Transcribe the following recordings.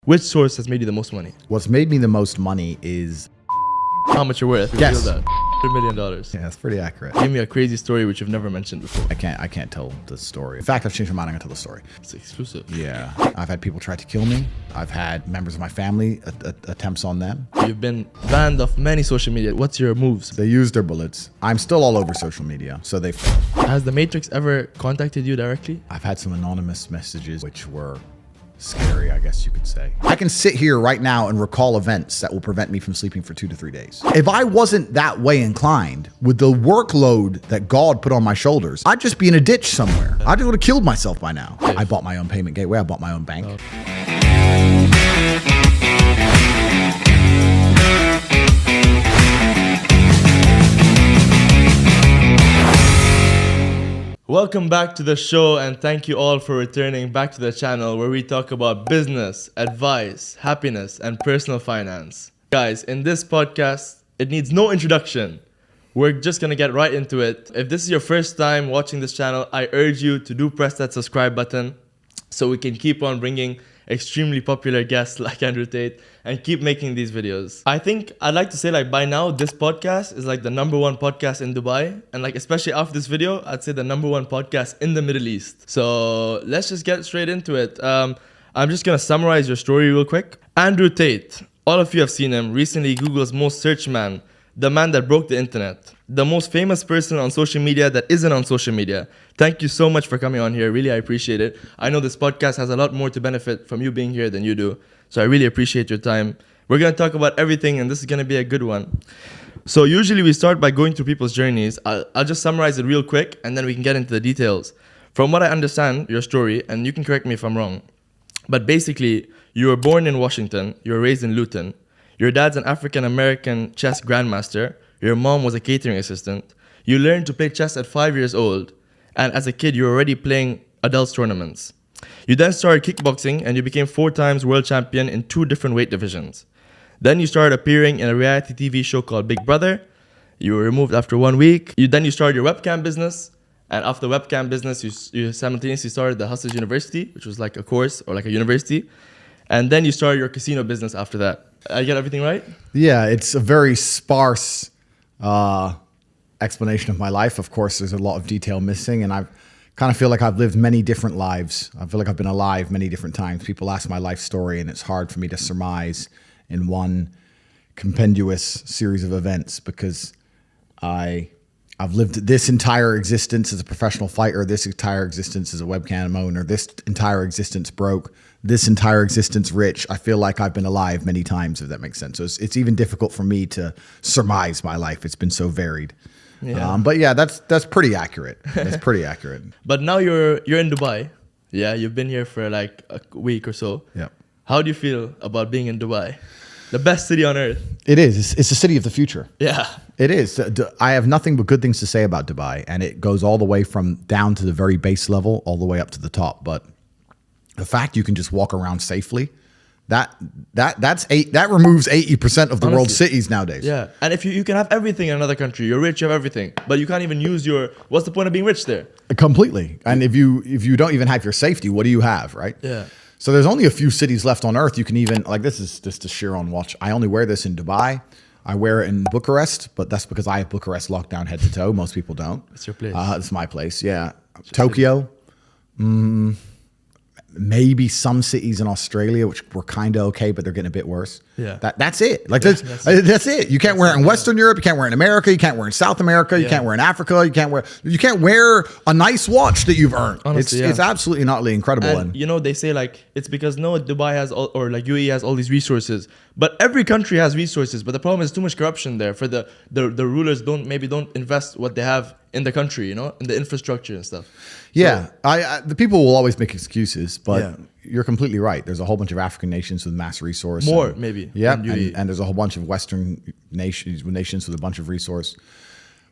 Which source has made you the most money? What's made me the most money is... How much you're worth? Yes. Reveal that. $100 million. Yeah, that's pretty accurate. Give me a crazy story which you've never mentioned before. I can't tell the story. In fact, I've changed my mind. I'm gonna tell the story. It's exclusive. Yeah. I've had people try to kill me. I've had members of my family attempts on them. You've been banned off many social media. What's your moves? They used their bullets. I'm still all over social media, so they failed. Has the Matrix ever contacted you directly? I've had some anonymous messages which were scary, I guess you could say. I can sit here right now and recall events that will prevent me from sleeping for 2 to 3 days. If I wasn't that way inclined, with the workload that God put on my shoulders, I'd just be in a ditch somewhere. I just would have killed myself by now. I bought my own payment gateway. I bought my own bank. Welcome back to the show, and thank you all for returning back to the channel where we talk about business, advice, happiness, and personal finance. Guys, in this podcast, it needs no introduction. We're just gonna get right into it. If this is your first time watching this channel, I urge you to press that subscribe button so we can keep on bringing extremely popular guests like Andrew Tate and keep making these videos. I think I'd like to say, like, by now this podcast is like the #1 podcast in Dubai, and like especially after this video, I'd say the #1 podcast in the Middle East. So let's just get straight into it. I'm just gonna summarize your story real quick. Andrew Tate, all of you have seen him, recently Google's most searched man, the man that broke the internet, the most famous person on social media that isn't on social media. Thank you so much for coming on here. Really, I appreciate it. I know this podcast has a lot more to benefit from you being here than you do. So I really appreciate your time. We're going to talk about everything, and this is going to be a good one. So usually we start by going through people's journeys. I'll just summarize it real quick, and then we can get into the details. From what I understand, your story, and you can correct me if I'm wrong, but basically, you were born in Washington. You were raised in Luton. Your dad's an African-American chess grandmaster. Your mom was a catering assistant. You learned to play chess at 5 years old. And as a kid, you were already playing adults tournaments. You then started kickboxing and you became 4 times world champion in 2 different weight divisions. Then you started appearing in a reality TV show called Big Brother. You were removed after 1 week. Then you started your webcam business. And after the webcam business, you simultaneously started the Hustlers University, which was like a course or like a university. And then you started your casino business after that. I get everything right? Yeah, it's a very sparse explanation of my life. Of course, there's a lot of detail missing, and I kind of feel like I've lived many different lives. I feel like I've been alive many different times. People ask my life story, and it's hard for me to surmise in one compendious series of events because I've lived this entire existence as a professional fighter, this entire existence as a webcam owner, this entire existence broke, this entire existence rich. I feel like I've been alive many times, if that makes sense. So it's even difficult for me to surmise my life. It's been so varied. Yeah. But yeah, that's pretty accurate. That's pretty accurate. But now you're in Dubai. Yeah, you've been here for like a week or so. Yeah. How do you feel about being in Dubai? The best city on earth. It is. It's the city of the future. Yeah. It is. I have nothing but good things to say about Dubai, and it goes all the way from down to the very base level, all the way up to the top. But the fact you can just walk around safely, that removes 80% of the world's cities nowadays. Yeah. And if you can have everything in another country, you're rich, you have everything, but you can't even use what's the point of being rich there? Completely. And if you don't even have your safety, what do you have, right? Yeah. So there's only a few cities left on earth you can even, like, this is just a Chiron watch. I only wear this in Dubai. I wear it in Bucharest, but that's because I have Bucharest locked down head to toe. Most people don't. It's your place. It's my place, yeah. Tokyo. Maybe some cities in Australia, which were kind of okay, but they're getting a bit worse. Yeah. That's it. Like, that's it. You can't wear it in Western Europe. You can't wear it in America. You can't wear it in South America. You can't wear it in Africa. You can't wear a nice watch that you've earned. Honestly, it's absolutely not really incredible. And you know, they say like, it's because Dubai has or like UAE has all these resources, but every country has resources. But the problem is too much corruption there. For the rulers don't invest what they have in the country, you know, in the infrastructure and stuff. Yeah, so, the people will always make excuses, but you're completely right. There's a whole bunch of African nations with mass resource. More, maybe. Yeah, and there's a whole bunch of Western nations with a bunch of resource.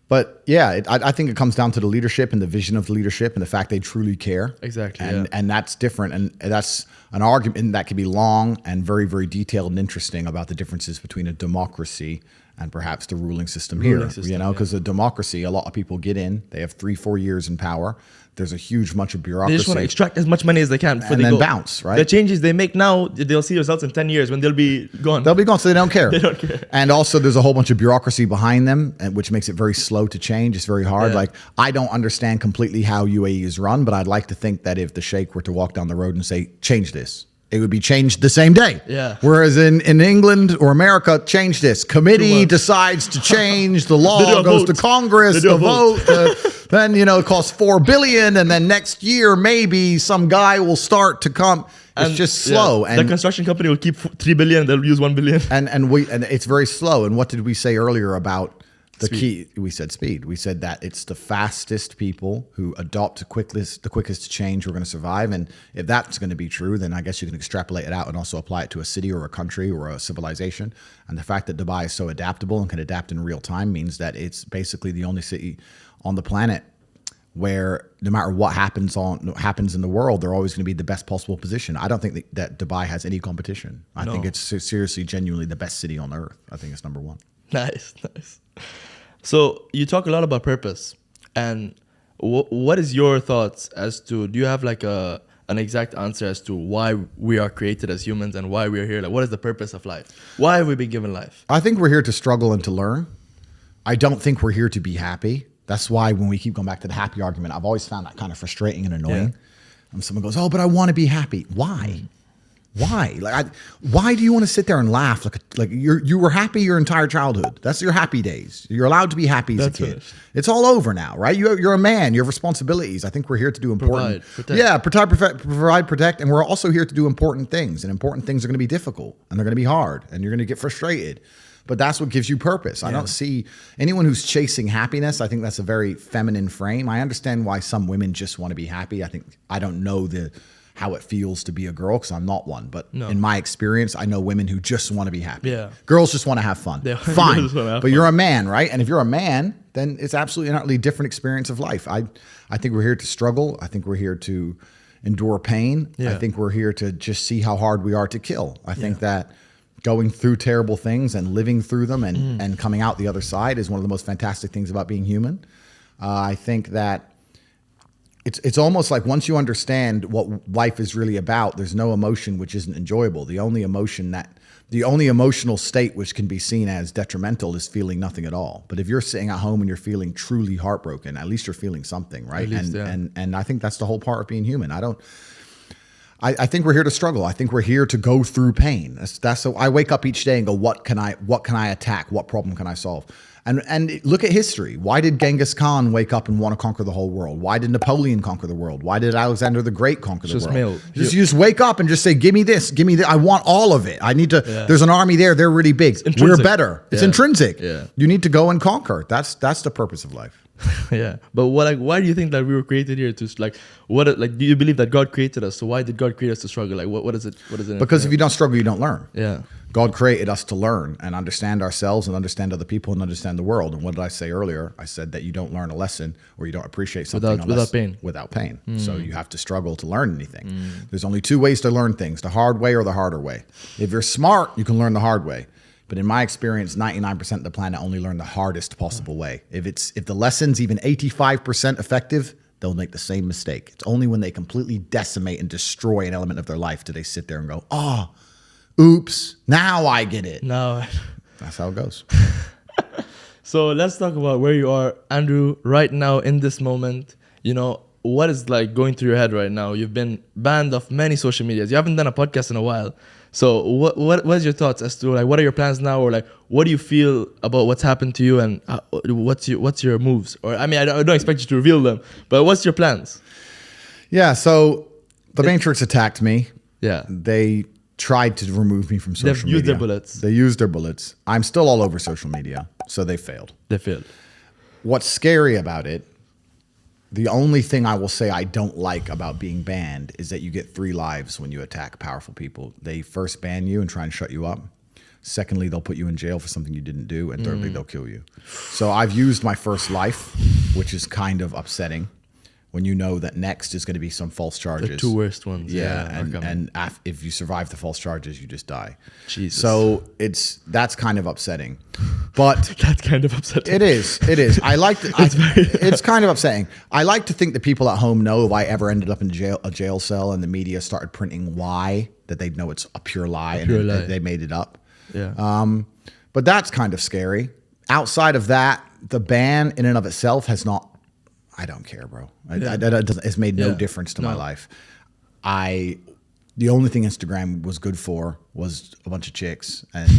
But yeah, I think it comes down to the leadership and the vision of the leadership and the fact they truly care. Exactly. And that's different. And that's an argument that can be long and very, very detailed and interesting about the differences between a democracy and perhaps the ruling system Ruling here. system, You know, because a democracy, a lot of people get in, they have 3-4 years in power. There's a huge bunch of bureaucracy. They just want to extract as much money as they can before and they then go. bounce, right? The changes they make now, they'll see results in 10 years when they'll be gone. They'll be gone, so they don't care. They don't care. And also, there's a whole bunch of bureaucracy behind them, which makes it very slow to change. It's very hard. Yeah. Like, I don't understand completely how UAE is run, but I'd like to think that if the sheikh were to walk down the road and say, change this, it would be changed the same day. Yeah. Whereas in England or America, change this. Committee decides to change the law, They do a goes vote. to Congress, They do the a vote. vote. Then, you know, it costs $4 billion. And then next year, maybe some guy will start to come. It's just slow. Yeah, the construction company will keep 3 billion, they'll use 1 billion. And it's very slow. And what did we say earlier about the Speed. key? We said speed. We said that it's the fastest people who adopt the quickest change who are going to survive. And if that's going to be true, then I guess you can extrapolate it out and also apply it to a city or a country or a civilization. And the fact that Dubai is so adaptable and can adapt in real time means that it's basically the only city on the planet where no matter what happens in the world, they're always going to be the best possible position. I don't think that Dubai has any competition. I think it's seriously, genuinely the best city on earth. I think it's number one. Nice. So you talk a lot about purpose, and what is your thoughts as to, do you have like an exact answer as to why we are created as humans and why we are here? Like, what is the purpose of life? Why have we been given life? I think we're here to struggle and to learn. I don't think we're here to be happy. That's why when we keep going back to the happy argument, I've always found that kind of frustrating and annoying. Yeah. And someone goes, "Oh, but I want to be happy." Why? Why? Why do you want to sit there and laugh like you were happy your entire childhood? That's your happy days. You're allowed to be happy as a kid. Finished. It's all over now, right? You're a man. You have responsibilities. I think we're here to do important. Provide, protect, and we're also here to do important things. And important things are going to be difficult, and they're going to be hard, and you're going to get frustrated. But that's what gives you purpose. I don't see anyone who's chasing happiness. I think that's a very feminine frame. I understand why some women just want to be happy. I don't know how it feels to be a girl because I'm not one. But in my experience, I know women who just want to be happy. Yeah. Girls just want to have fun. Fine. But you're a man, right? And if you're a man, then it's absolutely an utterly different experience of life. I think we're here to struggle. I think we're here to endure pain. Yeah. I think we're here to just see how hard we are to kill. I think that going through terrible things and living through them and coming out the other side is one of the most fantastic things about being human. I think that it's almost like once you understand what life is really about, there's no emotion which isn't enjoyable. The only emotional state which can be seen as detrimental is feeling nothing at all. But if you're sitting at home and you're feeling truly heartbroken, at least you're feeling something, right? And I think that's the whole part of being human. I think we're here to struggle. I think we're here to go through pain. That's so I wake up each day and go, what can I attack? What problem can I solve? And look at history. Why did Genghis Khan wake up and want to conquer the whole world? Why did Napoleon conquer the world? Why did Alexander the Great conquer the world? You just wake up and just say, give me this, give me that. I want all of it. I need to, there's an army there. They're really big. We're better. It's intrinsic. Yeah. You need to go and conquer. That's the purpose of life. Yeah, but why do you think that we were created here to do you believe that God created us? So why did God create us to struggle? Like what is it? Because if you don't struggle, you don't learn. Yeah. God created us to learn and understand ourselves and understand other people and understand the world. And what did I say earlier? I said that you don't learn a lesson or you don't appreciate something without pain. So you have to struggle to learn anything. There's only two ways to learn things: the hard way or the harder way. If you're smart, you can learn the hard way. But in my experience, 99% of the planet only learn the hardest possible way. If the lesson's even 85% effective, they'll make the same mistake. It's only when they completely decimate and destroy an element of their life do they sit there and go, "Oh, oops, now I get it." No. That's how it goes. So let's talk about where you are, Andrew, right now in this moment. You know, what is like going through your head right now? You've been banned off many social medias. You haven't done a podcast in a while. So what's your thoughts as to like what are your plans now, or like what do you feel about what's happened to you, and what's your moves? Or I mean, I don't expect you to reveal them, but what's your plans? Yeah, so the Matrix attacked me. Yeah. They tried to remove me from social media. They've used their bullets. They used their bullets. I'm still all over social media, so they failed. What's scary about it, the only thing I will say I don't like about being banned is that you get 3 lives when you attack powerful people. They first ban you and try and shut you up. Secondly, they'll put you in jail for something you didn't do. And thirdly, they'll kill you. So I've used my first life, which is kind of upsetting. when you know that next is going to be some false charges. The two worst ones. Yeah, if you survive the false charges, you just die. Jesus. So that's kind of upsetting. But that's kind of upsetting. It is. I like to, it's kind of upsetting. I like to think that people at home know if I ever ended up in a jail cell and the media started printing why, that they'd know it's a pure lie they made it up. Yeah. But that's kind of scary. Outside of that, the ban in and of itself has not. I don't care, bro. It's made no difference to my life. The only thing Instagram was good for was a bunch of chicks, and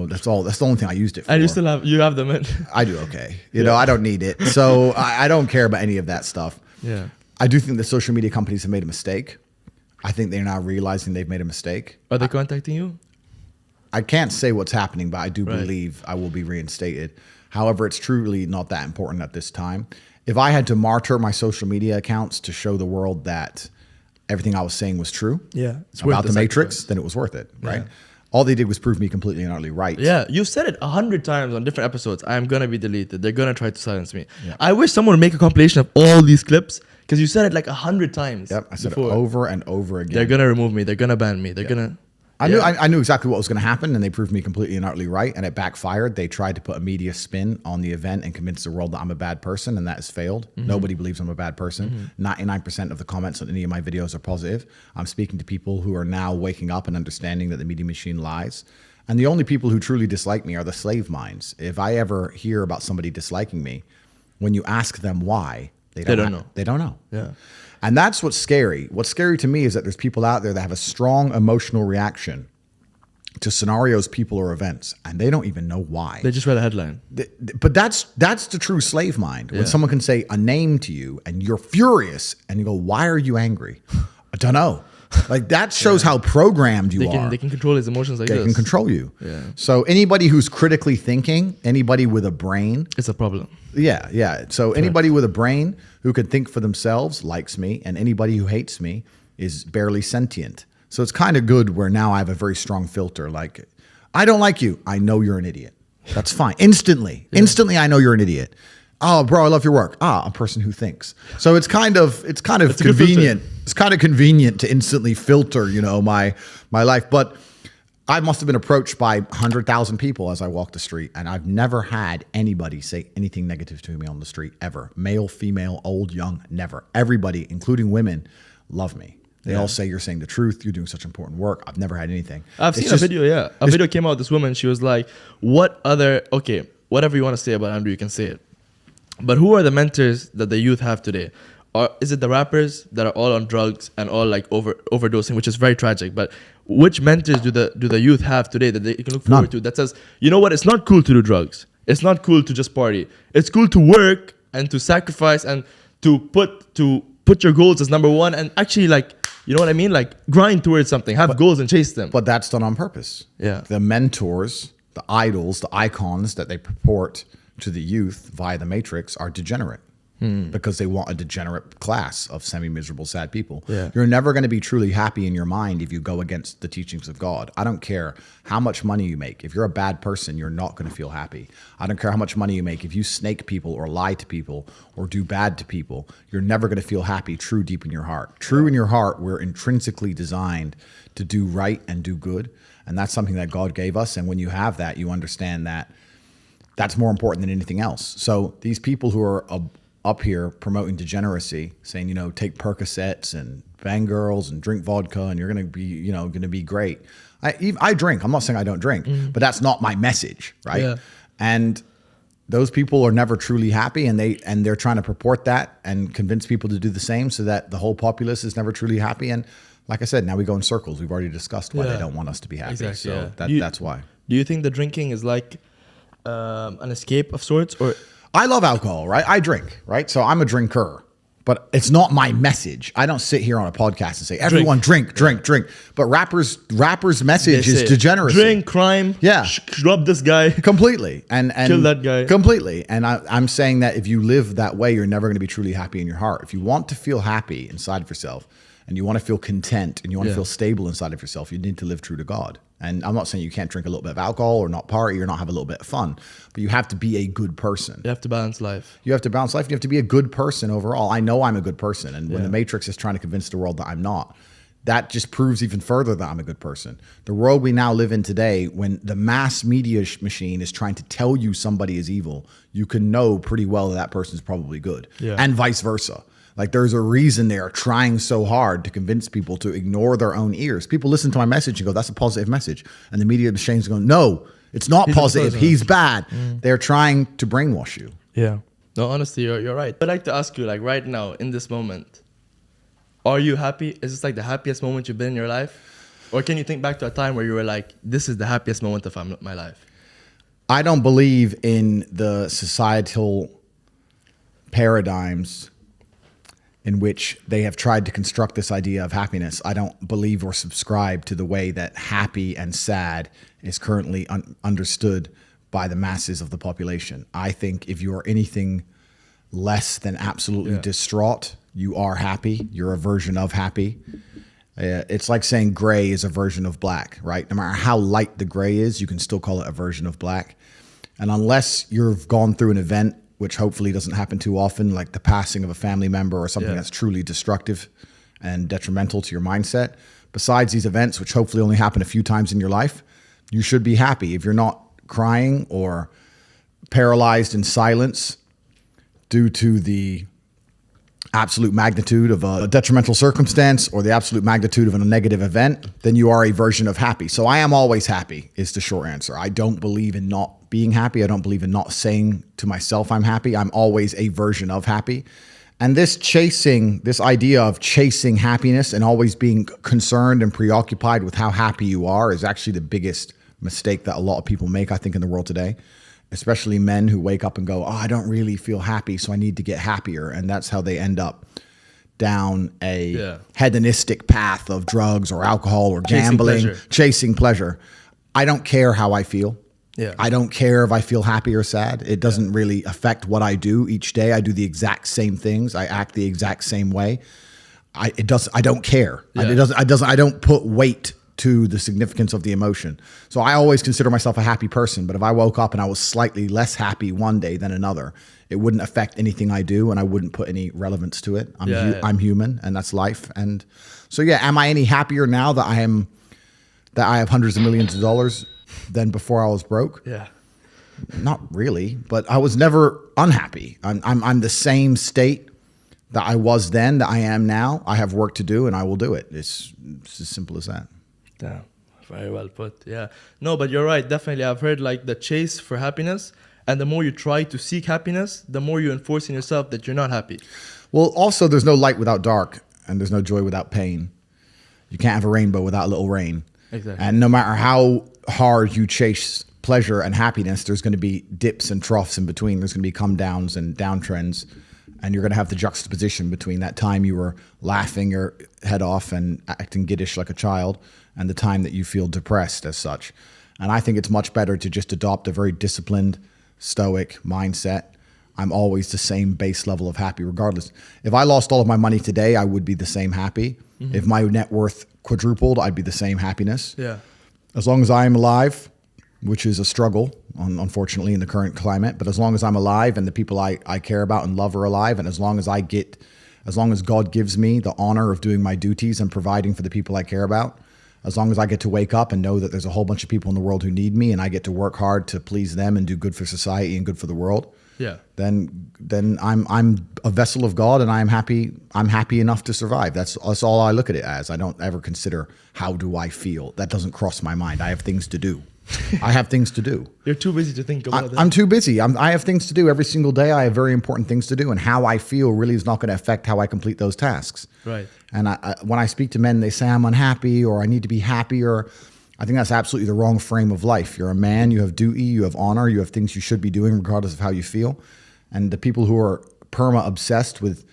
that's all. That's the only thing I used it for. And you have them in. I do okay. You know, I don't need it, so I don't care about any of that stuff. Yeah. I do think the social media companies have made a mistake. I think they're now realizing they've made a mistake. Are they contacting you? I can't say what's happening, but I do believe I will be reinstated. However, it's truly not that important at this time. If I had to martyr my social media accounts to show the world that everything I was saying was true about the Matrix, then it was worth it, right? Yeah. All they did was prove me completely and utterly right. Yeah, you've said it 100 times on different episodes. I'm going to be deleted. They're going to try to silence me. Yeah. I wish someone would make a compilation of all these clips because you said it like 100 times. Yep, I said it over and over again. They're going to remove me. They're going to ban me. They're going to... I knew exactly what was going to happen, and they proved me completely and utterly right, and it backfired. They tried to put a media spin on the event and convince the world that I'm a bad person, and that has failed. Mm-hmm. Nobody believes I'm a bad person. 99% of the comments on any of my videos are positive. I'm speaking to people who are now waking up and understanding that the media machine lies. And the only people who truly dislike me are the slave minds. If I ever hear about somebody disliking me, when you ask them why, they don't know. They don't know. Yeah. And that's what's scary. What's scary to me is that there's people out there that have a strong emotional reaction to scenarios, people, or events, and they don't even know why. They just read a headline. But that's the true slave mind. When someone can say a name to you and you're furious and you go, why are you angry? I don't know. Like that shows how programmed you are. They can control his emotions like this. They can control you. Yeah. So anybody who's critically thinking, anybody with a brain. It's a problem. Yeah, yeah. So anybody with a brain who can think for themselves likes me, and anybody who hates me is barely sentient. So it's kind of good where now I have a very strong filter. Like, I don't like you. I know you're an idiot. That's fine. Instantly. Yeah. Instantly, I know you're an idiot. Oh, bro, I love your work. A person who thinks. So it's kind of convenient. It's kind of convenient to instantly filter, my life. But I must have been approached by 100,000 people as I walked the street, and I've never had anybody say anything negative to me on the street ever. Male, female, old, young, never. Everybody, including women, love me. They all say you're saying the truth. You're doing such important work. I've never had anything. I've seen a video. A video came out. This woman, she was like, whatever you want to say about Andrew, you can say it. But who are the mentors that the youth have today? Or is it the rappers that are all on drugs and all like overdosing, which is very tragic? But which mentors do the youth have today that they can look forward to that says, you know what, it's not cool to do drugs. It's not cool to just party. It's cool to work and to sacrifice and to put your goals as number one and actually like, you know what I mean? Like grind towards something, have goals and chase them. But that's done on purpose. Yeah. The mentors, the idols, the icons that they purport to the youth via the Matrix are degenerate because they want a degenerate class of semi-miserable, sad people. Yeah. You're never going to be truly happy in your mind if you go against the teachings of God. I don't care how much money you make. If you're a bad person, you're not going to feel happy. I don't care how much money you make. If you snake people or lie to people or do bad to people, you're never going to feel happy true deep in your heart. True in your heart, we're intrinsically designed to do right and do good. And that's something that God gave us. And when you have that, you understand that that's more important than anything else. So these people who are up here promoting degeneracy, saying, take Percocets and bang girls and drink vodka and you're going to be, going to be great. I drink. I'm not saying I don't drink, but that's not my message, right? Yeah. And those people are never truly happy, and they're trying to purport that and convince people to do the same so that the whole populace is never truly happy. And like I said, now we go in circles. We've already discussed why they don't want us to be happy. Exactly, so that's why. Do you think the drinking is like an escape of sorts? Or I love alcohol, right? I drink, right? So I'm a drinker, but it's not my message. I don't sit here on a podcast and say, everyone drink. But rappers' message is degeneracy. Drink, crime, rub this guy. Completely. And kill that guy. Completely. And I'm saying that if you live that way, you're never going to be truly happy in your heart. If you want to feel happy inside of yourself and you want to feel content and you want to feel stable inside of yourself, you need to live true to God. And I'm not saying you can't drink a little bit of alcohol or not party or not have a little bit of fun, but you have to be a good person. You have to balance life. You have to balance life. You have to be a good person overall. I know I'm a good person. And when the Matrix is trying to convince the world that I'm not, that just proves even further that I'm a good person. The world we now live in today, when the mass media machine is trying to tell you somebody is evil, you can know pretty well that person's probably good, and vice versa. Like there's a reason they are trying so hard to convince people to ignore their own ears. People listen to my message and go, that's a positive message. And the media machine's going, no, it's not positive. He's bad. They're trying to brainwash you. Yeah. No, honestly, you're right. I'd like to ask you, like right now, in this moment, are you happy? Is this like the happiest moment you've been in your life? Or can you think back to a time where you were like, this is the happiest moment of my life? I don't believe in the societal paradigms in which they have tried to construct this idea of happiness. I don't believe or subscribe to the way that happy and sad is currently understood by the masses of the population. I think if you are anything less than absolutely distraught, you are happy. You're a version of happy. It's like saying gray is a version of black, right? No matter how light the gray is, you can still call it a version of black. And unless you've gone through an event, which hopefully doesn't happen too often, like the passing of a family member or something that's truly destructive and detrimental to your mindset, besides these events, which hopefully only happen a few times in your life, you should be happy. If you're not crying or paralyzed in silence due to the absolute magnitude of a detrimental circumstance or the absolute magnitude of a negative event, then you are a version of happy. So I am always happy is the short answer. I don't believe in not being happy. I don't believe in not saying to myself I'm happy. I'm always a version of happy. And this idea of chasing happiness and always being concerned and preoccupied with how happy you are is actually the biggest mistake that a lot of people make, I think, in the world today. Especially men who wake up and go, oh, I don't really feel happy, so I need to get happier. And that's how they end up down a hedonistic path of drugs or alcohol or gambling, chasing pleasure. I don't care how I feel. I don't care if I feel happy or sad. It doesn't really affect what I do each day. I do the exact same things. I act the exact same way. I don't care. I don't put weight to the significance of the emotion. So I always consider myself a happy person, but if I woke up and I was slightly less happy one day than another, it wouldn't affect anything I do and I wouldn't put any relevance to it. I'm human and that's life. And so, am I any happier now that I have hundreds of millions of dollars than before I was broke? Not really, but I was never unhappy. I'm the same state that I was then that I am now. I have work to do and I will do it. It's as simple as that. Damn, very well put. No, but you're right. Definitely, I've heard like the chase for happiness, and the more you try to seek happiness, the more you enforce in yourself that you're not happy. Well, also, there's no light without dark, and there's no joy without pain. You can't have a rainbow without a little rain. Exactly. And no matter how hard you chase pleasure and happiness, there's going to be dips and troughs in between. There's going to be come downs and downtrends. And you're going to have the juxtaposition between that time you were laughing your head off and acting giddish like a child and the time that you feel depressed as such. And I think it's much better to just adopt a very disciplined, stoic mindset. I'm always the same base level of happy regardless. If I lost all of my money today, I would be the same happy. Mm-hmm. If my net worth quadrupled, I'd be the same happiness. As long as I'm alive, which is a struggle, unfortunately, in the current climate. But as long as I'm alive and the people I care about and love are alive, and as long as God gives me the honor of doing my duties and providing for the people I care about, as long as I get to wake up and know that there's a whole bunch of people in the world who need me and I get to work hard to please them and do good for society and good for the world, then I'm a vessel of God and I'm happy enough to survive. That's all I look at it as. I don't ever consider how do I feel. That doesn't cross my mind. I have things to do. I have things to do. You're too busy to think about that. I'm too busy. I have things to do every single day. I have very important things to do, and how I feel really is not going to affect how I complete those tasks. Right. And when I speak to men, they say I'm unhappy or I need to be happier. I think that's absolutely the wrong frame of life. You're a man. You have duty. You have honor. You have things you should be doing regardless of how you feel. And the people who are perma-obsessed with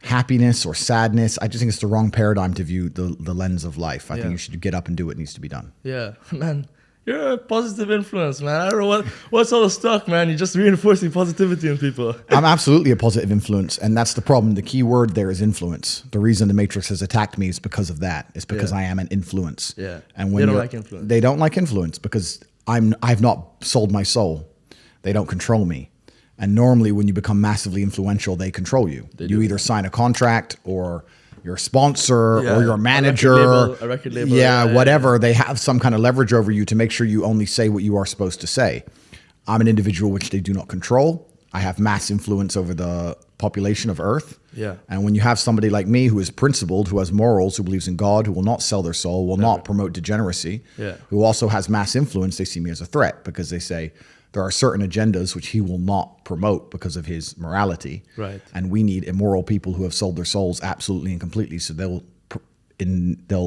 happiness or sadness, I just think it's the wrong paradigm to view the lens of life. I think you should get up and do what needs to be done. Yeah, man. You're a positive influence, man. I don't know what's all the stuff, man. You're just reinforcing positivity in people. I'm absolutely a positive influence, and that's the problem. The key word there is influence. The reason the Matrix has attacked me is because of that. It's because I am an influence. Yeah. And when they don't like influence. They don't like influence because I've not sold my soul. They don't control me. And normally when you become massively influential, they control you. You either sign a contract or you're a sponsor or you're a manager, a record label, whatever. They have some kind of leverage over you to make sure you only say what you are supposed to say. I'm an individual which they do not control. I have mass influence over the population of Earth. Yeah. And when you have somebody like me who is principled, who has morals, who believes in God, who will not sell their soul, will not promote degeneracy, who also has mass influence, they see me as a threat because they say, there are certain agendas which he will not promote because of his morality. Right. And we need immoral people who have sold their souls absolutely and completely. So they'll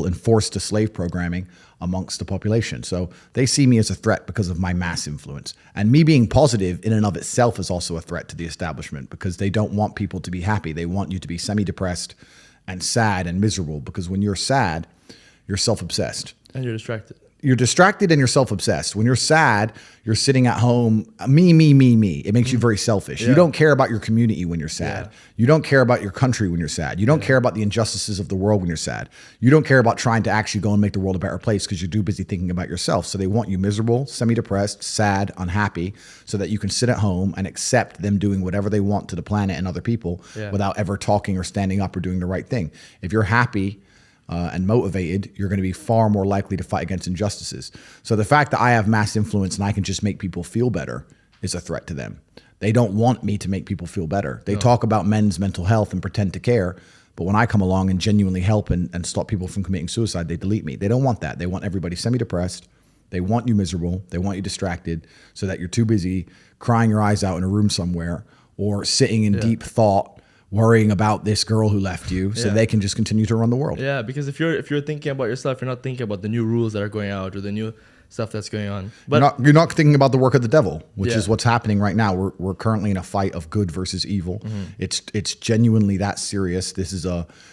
enforce the slave programming amongst the population. So they see me as a threat because of my mass influence. And me being positive in and of itself is also a threat to the establishment because they don't want people to be happy. They want you to be semi-depressed and sad and miserable because when you're sad, you're self-obsessed. And you're distracted. You're distracted and you're self-obsessed. When you're sad, you're sitting at home, me, me, me, me. It makes you very selfish. You don't care about your community when you're sad. You don't care about your country when you're sad. You don't care about the injustices of the world when you're sad. You don't care about trying to actually go and make the world a better place because you're too busy thinking about yourself. So they want you miserable, semi-depressed, sad, unhappy, so that you can sit at home and accept them doing whatever they want to the planet and other people without ever talking or standing up or doing the right thing. If you're happy and motivated, you're going to be far more likely to fight against injustices. So the fact that I have mass influence and I can just make people feel better is a threat to them. They don't want me to make people feel better. They talk about men's mental health and pretend to care, but when I come along and genuinely help and stop people from committing suicide, they delete me. They don't want that. They want everybody semi-depressed. They want you miserable. They want you distracted so that you're too busy crying your eyes out in a room somewhere or sitting in deep thought worrying about this girl who left you so they can just continue to run the world. Yeah, because if you're thinking about yourself, you're not thinking about the new rules that are going out or the new stuff that's going on. But you're not thinking about the work of the devil, which is what's happening right now. We're currently in a fight of good versus evil. It's genuinely that serious. This is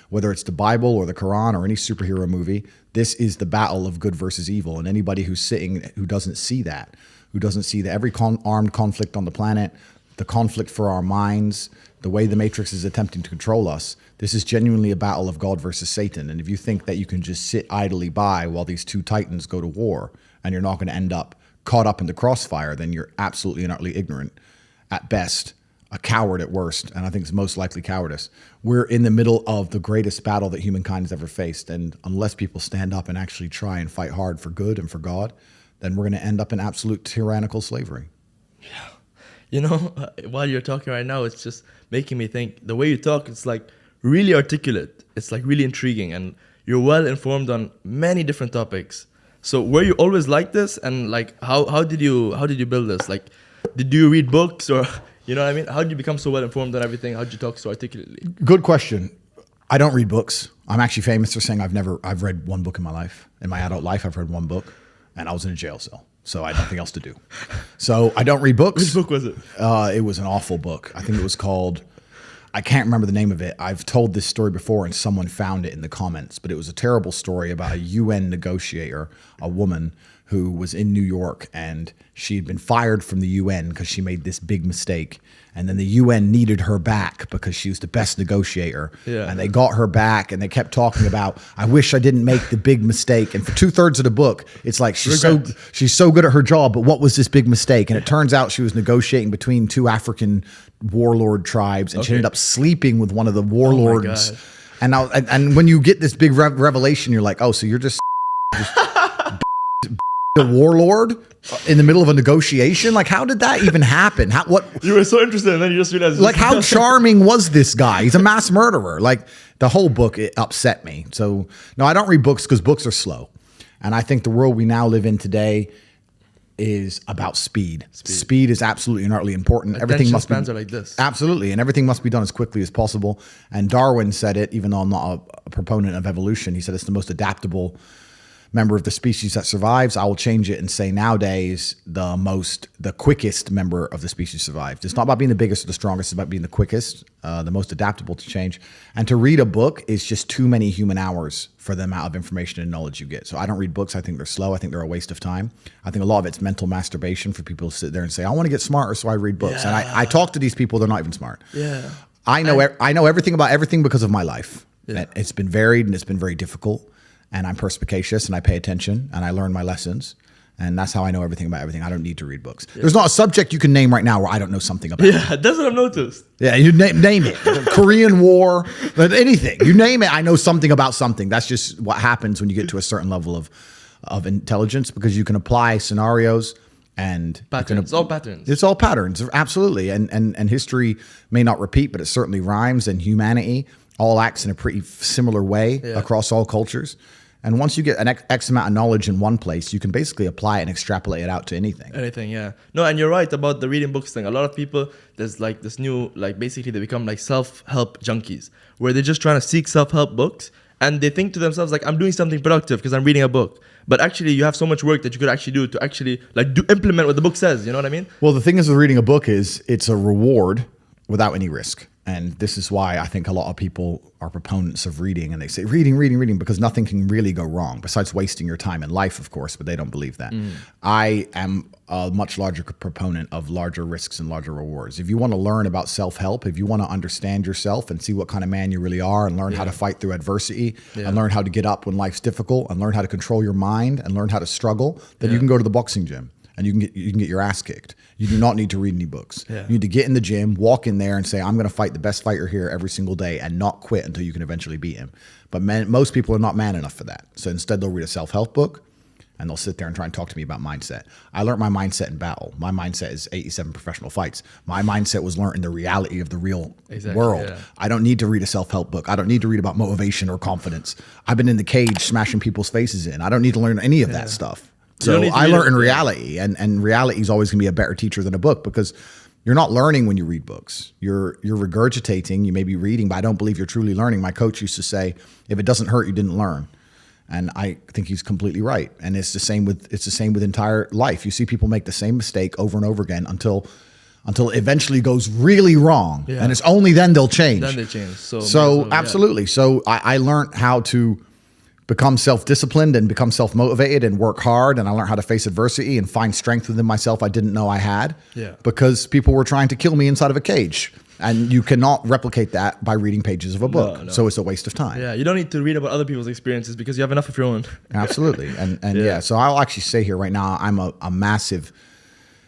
whether it's the Bible or the Quran or any superhero movie, this is the battle of good versus evil. And anybody who's sitting who doesn't see that every armed conflict on the planet, the conflict for our minds, the way the Matrix is attempting to control us, this is genuinely a battle of God versus Satan. And if you think that you can just sit idly by while these two titans go to war and you're not going to end up caught up in the crossfire, then you're absolutely and utterly ignorant at best, a coward at worst, and I think it's most likely cowardice. We're in the middle of the greatest battle that humankind has ever faced, and unless people stand up and actually try and fight hard for good and for God, then we're going to end up in absolute tyrannical slavery. Yeah. You know, while you're talking right now, it's just making me think. The way you talk, it's like really articulate. It's like really intriguing, and you're well informed on many different topics. So were you always like this? And like, how did you build this? Like, did you read books or, you know what I mean? How did you become so well informed on everything? How did you talk so articulately? Good question. I don't read books. I'm actually famous for saying I've read one book in my life. In my adult life, I've read one book, and I was in a jail cell. So I had nothing else to do. So I don't read books. Which book was it? It was an awful book. I think it was called, I can't remember the name of it. I've told this story before and someone found it in the comments, but it was a terrible story about a UN negotiator, a woman who was in New York, and she had been fired from the UN because she made this big mistake. And then the UN needed her back because she was the best negotiator. Yeah. And they got her back, and they kept talking about, I wish I didn't make the big mistake. And for 2/3 of the book, it's like she's so good at her job, but what was this big mistake? And it turns out she was negotiating between two African warlord tribes, and she ended up sleeping with one of the warlords. Oh, and when you get this big revelation, you're like, oh, so you're just the warlord in the middle of a negotiation? Like, how did that even happen? What you were so interested, and then you just realized, like, how charming was this guy? He's a mass murderer. Like, the whole book, it upset me. So no, I don't read books because books are slow, and I think the world we now live in today is about speed. Speed is absolutely and utterly important. Everything must be spans are like this. Absolutely, and everything must be done as quickly as possible. And Darwin said it, even though I'm not a proponent of evolution. He said it's the most adaptable member of the species that survives, I will change it and say nowadays the quickest member of the species survives. It's not about being the biggest or the strongest, it's about being the quickest, the most adaptable to change. And to read a book is just too many human hours for the amount of information and knowledge you get. So I don't read books. I think they're slow. I think they're a waste of time. I think a lot of it's mental masturbation for people to sit there and say, I want to get smarter, so I read books. Yeah. And I talk to these people, they're not even smart. Yeah. I know everything about everything because of my life. Yeah. It's been varied and it's been very difficult. And I'm perspicacious and I pay attention and I learn my lessons. And that's how I know everything about everything. I don't need to read books. Yeah. There's not a subject you can name right now where I don't know something about. Yeah, that's what I've noticed. Yeah, you name it. Korean War, anything. You name it, I know something about something. That's just what happens when you get to a certain level of intelligence, because you can apply scenarios and patterns. It's all patterns. It's all patterns, absolutely. And history may not repeat, but it certainly rhymes. And humanity all acts in a pretty similar way across all cultures. And once you get an X amount of knowledge in one place, you can basically apply it and extrapolate it out to anything. Anything, yeah. No, and you're right about the reading books thing. A lot of people, there's like this new, like basically they become like self-help junkies, where they're just trying to seek self-help books. And they think to themselves, like, I'm doing something productive because I'm reading a book. But actually, you have so much work that you could actually do to actually like implement what the book says. You know what I mean? Well, the thing is with reading a book is it's a reward without any risk. And this is why I think a lot of people are proponents of reading, and they say reading, because nothing can really go wrong besides wasting your time in life, of course, but they don't believe that. I am a much larger proponent of larger risks and larger rewards. If you want to learn about self-help, if you want to understand yourself and see what kind of man you really are and learn how to fight through adversity and learn how to get up when life's difficult and learn how to control your mind and learn how to struggle, then you can go to the boxing gym. And you can get your ass kicked. You do not need to read any books. Yeah. You need to get in the gym, walk in there and say, I'm going to fight the best fighter here every single day and not quit until you can eventually beat him. But most people are not man enough for that. So instead they'll read a self-help book and they'll sit there and try and talk to me about mindset. I learned my mindset in battle. My mindset is 87 professional fights. My mindset was learned in the reality of the real world. Yeah. I don't need to read a self-help book. I don't need to read about motivation or confidence. I've been in the cage smashing people's faces in. I don't need to learn any of that stuff. So I learned in reality, and reality is always going to be a better teacher than a book, because you're not learning when you read books. You're regurgitating. You may be reading, but I don't believe you're truly learning. My coach used to say, if it doesn't hurt, you didn't learn. And I think he's completely right. And it's the same with entire life. You see people make the same mistake over and over again until it eventually goes really wrong. Yeah. And it's only then they'll change. Then they change. So absolutely. Yeah. So I learned how to become self-disciplined and become self-motivated and work hard. And I learned how to face adversity and find strength within myself I didn't know I had, because people were trying to kill me inside of a cage. And you cannot replicate that by reading pages of a book. No. So it's a waste of time. Yeah, you don't need to read about other people's experiences because you have enough of your own. Absolutely. And so I'll actually say here right now, I'm a massive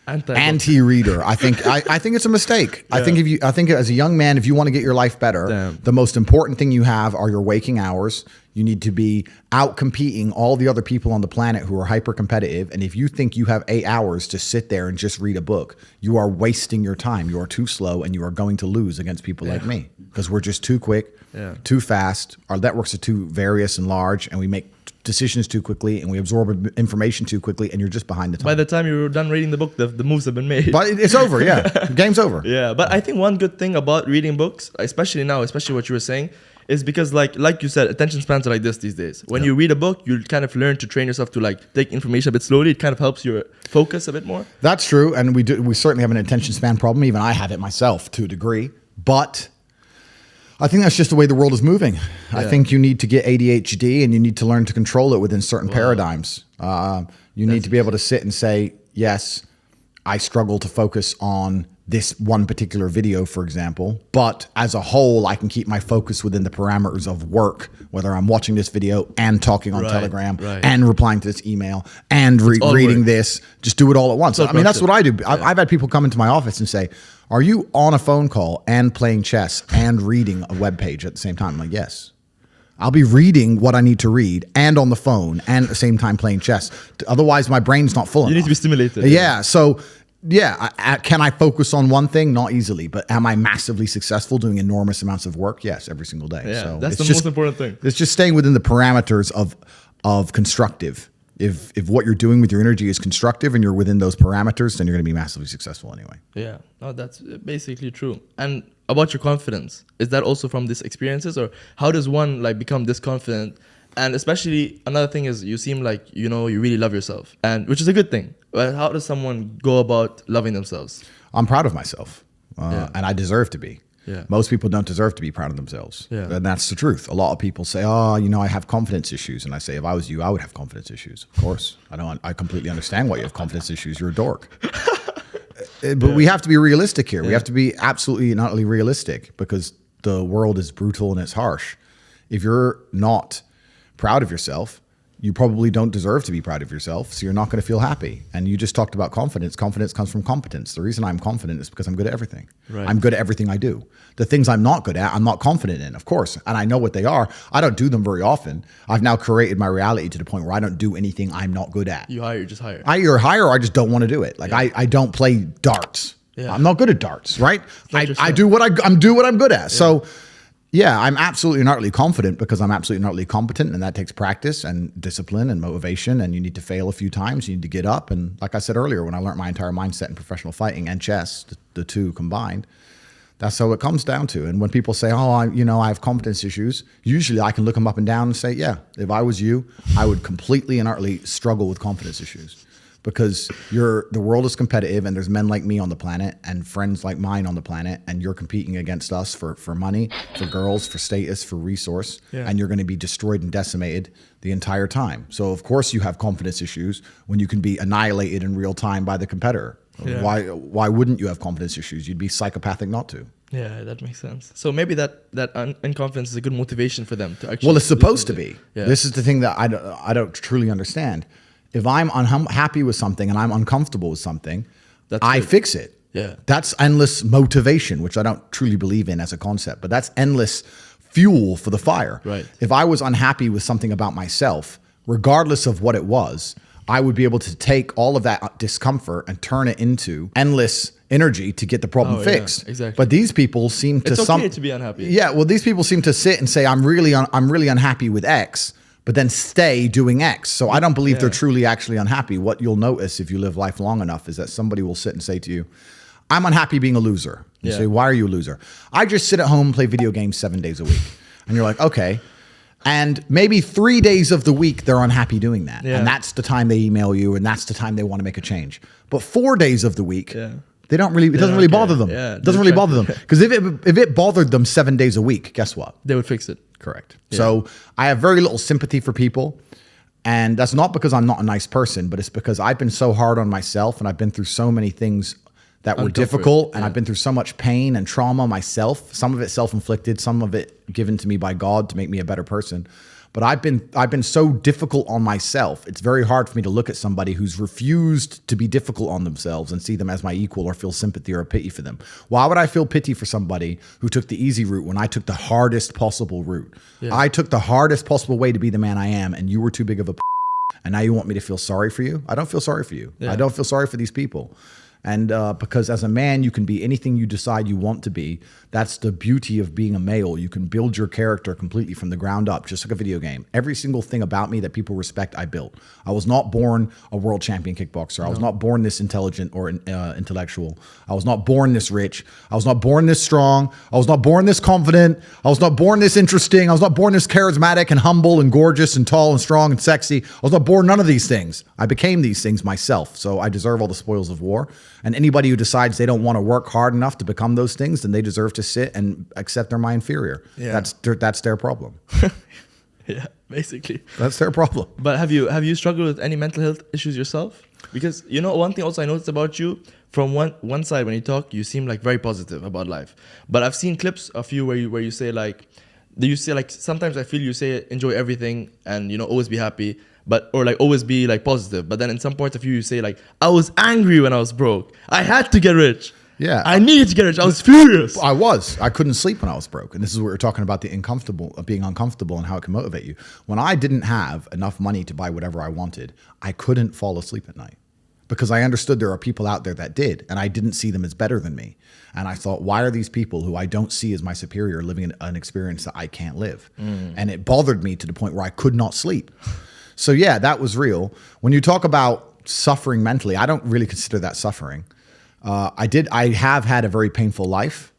anti-reader. I think it's a mistake. Yeah. I think as a young man, if you want to get your life better, the most important thing you have are your waking hours. You need to be out competing all the other people on the planet who are hyper competitive. And if you think you have 8 hours to sit there and just read a book, you are wasting your time. You are too slow, and you are going to lose against people like me, because we're just too quick, too fast. Our networks are too various and large, and we make decisions too quickly, and we absorb information too quickly, and you're just behind the time. By the time you're done reading the book, the moves have been made. But it's over, The game's over. Yeah, but I think one good thing about reading books, especially now, especially what you were saying, is because like you said, attention spans are like this these days. When you read a book, you kind of learn to train yourself to like take information a bit slowly. It kind of helps your focus a bit more. That's true, and we certainly have an attention span problem. Even I have it myself to a degree, but I think that's just the way the world is moving. I think you need to get ADHD, and you need to learn to control it within certain paradigms. You need to be able to sit and say, yes, I struggle to focus on this one particular video, for example, but as a whole, I can keep my focus within the parameters of work, whether I'm watching this video and talking on Telegram and replying to this email and reading this. Just do it all at once. I mean, that's what I do. I've had people come into my office and say, are you on a phone call and playing chess and reading a web page at the same time? I'm like, yes. I'll be reading what I need to read and on the phone and at the same time playing chess. Otherwise, my brain's not full enough. You need to be stimulated. Yeah. So can I focus on one thing? Not easily, but am I massively successful doing enormous amounts of work? Yes, every single day. Yeah, so that's the most important thing. It's just staying within the parameters of constructive. If what you're doing with your energy is constructive and you're within those parameters, then you're going to be massively successful anyway. Yeah, no, that's basically true. And about your confidence, is that also from these experiences, or how does one like become this confident And especially another thing is you seem like, you know, you really love yourself, and which is a good thing. But how does someone go about loving themselves? I'm proud of myself, and I deserve to be. Yeah. Most people don't deserve to be proud of themselves. Yeah. And that's the truth. A lot of people say, oh, you know, I have confidence issues. And I say, if I was you, I would have confidence issues. Of course. I completely understand why you have confidence issues. You're a dork. But we have to be realistic here. We have to be absolutely and utterly realistic, because the world is brutal and it's harsh. If you're not proud of yourself, you probably don't deserve to be proud of yourself, so you're not going to feel happy. And you just talked about confidence. Confidence comes from competence. The reason I'm confident is because I'm good at everything. Right. I'm good at everything I do. The things I'm not good at, I'm not confident in, of course. And I know what they are. I don't do them very often. I've now created my reality to the point where I don't do anything I'm not good at. You just hire. I either hire or I just don't want to do it. Like I don't play darts. Yeah. I'm not good at darts, right? I do what I'm good at. Yeah. So yeah, I'm absolutely and utterly confident because I'm absolutely and utterly competent, and that takes practice and discipline and motivation, and you need to fail a few times. You need to get up. And like I said earlier, when I learned my entire mindset in professional fighting and chess, the two combined, that's how it comes down to. And when people say, oh, I have confidence issues, usually I can look them up and down and say, yeah, if I was you, I would completely and utterly struggle with confidence issues. Because the world is competitive, and there's men like me on the planet and friends like mine on the planet, and you're competing against us for money, for girls, for status, for resource, and you're going to be destroyed and decimated the entire time. So of course you have confidence issues when you can be annihilated in real time by the competitor. Yeah. Why wouldn't you have confidence issues? You'd be psychopathic not to. Yeah, that makes sense. So maybe that unconfidence is a good motivation for them to actually. Well, it's supposed to be. Yeah. This is the thing that I don't truly understand. If I'm unhappy with something and I'm uncomfortable with something, I fix it. Yeah. That's endless motivation, which I don't truly believe in as a concept, but that's endless fuel for the fire. Right. If I was unhappy with something about myself, regardless of what it was, I would be able to take all of that discomfort and turn it into endless energy to get the problem fixed. Yeah, exactly. But these people seem to... It's okay to be unhappy. Yeah, well, these people seem to sit and say, I'm really unhappy with X, but then stay doing X. So I don't believe they're truly actually unhappy. What you'll notice if you live life long enough is that somebody will sit and say to you, I'm unhappy being a loser. You say, why are you a loser? I just sit at home and play video games 7 days a week. And you're like, okay. And maybe 3 days of the week, they're unhappy doing that. Yeah. And that's the time they email you, and that's the time they want to make a change. But 4 days of the week, they don't really, it doesn't really bother them. Yeah, it doesn't really bother them. Because if it bothered them 7 days a week, guess what? They would fix it. Correct. Yeah. So I have very little sympathy for people. And that's not because I'm not a nice person, but it's because I've been so hard on myself, and I've been through so many things that were difficult, and I've been through so much pain and trauma myself, some of it self-inflicted, some of it given to me by God to make me a better person. But I've been so difficult on myself. It's very hard for me to look at somebody who's refused to be difficult on themselves and see them as my equal or feel sympathy or pity for them. Why would I feel pity for somebody who took the easy route when I took the hardest possible route? Yeah. I took the hardest possible way to be the man I am, and you were too big of a and now you want me to feel sorry for you? I don't feel sorry for you. Yeah. I don't feel sorry for these people. And because as a man, you can be anything you decide you want to be. That's the beauty of being a male. You can build your character completely from the ground up, just like a video game. Every single thing about me that people respect, I built. I was not born a world champion kickboxer. I was not born this intelligent or intellectual. I was not born this rich. I was not born this strong. I was not born this confident. I was not born this interesting. I was not born this charismatic and humble and gorgeous and tall and strong and sexy. I was not born none of these things. I became these things myself. So I deserve all the spoils of war. And anybody who decides they don't want to work hard enough to become those things, then they deserve to sit and accept they're my inferior. Yeah. That's their problem. Yeah, basically. That's their problem. But have you struggled with any mental health issues yourself? Because, you know, one thing also I noticed about you, from one side when you talk, you seem like very positive about life. But I've seen clips of you where you say like sometimes I feel you say enjoy everything and, you know, always be happy. Or like always be like positive. But then in some parts of you say like, I was angry when I was broke. I had to get rich. Yeah. I needed to get rich. I was furious. I couldn't sleep when I was broke. And this is what we're talking about, being uncomfortable and how it can motivate you. When I didn't have enough money to buy whatever I wanted, I couldn't fall asleep at night because I understood there are people out there that did, and I didn't see them as better than me. And I thought, why are these people who I don't see as my superior living an experience that I can't live? And it bothered me to the point where I could not sleep. So yeah, that was real. When you talk about suffering mentally, I don't really consider that suffering. I have had a very painful life.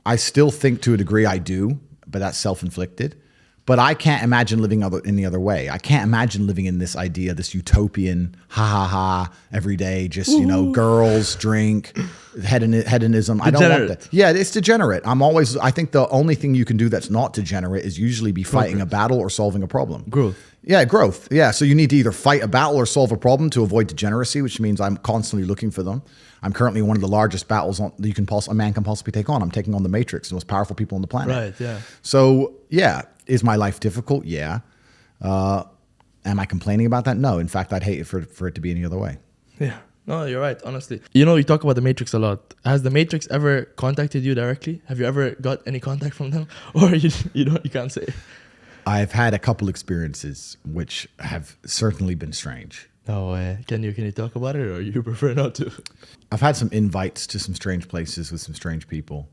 I still think to a degree I do, but that's self-inflicted. But I can't imagine living any other way. I can't imagine living in this idea, this utopian, every day, just, girls, drink, hedonism. I don't want that. Yeah, it's degenerate. I think the only thing you can do that's not degenerate is usually be fighting a battle or solving a problem. Growth. Yeah, growth. Yeah, so you need to either fight a battle or solve a problem to avoid degeneracy, which means I'm constantly looking for them. I'm currently one of the largest battles a man can possibly take on. I'm taking on the Matrix, the most powerful people on the planet. Right, yeah. So, yeah, is my life difficult? Yeah. Am I complaining about that? No. In fact, I'd hate it for it to be any other way. Yeah. No, you're right, honestly. You talk about the Matrix a lot. Has the Matrix ever contacted you directly? Have you ever got any contact from them? Or you can't say? I've had a couple experiences which have certainly been strange. No way. Can you talk about it, or you prefer not to? I've had some invites to some strange places with some strange people.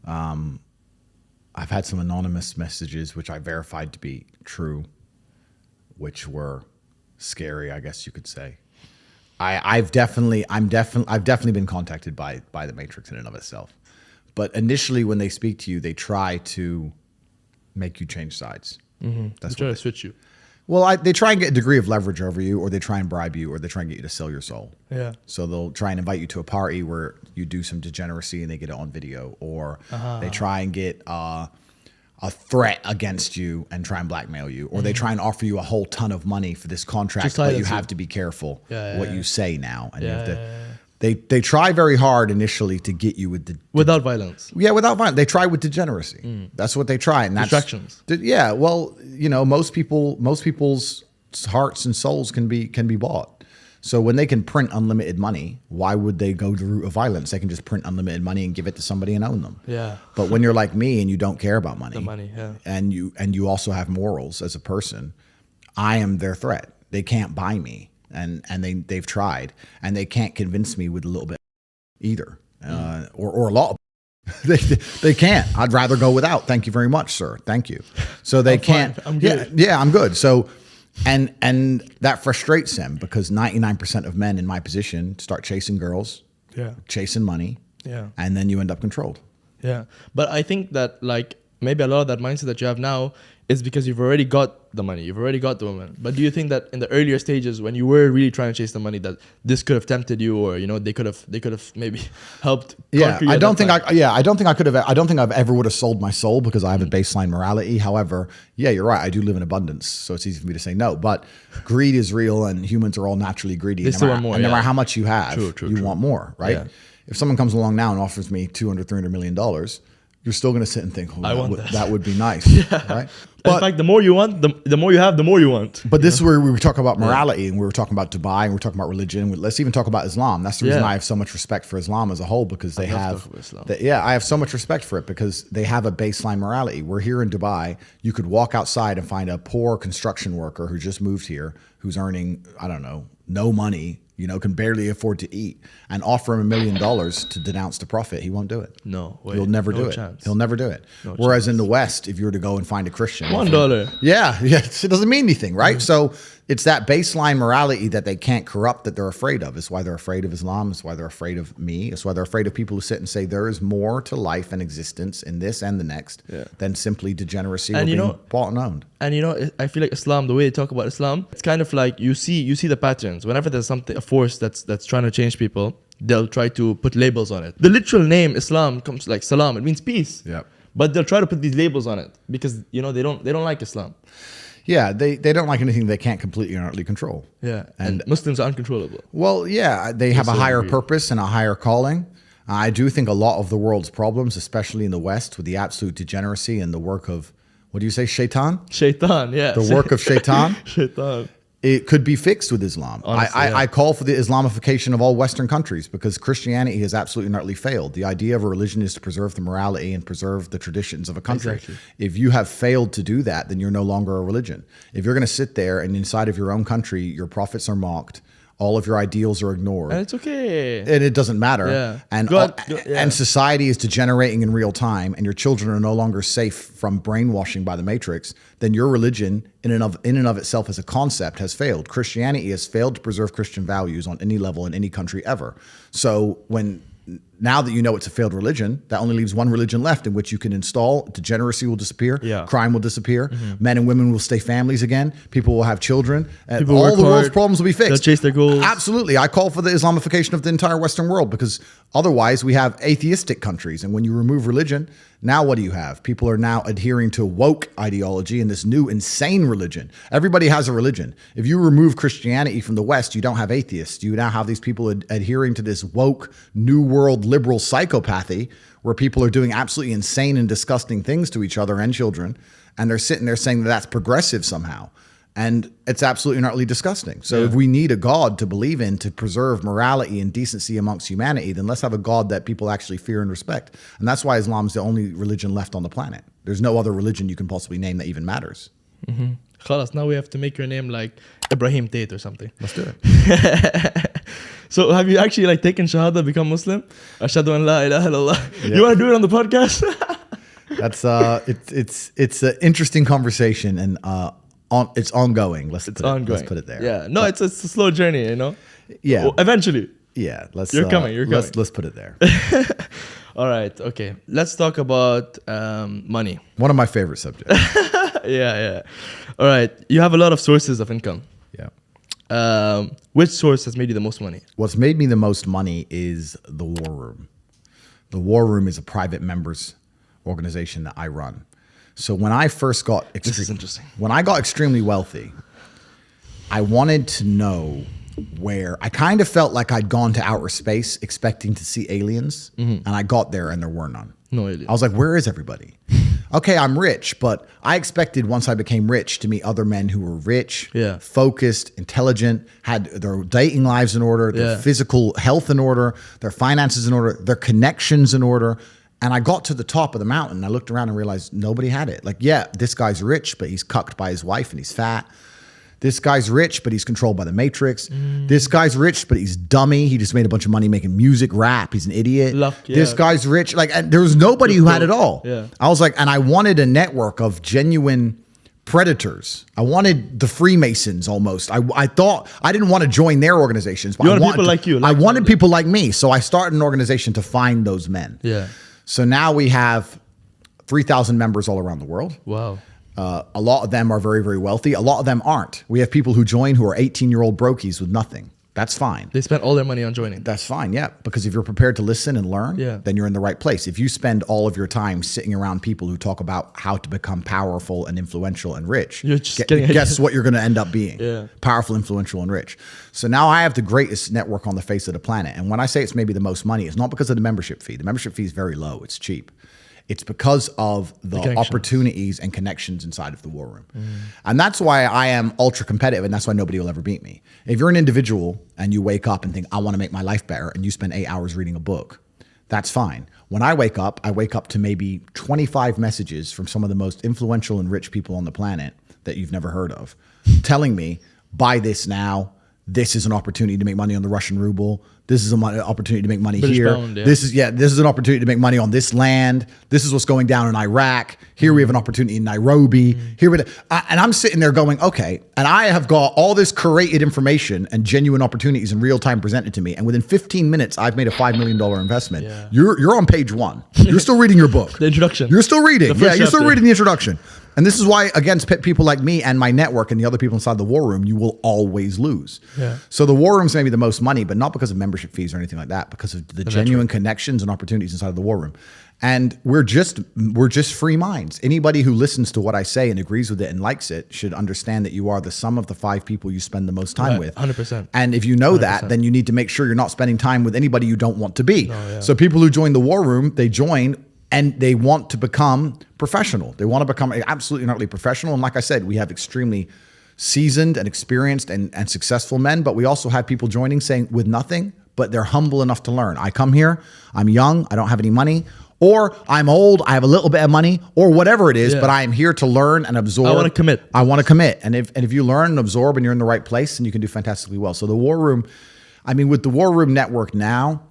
I've had some anonymous messages which I verified to be true, which were scary, I guess you could say. I've definitely been contacted by the Matrix in and of itself. But initially, when they speak to you, they try to make you change sides. Mm-hmm. They try to switch you. Well, they try and get a degree of leverage over you, or they try and bribe you, or they try and get you to sell your soul. Yeah. So they'll try and invite you to a party where you do some degeneracy and they get it on video, or they try and get a threat against you and try and blackmail you, or they try and offer you a whole ton of money for this contract, but you have to be careful what you say now, and you have to. They try very hard initially to get you without violence. Yeah, without violence. They try with degeneracy. That's what they try, and that's distractions. Yeah, well, most people's hearts and souls can be bought. So when they can print unlimited money, why would they go the route of violence? They can just print unlimited money and give it to somebody and own them. Yeah. But when you're like me and you don't care about money, and you also have morals as a person, I am their threat. They can't buy me. And they've tried, and they can't convince me with a little bit either, or a lot. They can't. I'd rather go without. Thank you very much, sir. Thank you. So they can't. I'm good. Yeah, I'm good. So, and that frustrates them because 99% of men in my position start chasing girls, chasing money, and then you end up controlled. Yeah, but I think that maybe a lot of that mindset that you have now is because you've already got the money, you've already got the woman. But do you think that in the earlier stages, when you were really trying to chase the money, that this could have tempted you, or they could have maybe helped? Yeah, I don't think I could have. I don't think I've ever would have sold my soul because I have a baseline morality. However, yeah, you're right. I do live in abundance, so it's easy for me to say no. But greed is real, and humans are all naturally greedy. No matter how much you have, you want more, right? Yeah. If someone comes along now and offers me $200-300 million, you're still going to sit and think, that would be nice, right? But in fact, the more you want, the more you have, the more you want. But this is where we talk about morality, and we were talking about Dubai, and we're talking about religion. Let's even talk about Islam. That's the reason I have so much respect for Islam as a whole, because I have so much respect for it because they have a baseline morality. We're here in Dubai. You could walk outside and find a poor construction worker who just moved here, who's earning, I don't know, no money, can barely afford to eat, and offer him $1 million to denounce the Prophet. He won't do it. No way. He'll never do it. He'll never do it. Whereas in the West, if you were to go and find a Christian, $1. Yeah, it doesn't mean anything, right? So it's that baseline morality that they can't corrupt, that they're afraid of. It's why they're afraid of Islam. It's why they're afraid of me. It's why they're afraid of people who sit and say there is more to life and existence in this and the next than simply degeneracy or being bought and owned. And I feel like Islam, the way they talk about Islam, it's kind of like you see the patterns. Whenever there's a force that's trying to change people, they'll try to put labels on it. The literal name Islam comes like salam. It means peace. Yeah. But they'll try to put these labels on it because they don't like Islam. Yeah, they don't like anything they can't completely and utterly control. Yeah, and Muslims are uncontrollable. Well, yeah, they have a higher purpose and a higher calling. I do think a lot of the world's problems, especially in the West, with the absolute degeneracy and the work of, what do you say, shaitan? Shaitan, yeah. The work of shaitan. Shaitan. It could be fixed with Islam. Honestly, I call for the Islamification of all Western countries because Christianity has absolutely and utterly failed. The idea of a religion is to preserve the morality and preserve the traditions of a country. Exactly. If you have failed to do that, then you're no longer a religion. If you're going to sit there and inside of your own country, your prophets are mocked, all of your ideals are ignored. And it's okay. And it doesn't matter. Yeah. And society is degenerating in real time, and your children are no longer safe from brainwashing by the Matrix, then your religion in and of itself as a concept has failed. Christianity has failed to preserve Christian values on any level in any country ever. So when now that you know it's a failed religion, that only leaves one religion left in which you can install. Degeneracy will disappear. Yeah. Crime will disappear. Men and women will stay families again. People will have children. People all work the world's hard. problems will be fixed. They'll chase their goals. Absolutely. I call for the Islamification of the entire Western world, because otherwise we have atheistic countries. And when you remove religion, now what do you have? People are now adhering to woke ideology and this new insane religion. Everybody has a religion. If you remove Christianity from the West, you don't have atheists. You now have these people adhering to this woke, new world, liberal psychopathy where people are doing absolutely insane and disgusting things to each other and children. And they're sitting there saying that that's progressive somehow. And it's absolutely and utterly disgusting. So if we need a God to believe in to preserve morality and decency amongst humanity, then let's have a God that people actually fear and respect. And that's why Islam's the only religion left on the planet. There's no other religion you can possibly name that even matters. Khalas, now we have to make your name like Ibrahim Tate or something. Let's do it. So have you actually like taken Shahada, become Muslim? Ashhadu an la ilaha illallah. Yeah. You want to do it on the podcast? That's it's an interesting conversation, and it's ongoing. Let's put it there. Yeah. No, it's a slow journey, you know? Yeah. Well, eventually. Yeah. You're coming. Let's put it there. All right. Okay. Let's talk about money. One of my favorite subjects. Yeah. All right. You have a lot of sources of income. Yeah. Which source has made you the most money? What's made me the most money is the War Room. The War Room is a private members organization that I run. So when I first got This is interesting. When I got extremely wealthy, I wanted to know where I kind of felt like I'd gone to outer space expecting to see aliens, and I got there and there were none. No aliens. I was like, where is everybody? Okay, I'm rich, but I expected once I became rich to meet other men who were rich, focused, intelligent, had their dating lives in order, their physical health in order, their finances in order, their connections in order. And I got to the top of the mountain and I looked around and realized nobody had it. Like, yeah, this guy's rich, but he's cucked by his wife and he's fat. This guy's rich, but he's controlled by the Matrix. This guy's rich, but he's dummy. He just made a bunch of money making music, rap. He's an idiot. This guy's rich. Like, and there was nobody who had it all. Yeah. I was like, and I wanted a network of genuine predators. I wanted the Freemasons almost. I thought I didn't want to join their organizations. But You wanted people like you. I wanted people like me. So I started an organization to find those men. Yeah. So now we have 3,000 members all around the world. Wow. A lot of them are very, very wealthy. A lot of them aren't. We have people who join who are 18-year-old brokies with nothing. That's fine. They spent all their money on joining. That's fine, yeah. Because if you're prepared to listen and learn, then you're in the right place. If you spend all of your time sitting around people who talk about how to become powerful and influential and rich, you're just guess what you're going to end up being? Yeah. Powerful, influential, and rich. So now I have the greatest network on the face of the planet. And when I say it's maybe the most money, it's not because of the membership fee. The membership fee is very low. It's cheap. It's because of the opportunities and connections inside of the War Room. And that's why I am ultra competitive, and that's why nobody will ever beat me. If you're an individual and you wake up and think, I want to make my life better, and you spend 8 hours reading a book, that's fine. When I wake up to maybe 25 messages from some of the most influential and rich people on the planet that you've never heard of, telling me, buy this now. This is an opportunity to make money on the Russian ruble. This is an opportunity to make money British here. pound, This is an opportunity to make money on this land. This is what's going down in Iraq. Here we have an opportunity in Nairobi. And I'm sitting there going, okay. And I have got all this curated information and genuine opportunities in real time presented to me. And within 15 minutes, I've made a $5 million investment. Yeah. You're on page 1. You're still reading your book. The introduction. You're still reading. You're still reading the introduction. And this is why, against people like me and my network and the other people inside the War Room, you will always lose. Yeah. So the War Room's maybe the most money, but not because of membership fees or anything like that, because of the genuine connections and opportunities inside of the War Room. And we're just free minds. Anybody who listens to what I say and agrees with it and likes it should understand that you are the sum of the 5 people you spend the most time with. 100%. And if you know 100%. That, then you need to make sure you're not spending time with anybody you don't want to be. So people who join the War Room, they join and they want to become professional. They want to become absolutely not really professional. And like I said, we have extremely seasoned and experienced and successful men, but we also have people joining saying with nothing, but they're humble enough to learn. I come here, I'm young, I don't have any money, or I'm old, I have a little bit of money, or whatever it is, but I am here to learn and absorb. I want to commit. I want to commit. And if you learn and absorb and you're in the right place, then you can do fantastically well. So the War Room, I mean, with the War Room network now,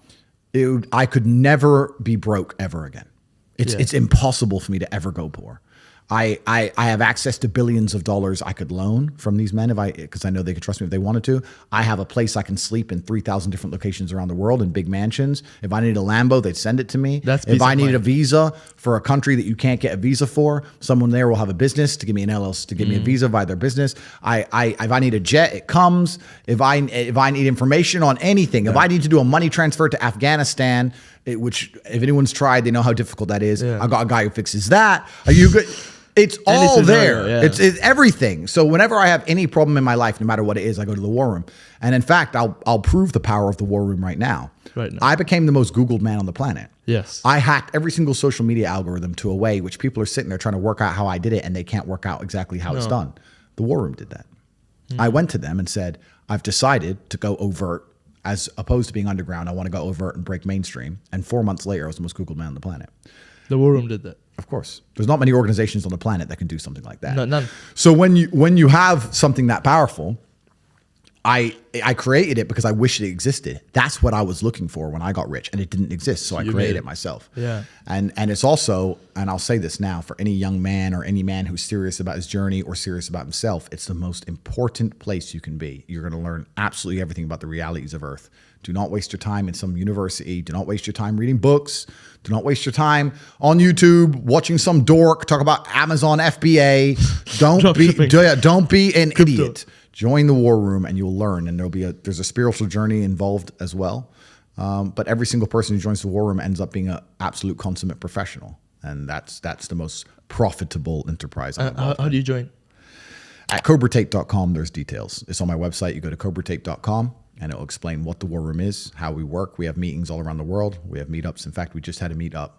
I could never be broke ever again. It's impossible for me to ever go poor. I have access to billions of dollars I could loan from these men because I know they could trust me if they wanted to. I have a place I can sleep in 3,000 different locations around the world in big mansions. If I needed a Lambo, they'd send it to me. If I needed a visa for a country that you can't get a visa for, someone there will have a business to give me an LLC, to give me a visa via their business. If I need a jet, it comes. If I need information on anything, if I need to do a money transfer to Afghanistan, which if anyone's tried, they know how difficult that is. I got a guy who fixes that. Are you good? It's all there. It's everything. So whenever I have any problem in my life, no matter what it is, I go to the war room. And in fact, I'll prove the power of the war room right now. I became the most Googled man on the planet. Yes. I hacked every single social media algorithm to a way which people are sitting there trying to work out how I did it, and they can't work out exactly how it's done. The war room did that. I went to them and said, I've decided to go overt as opposed to being underground. I want to go overt and break mainstream. And 4 months later, I was the most Googled man on the planet. The war room did that. Of course. There's not many organizations on the planet that can do something like that. No, none. So when you have something that powerful, I created it because I wish it existed. That's what I was looking for when I got rich, and it didn't exist. So I created it myself. Yeah. And it's also, and I'll say this now, for any young man or any man who's serious about his journey or serious about himself, it's the most important place you can be. You're going to learn absolutely everything about the realities of Earth. Do not waste your time in some university. Do not waste your time reading books. Do not waste your time on YouTube watching some dork talk about Amazon FBA. Don't be an idiot. Join the war room and you'll learn. And there's a spiritual journey involved as well. But every single person who joins the war room ends up being an absolute consummate professional, and that's the most profitable enterprise. How do you join? At cobratate.com, there's details. It's on my website. You go to cobratate.com. And it'll explain what the war room is, how we work. We have meetings all around the world. We have meetups. In fact, we just had a meetup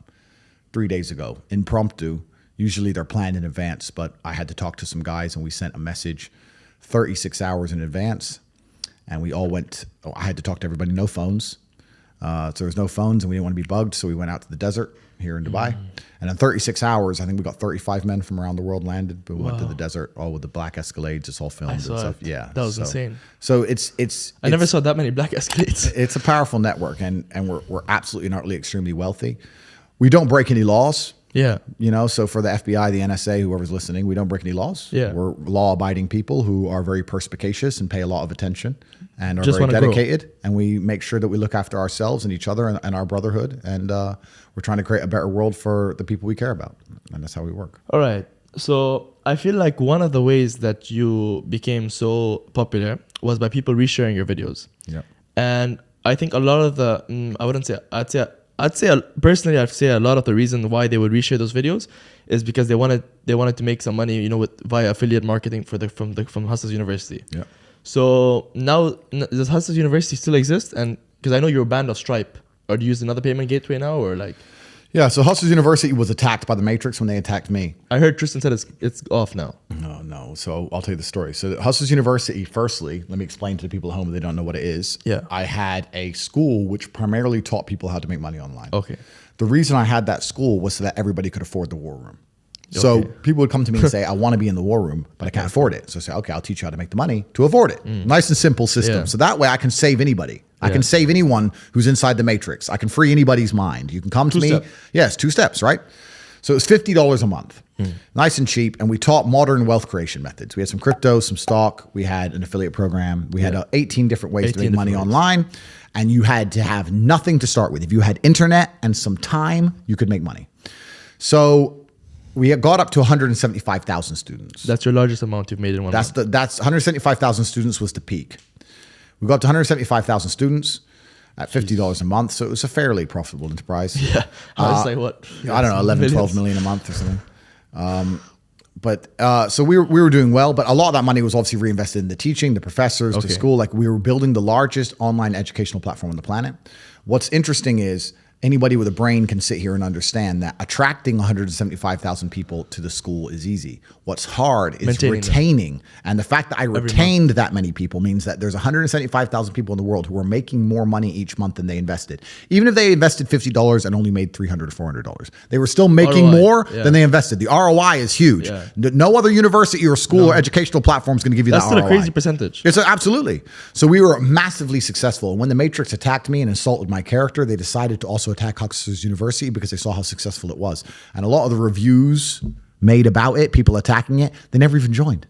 3 days ago, impromptu. Usually they're planned in advance, but I had to talk to some guys and we sent a message 36 hours in advance. And we all went, I had to talk to everybody, no phones. So there was no phones and we didn't want to be bugged. So we went out to the desert here in Dubai. And in 36 hours, I think we got 35 men from around the world landed. But we went to the desert, all with the black Escalades. It's all filmed and stuff. Yeah. That was insane. So I never saw that many black Escalades. It's a powerful network, and we're absolutely and utterly extremely wealthy. We don't break any laws. Yeah. So for the FBI, the NSA, whoever's listening, we don't break any laws. Yeah. We're law-abiding people who are very perspicacious and pay a lot of attention and are Just very dedicated. Grow. And we make sure that we look after ourselves and each other and our brotherhood. And we're trying to create a better world for the people we care about. And that's how we work. All right. So I feel like one of the ways that you became so popular was by people resharing your videos. Yeah. And I think a lot of I'd say personally, I'd say a lot of the reason why they would reshare those videos is because they wanted to make some money, via affiliate marketing from Hustlers University. Yeah. So now, does Hustlers University still exist? And because I know you're banned off Stripe, or do you use another payment gateway now, or like? Yeah. So Hustlers University was attacked by the Matrix when they attacked me. I heard Tristan said it's off now. No. So I'll tell you the story. So Hustlers University, firstly, let me explain to the people at home if they don't know what it is. Yeah. I had a school which primarily taught people how to make money online. Okay. The reason I had that school was so that everybody could afford the war room. So people would come to me and say, I want to be in the war room, but I can't afford it. So I say, okay, I'll teach you how to make the money to afford it. Nice and simple system. Yeah. So that way I can save anybody. I can save anyone who's inside the Matrix. I can free anybody's mind. You can come to me. Yes, 2 steps, right? So it's $50 a month. Nice and cheap. And we taught modern wealth creation methods. We had some crypto, some stock. We had an affiliate program. We had 18 different ways to make money online. And you had to have nothing to start with. If you had internet and some time, you could make money. So we got up to 175,000 students. That's your largest amount you've made in one month. That's 175,000 students was the peak. We got up to 175,000 students at $50 a month. So it was a fairly profitable enterprise. Yeah. I was like, what? I don't know, 11, 12 million a month or something. So we were doing well, but a lot of that money was obviously reinvested in the teaching, the professors, to school. Like we were building the largest online educational platform on the planet. What's interesting is anybody with a brain can sit here and understand that attracting 175,000 people to the school is easy. What's hard is retaining. And the fact that I retained that many people means that there's 175,000 people in the world who are making more money each month than they invested. Even if they invested $50 and only made $300 or $400, they were still making more than they invested. The ROI is huge. Yeah. No other university or school or educational platform is going to give you that ROI. That's still a crazy percentage. It's absolutely. So we were massively successful. And when the Matrix attacked me and insulted my character, they decided to also attack Hustlers University because they saw how successful it was. And a lot of the reviews made about it, people attacking it, they never even joined.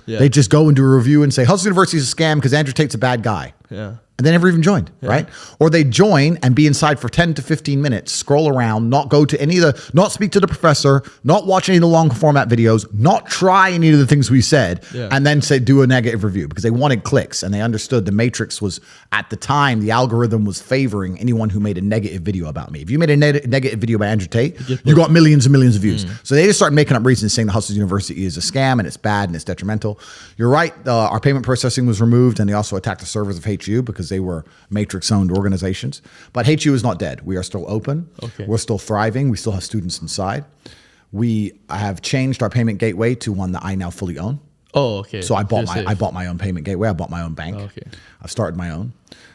Yeah. They just go and do a review and say, Hustle University is a scam because Andrew Tate's a bad guy. Yeah. And they never even joined, right? Or they join and be inside for 10 to 15 minutes, scroll around, not go to any of the, not speak to the professor, not watch any of the long format videos, not try any of the things we said, and then say, do a negative review because they wanted clicks and they understood the matrix was, at the time, the algorithm was favoring anyone who made a negative video about me. If you made a negative video about Andrew Tate, you got millions and millions of views. So they just started making up reasons saying the Hustle University is a scam and it's bad and it's detrimental. You're right. Our payment processing was removed and they also attacked the servers of HU because they were matrix-owned organizations. But HU is not dead. We are still open. Okay. We're still thriving. We still have students inside. We have changed our payment gateway to one that I now fully own. Oh, okay. So I bought my own payment gateway. I bought my own bank. Oh, okay. I've started my own.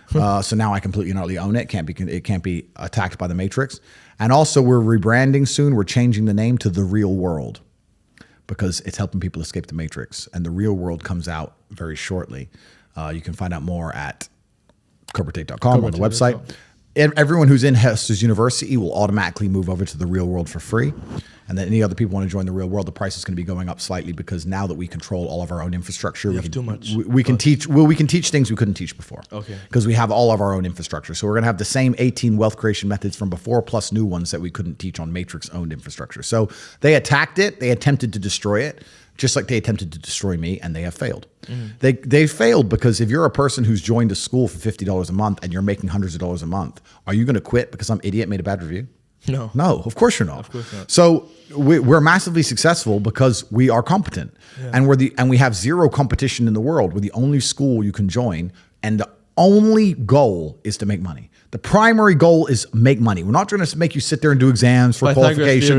So now I completely and utterly own it. It can't be attacked by the matrix. And also we're rebranding soon. We're changing the name to The Real World because it's helping people escape the matrix. And The Real World comes out very shortly. You can find out more at corporatate.com on the website. Everyone who's in Hustle University will automatically move over to The Real World for free. And then any other people want to join The Real World, the price is going to be going up slightly because now that we control all of our own infrastructure, we can teach things we couldn't teach before. Okay. Because we have all of our own infrastructure. So we're going to have the same 18 wealth creation methods from before plus new ones that we couldn't teach on matrix-owned infrastructure. So they attacked it. They attempted to destroy it, just like they attempted to destroy me, and they have failed. They failed because if you're a person who's joined a school for $50 a month and you're making hundreds of dollars a month, are you going to quit because some idiot made a bad review? No, of course you're not. Of course not. So we're massively successful because we are competent, and we have zero competition in the world. We're the only school you can join, and the only goal is to make money. The primary goal is make money. We're not trying to make you sit there and do exams for qualification.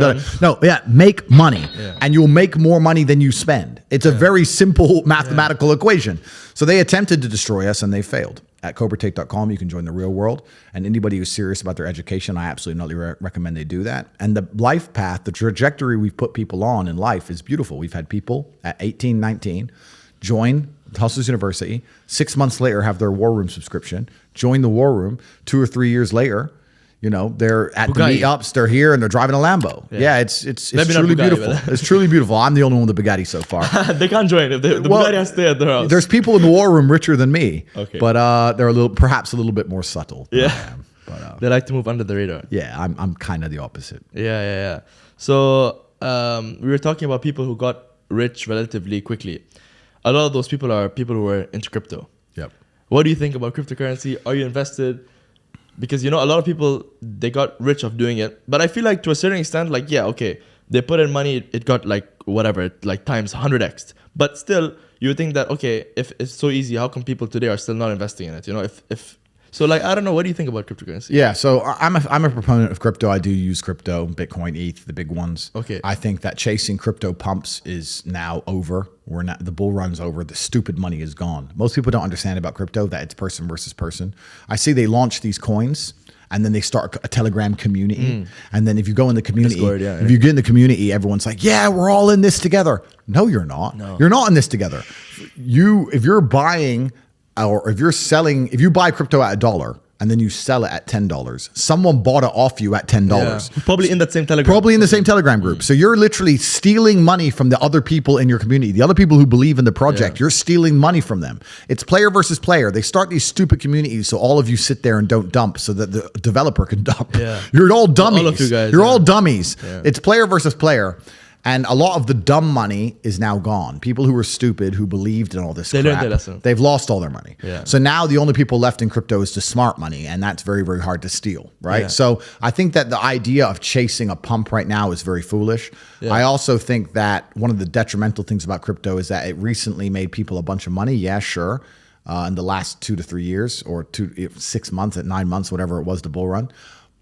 Make money, and you'll make more money than you spend. It's a very simple mathematical equation. So they attempted to destroy us, and they failed. At corporatate.com, you can join The Real World. And anybody who's serious about their education, I absolutely recommend they do that. And the life path, the trajectory we've put people on in life is beautiful. We've had people at 18, 19 join Hustle University, 6 months later have their War Room subscription, join the War Room, 2 or 3 years later, they're at the meetups, they're here, and they're driving a Lambo. Yeah, it's truly beautiful. It's truly beautiful. I'm the only one with the Bugatti so far. They can't join if the Bugatti has to stay at their house. There's people in the War Room richer than me, but they're perhaps a little bit more subtle than I am. But, they like to move under the radar. Yeah, I'm kind of the opposite. Yeah. So we were talking about people who got rich relatively quickly. A lot of those people are people who are into crypto. Yep. What do you think about cryptocurrency? Are you invested? Because, a lot of people, they got rich of doing it. But I feel like to a certain extent, they put in money, it got times 100x. But still, you would think that, if it's so easy, how come people today are still not investing in it? So I don't know. What do you think about cryptocurrency? Yeah, so I'm a proponent of crypto. I do use crypto, Bitcoin, ETH, the big ones. Okay. I think that chasing crypto pumps is now over. The bull run's over. The stupid money is gone. Most people don't understand about crypto that it's person versus person. I see they launch these coins and then they start a Telegram community. And then if you go in the community, Discord, if you get in the community, everyone's like, yeah, we're all in this together. No, you're not. No. You're not in this together. If you're buying or if you're selling, if you buy crypto at $1 and then you sell it at $10, someone bought it off you at $10. Yeah. Probably in that same Telegram. Probably in the same Telegram group. So you're literally stealing money from the other people in your community, the other people who believe in the project. You're stealing money from them. It's player versus player. They start these stupid communities so all of you sit there and don't dump so that the developer can dump. Yeah. You're all dummies. All of you guys. You're all dummies. Yeah. It's player versus player. And a lot of the dumb money is now gone. People who were stupid, who believed in all this crap, learned their lesson. They've lost all their money. Yeah. So now the only people left in crypto is the smart money, and that's very, very hard to steal, right? Yeah. So I think that the idea of chasing a pump right now is very foolish. Yeah. I also think that one of the detrimental things about crypto is that it recently made people a bunch of money. Yeah, sure. In the last 2 to 3 years or 6 months, 9 months, whatever it was, the bull run.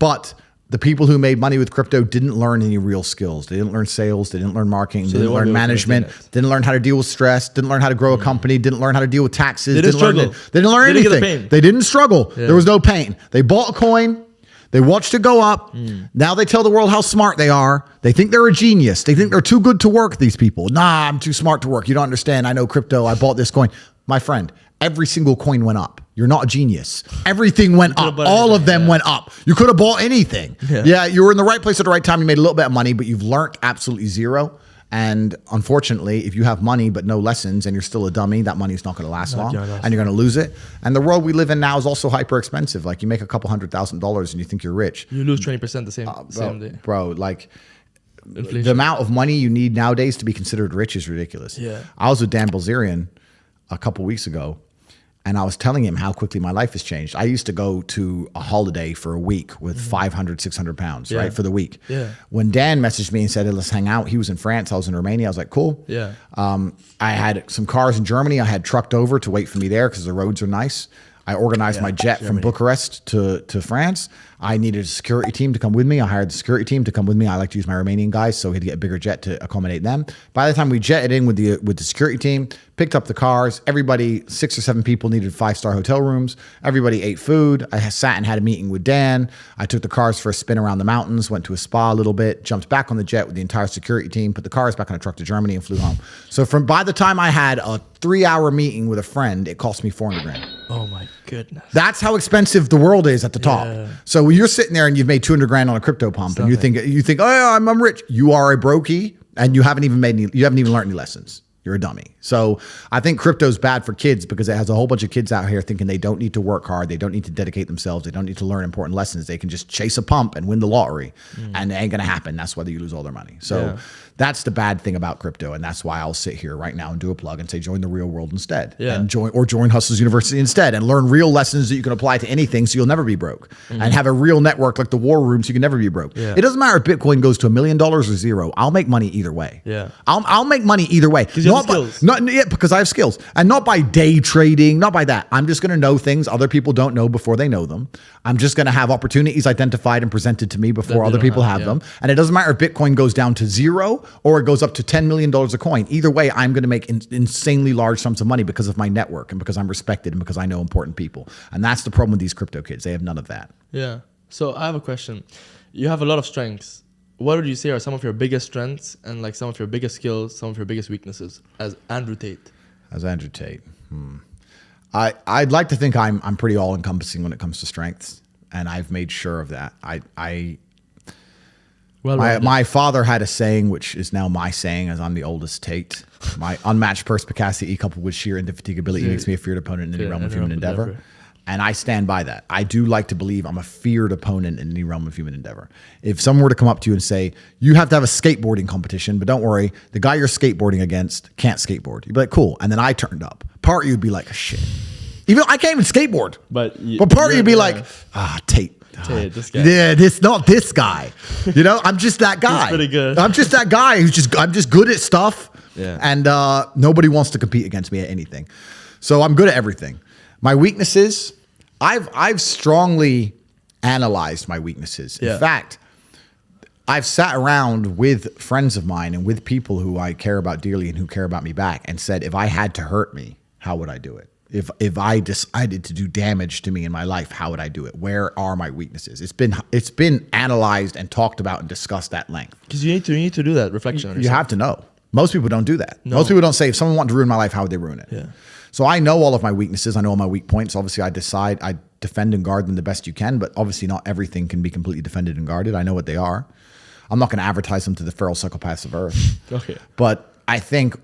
But the people who made money with crypto didn't learn any real skills. They didn't learn sales. They didn't learn marketing. Didn't learn management. Didn't learn how to deal with stress. Didn't learn how to grow a company. Didn't learn how to deal with taxes. They didn't struggle. They didn't learn They didn't anything. get the pain. They didn't struggle. Yeah. There was no pain. They bought a coin. They watched it go up. Now they tell the world how smart they are. They think they're a genius. They think they're too good to work, these people. Nah, I'm too smart to work. You don't understand. I know crypto. I bought this coin. My friend, every single coin went up. You're not a genius. Everything went up. All of them went up. You could have bought anything. Yeah, you were in the right place at the right time. You made a little bit of money, but you've learned absolutely zero. And unfortunately, if you have money but no lessons and you're still a dummy, that money is not going to last long, gonna last and you're going to lose it. And the world we live in now is also hyper expensive. Like, you make a couple $100,000 and you think you're rich. You lose 20% the same day. Bro, like, Inflation. the amount of money you need nowadays to be considered rich is ridiculous. Yeah. I was with Dan Bilzerian a couple weeks ago, and I was telling him how quickly my life has changed. I used to go to a holiday for a week with 500, 600 pounds, right, for the week. Yeah. When Dan messaged me and said, hey, let's hang out, he was in France, I was in Romania. I was like, cool. Yeah. I had some cars in Germany I had trucked over to wait for me there because the roads are nice. I organized my jet from Bucharest to France. I needed a security team to come with me. I hired the security team to come with me. I like to use my Romanian guys, so we had to get a bigger jet to accommodate them. By the time we jetted in with the security team, picked up the cars, everybody, 6 or 7 people needed 5-star hotel rooms. Everybody ate food. I sat and had a meeting with Dan. I took the cars for a spin around the mountains, went to a spa a little bit, jumped back on the jet with the entire security team, put the cars back on a truck to Germany, and flew home. So by the time I had a 3-hour meeting with a friend, it cost me 400 grand. Oh my goodness. That's how expensive the world is at the top. So when you're sitting there and you've made 200 grand on a crypto pump, and you think, oh yeah, I'm rich. You are a brokey, and you haven't even learned any lessons. You're a dummy. So I think crypto's bad for kids because it has a whole bunch of kids out here thinking they don't need to work hard. They don't need to dedicate themselves. They don't need to learn important lessons. They can just chase a pump and win the lottery, and it ain't going to happen. That's whether you lose all their money. So that's the bad thing about crypto. And that's why I'll sit here right now and do a plug and say, join the real world instead, and join Hustlers University instead, and learn real lessons that you can apply to anything. So you'll never be broke, and have a real network like the War Room. So you can never be broke. It doesn't matter if Bitcoin goes to $1 million or zero. I'll make money either way. I'll make money either way. Because I have skills, and not by day trading, not by that. I'm just going to know things other people don't know before they know them. I'm just going to have opportunities identified and presented to me before other people have them. And it doesn't matter if Bitcoin goes down to zero or it goes up to $10 million a coin. Either way, I'm going to make insanely large sums of money because of my network and because I'm respected and because I know important people. And that's the problem with these crypto kids. They have none of that. Yeah. So I have a question. You have a lot of strengths. What would you say are some of your biggest strengths and like some of your biggest skills, some of your biggest weaknesses as Andrew Tate? As Andrew Tate. I'd like to think I'm pretty all encompassing when it comes to strengths, and I've made sure of that. My father had a saying, which is now my saying, as I'm the oldest Tate. My unmatched perspicacity coupled with sheer indefatigability makes me a feared opponent in any realm of human endeavor. And I stand by that. I do like to believe I'm a feared opponent in any realm of human endeavor. If someone were to come up to you and say, you have to have a skateboarding competition, but don't worry, the guy you're skateboarding against can't skateboard. You'd be like, cool. And then I turned up. Part of you would be like, shit. Even I can't even skateboard. But part of you would be like, Tate. Tate, this guy. Yeah, not this guy. You know, I'm just that guy. He's pretty good. I'm just that guy I'm just good at stuff. Yeah. And nobody wants to compete against me at anything. So I'm good at everything. My weaknesses, I've strongly analyzed my weaknesses. In fact, I've sat around with friends of mine and with people who I care about dearly and who care about me back and said, if I had to hurt me, how would I do it? If I decided to do damage to me in my life, how would I do it? Where are my weaknesses? It's been analyzed and talked about and discussed at length. Because you need to do that reflection on yourself. You have to know. Most people don't do that. No. Most people don't say, if someone wanted to ruin my life, how would they ruin it? Yeah. So I know all of my weaknesses. I know all my weak points. Obviously, I defend and guard them the best you can, but obviously not everything can be completely defended and guarded. I know what they are. I'm not going to advertise them to the feral psychopaths of Earth. Okay. But I think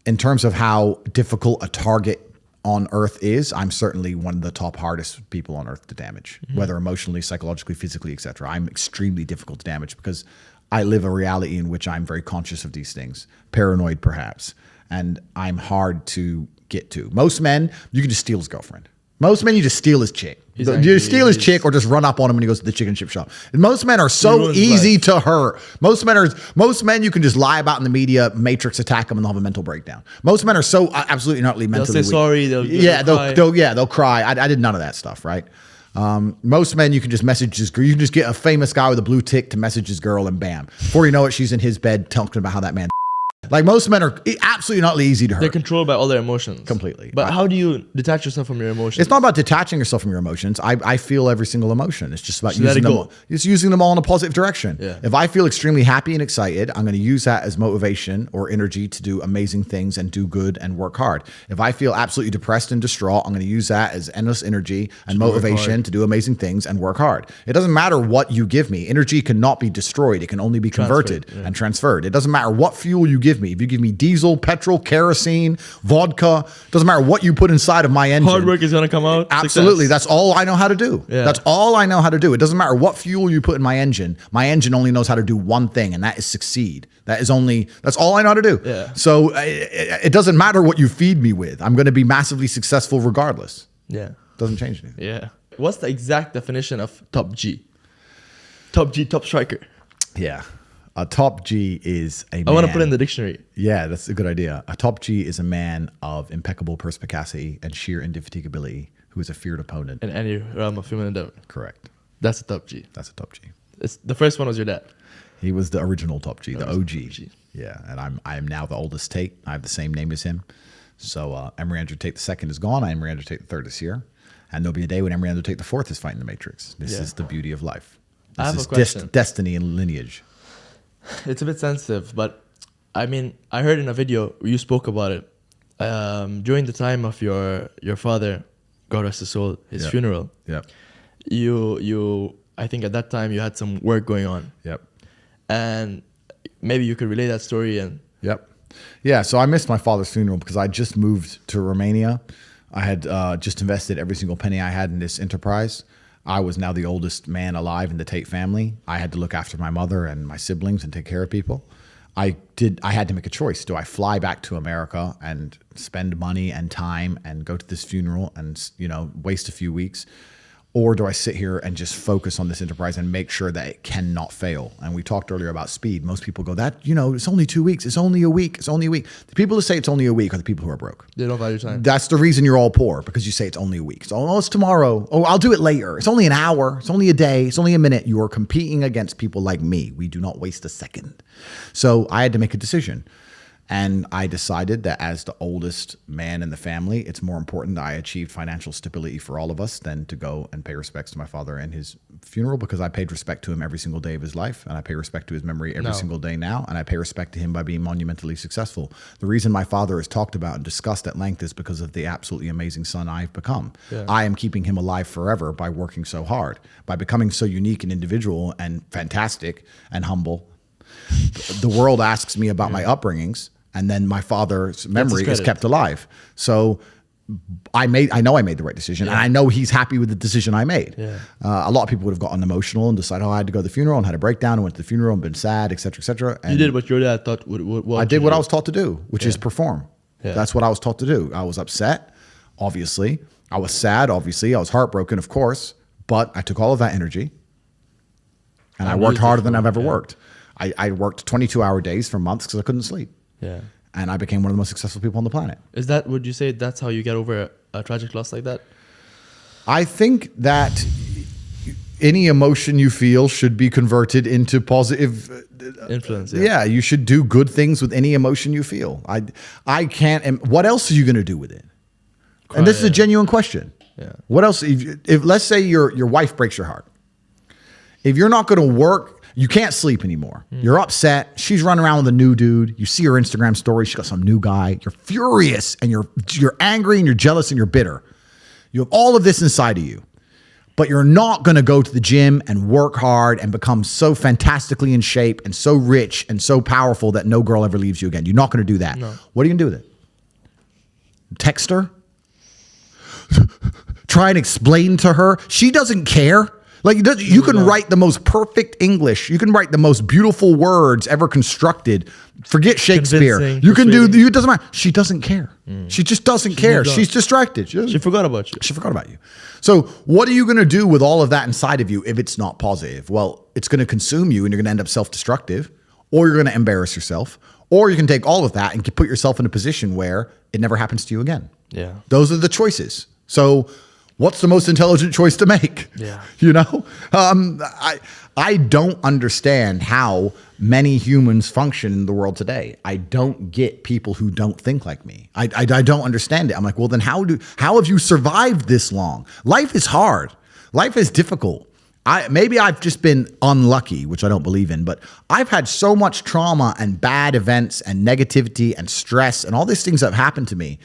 in terms of how difficult a target on Earth is, I'm certainly one of the top hardest people on Earth to damage, whether emotionally, psychologically, physically, etc. I'm extremely difficult to damage because I live a reality in which I'm very conscious of these things, paranoid perhaps, and I'm hard to get to. Most men, you can just steal his girlfriend. Most men, you just steal his chick. You steal his chick or just run up on him when he goes to the chicken chip shop. And most men are so easy to hurt. Most men you can just lie about in the media, matrix attack them, and they'll have a mental breakdown. Most men are so absolutely and utterly mentally weak. They'll say sorry. They'll cry. I did none of that stuff, right? Most men, you can just message his girl. You can just get a famous guy with a blue tick to message his girl, and bam. Before you know it, she's in his bed talking about how that man. Like most men are absolutely not easy to hurt. They're controlled by all their emotions. Completely. But how do you detach yourself from your emotions? It's not about detaching yourself from your emotions. I feel every single emotion. It's just about So let using it them. go. It's using them all in a positive direction. Yeah. If I feel extremely happy and excited, I'm going to use that as motivation or energy to do amazing things and do good and work hard. If I feel absolutely depressed and distraught, I'm going to use that as endless energy and motivation to do amazing things and work hard. It doesn't matter what you give me. Energy cannot be destroyed. It can only be converted and transferred. It doesn't matter what fuel you give me. If you give me diesel, petrol, kerosene, vodka, doesn't matter what you put inside of my engine. Hard work is going to come out. Absolutely. Success. That's all I know how to do. Yeah. That's all I know how to do. It doesn't matter what fuel you put in my engine. My engine only knows how to do one thing, and that is succeed. That's all I know how to do. Yeah. So it doesn't matter what you feed me with. I'm going to be massively successful regardless. Yeah. Doesn't change anything. Yeah. What's the exact definition of top G? Top G, top striker. Yeah. A top G is a man. I want to put it in the dictionary. Yeah, that's a good idea. A top G is a man of impeccable perspicacity and sheer indefatigability who is a feared opponent. In any realm of human endeavor. Correct. That's a top G. That's a top G. The first one was your dad. He was the original top G, the OG. OG. Yeah, and I am now the oldest Tate. I have the same name as him. So Emery Andrew Tate II is gone. Emery Andrew Tate III is here. And there'll be a day when Emery Andrew Tate IV is fighting the Matrix. This is the beauty of life. I have This a question. destiny and lineage. It's a bit sensitive, but I mean, I heard in a video you spoke about it during the time of your father, God rest his soul, his funeral. Yep. You I think at that time you had some work going on. Yep. And maybe you could relay that story and Yep. Yeah, so I missed my father's funeral because I just moved to Romania. I had just invested every single penny I had in this enterprise. I was now the oldest man alive in the Tate family. I had to look after my mother and my siblings and take care of people. I had to make a choice. Do I fly back to America and spend money and time and go to this funeral and, waste a few weeks? Or do I sit here and just focus on this enterprise and make sure that it cannot fail? And we talked earlier about speed. Most people go, it's only 2 weeks. It's only a week. It's only a week. The people who say it's only a week are the people who are broke. they don't value time. That's the reason you're all poor, because you say it's only a week. So, it's tomorrow. Oh, I'll do it later. It's only an hour. It's only a day. It's only a minute. You are competing against people like me. We do not waste a second. So I had to make a decision. And I decided that as the oldest man in the family, it's more important that I achieved financial stability for all of us than to go and pay respects to my father and his funeral, because I paid respect to him every single day of his life. And I pay respect to his memory every single day now. And I pay respect to him by being monumentally successful. The reason my father is talked about and discussed at length is because of the absolutely amazing son I've become. Yeah. I am keeping him alive forever by working so hard, by becoming so unique and individual and fantastic and humble. The world asks me about my upbringings, and then my father's memory is kept alive. So I know I made the right decision, and I know he's happy with the decision I made. Yeah. A lot of people would have gotten emotional and decided, I had to go to the funeral and had a breakdown and went to the funeral and been sad, et cetera, et cetera. And you did what your dad thought I did what I was taught to do, which is perform. Yeah. That's what I was taught to do. I was upset, obviously. I was sad, obviously. I was heartbroken, of course. But I took all of that energy and I worked harder than I've ever worked. I worked 22-hour days for months because I couldn't sleep. Yeah. And I became one of the most successful people on the planet. Would you say that's how you get over a tragic loss like that? I think that any emotion you feel should be converted into positive influence. Yeah, you should do good things with any emotion you feel. I can't. What else are you going to do with it? And this is a genuine question. Yeah. What else? If let's say your wife breaks your heart, if you're not going to work, you can't sleep anymore. You're upset. She's running around with a new dude. You see her Instagram story. She got some new guy. You're furious and you're angry and you're jealous and you're bitter. You have all of this inside of you, but you're not going to go to the gym and work hard and become so fantastically in shape and so rich and so powerful that no girl ever leaves you again. You're not going to do that. No. What are you going to do with it? Text her? Try and explain to her? She doesn't care. Like you can write the most perfect English. You can write the most beautiful words ever constructed. Forget Shakespeare. You can do. It doesn't matter. She doesn't care. She just doesn't care. She's distracted. She forgot about you. She forgot about you. So what are you going to do with all of that inside of you if it's not positive? Well, it's going to consume you, and you're going to end up self-destructive, or you're going to embarrass yourself, or you can take all of that and put yourself in a position where it never happens to you again. Yeah. Those are the choices. So What's the most intelligent choice to make? Yeah. You know, I don't understand how many humans function in the world today. I don't get people who don't think like me. I don't understand it. I'm like, well, then how have you survived this long? Life is hard. Life is difficult. Maybe I've just been unlucky, which I don't believe in, but I've had so much trauma and bad events and negativity and stress and all these things that have happened to me.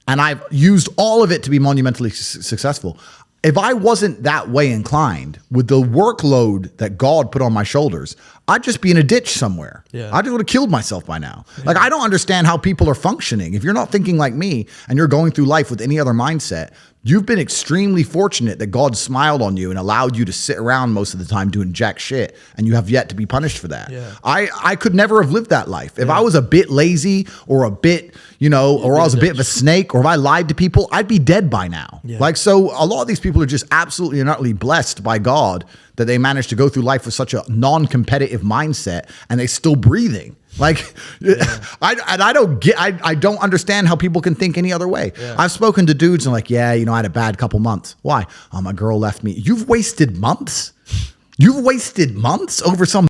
And I've used all of it to be monumentally successful. If I wasn't that way inclined with the workload that God put on my shoulders, I'd just be in a ditch somewhere. Yeah. I just would have killed myself by now. Yeah. Like, I don't understand how people are functioning. If you're not thinking like me and you're going through life with any other mindset, you've been extremely fortunate that God smiled on you and allowed you to sit around most of the time doing jack shit, and you have yet to be punished for that. Yeah. I could never have lived that life. If I was a bit lazy or a bit, or I was a bit of a snake, or if I lied to people, I'd be dead by now. Yeah. Like, so a lot of these people are just absolutely and utterly blessed by God that they managed to go through life with such a non-competitive mindset and they're still breathing. Like, yeah. I don't understand how people can think any other way. Yeah. I've spoken to dudes and like, yeah, I had a bad couple months. Why? Oh, my girl left me. You've wasted months? You've wasted months over some.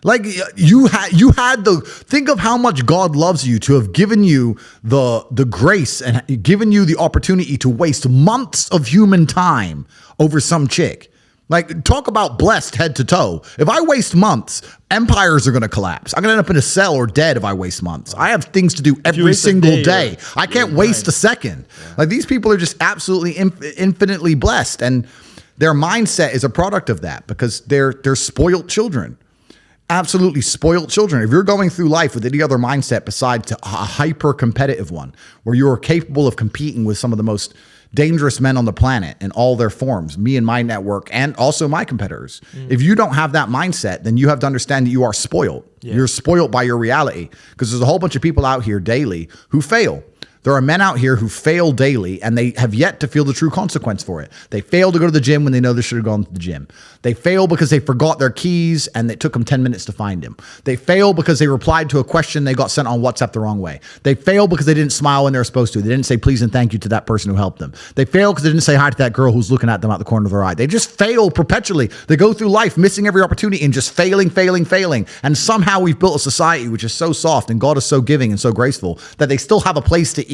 Like, you had think of how much God loves you to have given you the grace and given you the opportunity to waste months of human time over some chick. Like, talk about blessed head to toe. If I waste months, empires are going to collapse. I'm going to end up in a cell or dead if I waste months. I have things to do every single day. I can't waste a second. Yeah. Like, these people are just absolutely infinitely blessed. And their mindset is a product of that because they're spoiled children. Absolutely spoiled children. If you're going through life with any other mindset besides a hyper competitive one, where you're capable of competing with some of the most dangerous men on the planet in all their forms, me and my network, and also my competitors. If you don't have that mindset, then you have to understand that you are spoiled. Yeah. You're spoiled by your reality because there's a whole bunch of people out here daily who fail. There are men out here who fail daily and they have yet to feel the true consequence for it. They fail to go to the gym when they know they should have gone to the gym. They fail because they forgot their keys and it took them 10 minutes to find them. They fail because they replied to a question they got sent on WhatsApp the wrong way. They fail because they didn't smile when they were supposed to. They didn't say please and thank you to that person who helped them. They fail because they didn't say hi to that girl who's looking at them out the corner of their eye. They just fail perpetually. They go through life missing every opportunity and just failing. And somehow we've built a society which is so soft and God is so giving and so graceful that they still have a place to eat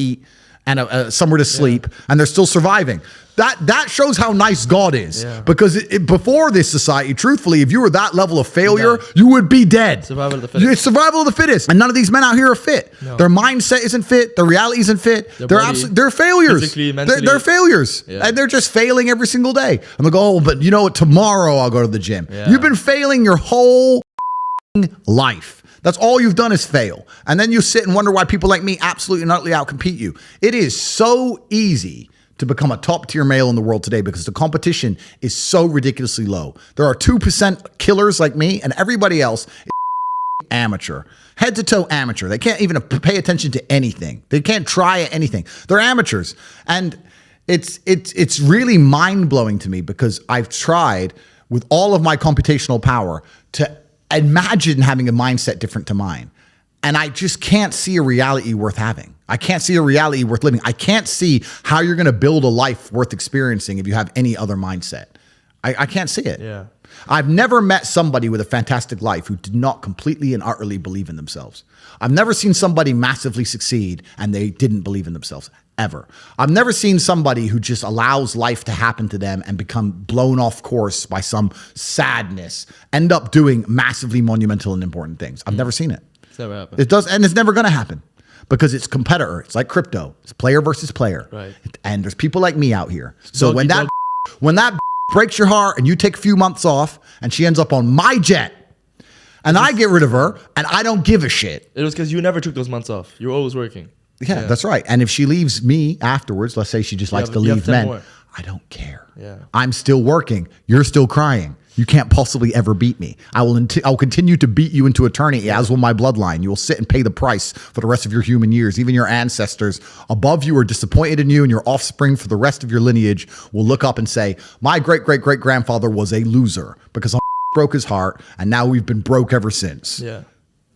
and somewhere to sleep, and they're still surviving. That shows how nice God is. Yeah. Because before this society, truthfully, if you were that level of failure, you would be dead. Survival of the fittest. It's survival of the fittest. And none of these men out here are fit. No. Their mindset isn't fit. Their reality isn't fit. They're failures. They're failures. Yeah. And they're just failing every single day. And they'll go, oh, but you know what? Tomorrow I'll go to the gym. Yeah. You've been failing your whole life. That's all you've done is fail. And then you sit and wonder why people like me absolutely and utterly outcompete you. It is so easy to become a top tier male in the world today because the competition is so ridiculously low. There are 2% killers like me and everybody else is amateur. Head to toe amateur. They can't even pay attention to anything. They can't try at anything. They're amateurs. And it's really mind-blowing to me because I've tried with all of my computational power to imagine having a mindset different to mine. And I just can't see a reality worth having. I can't see a reality worth living. I can't see how you're going to build a life worth experiencing if you have any other mindset. I can't see it. Yeah. I've never met somebody with a fantastic life who did not completely and utterly believe in themselves. I've never seen somebody massively succeed and they didn't believe in themselves. Ever. I've never seen somebody who just allows life to happen to them and become blown off course by some sadness, end up doing massively monumental and important things. I've never seen it. It's never happened. It does, and it's never going to happen because it's competitor. It's like crypto. It's player versus player. Right. And there's people like me out here. So when that breaks your heart and you take a few months off and she ends up on my jet and I get rid of her and I don't give a shit. It was because you never took those months off. You were always working. Yeah, that's right. And if she leaves me afterwards, let's say she just likes to leave men, I don't care. Yeah. I'm still working. You're still crying. You can't possibly ever beat me. I'll continue to beat you into eternity, as will my bloodline. You will sit and pay the price for the rest of your human years. Even your ancestors above you are disappointed in you, and your offspring for the rest of your lineage will look up and say, my great-great-great-grandfather was a loser because I broke his heart, and now we've been broke ever since. Yeah.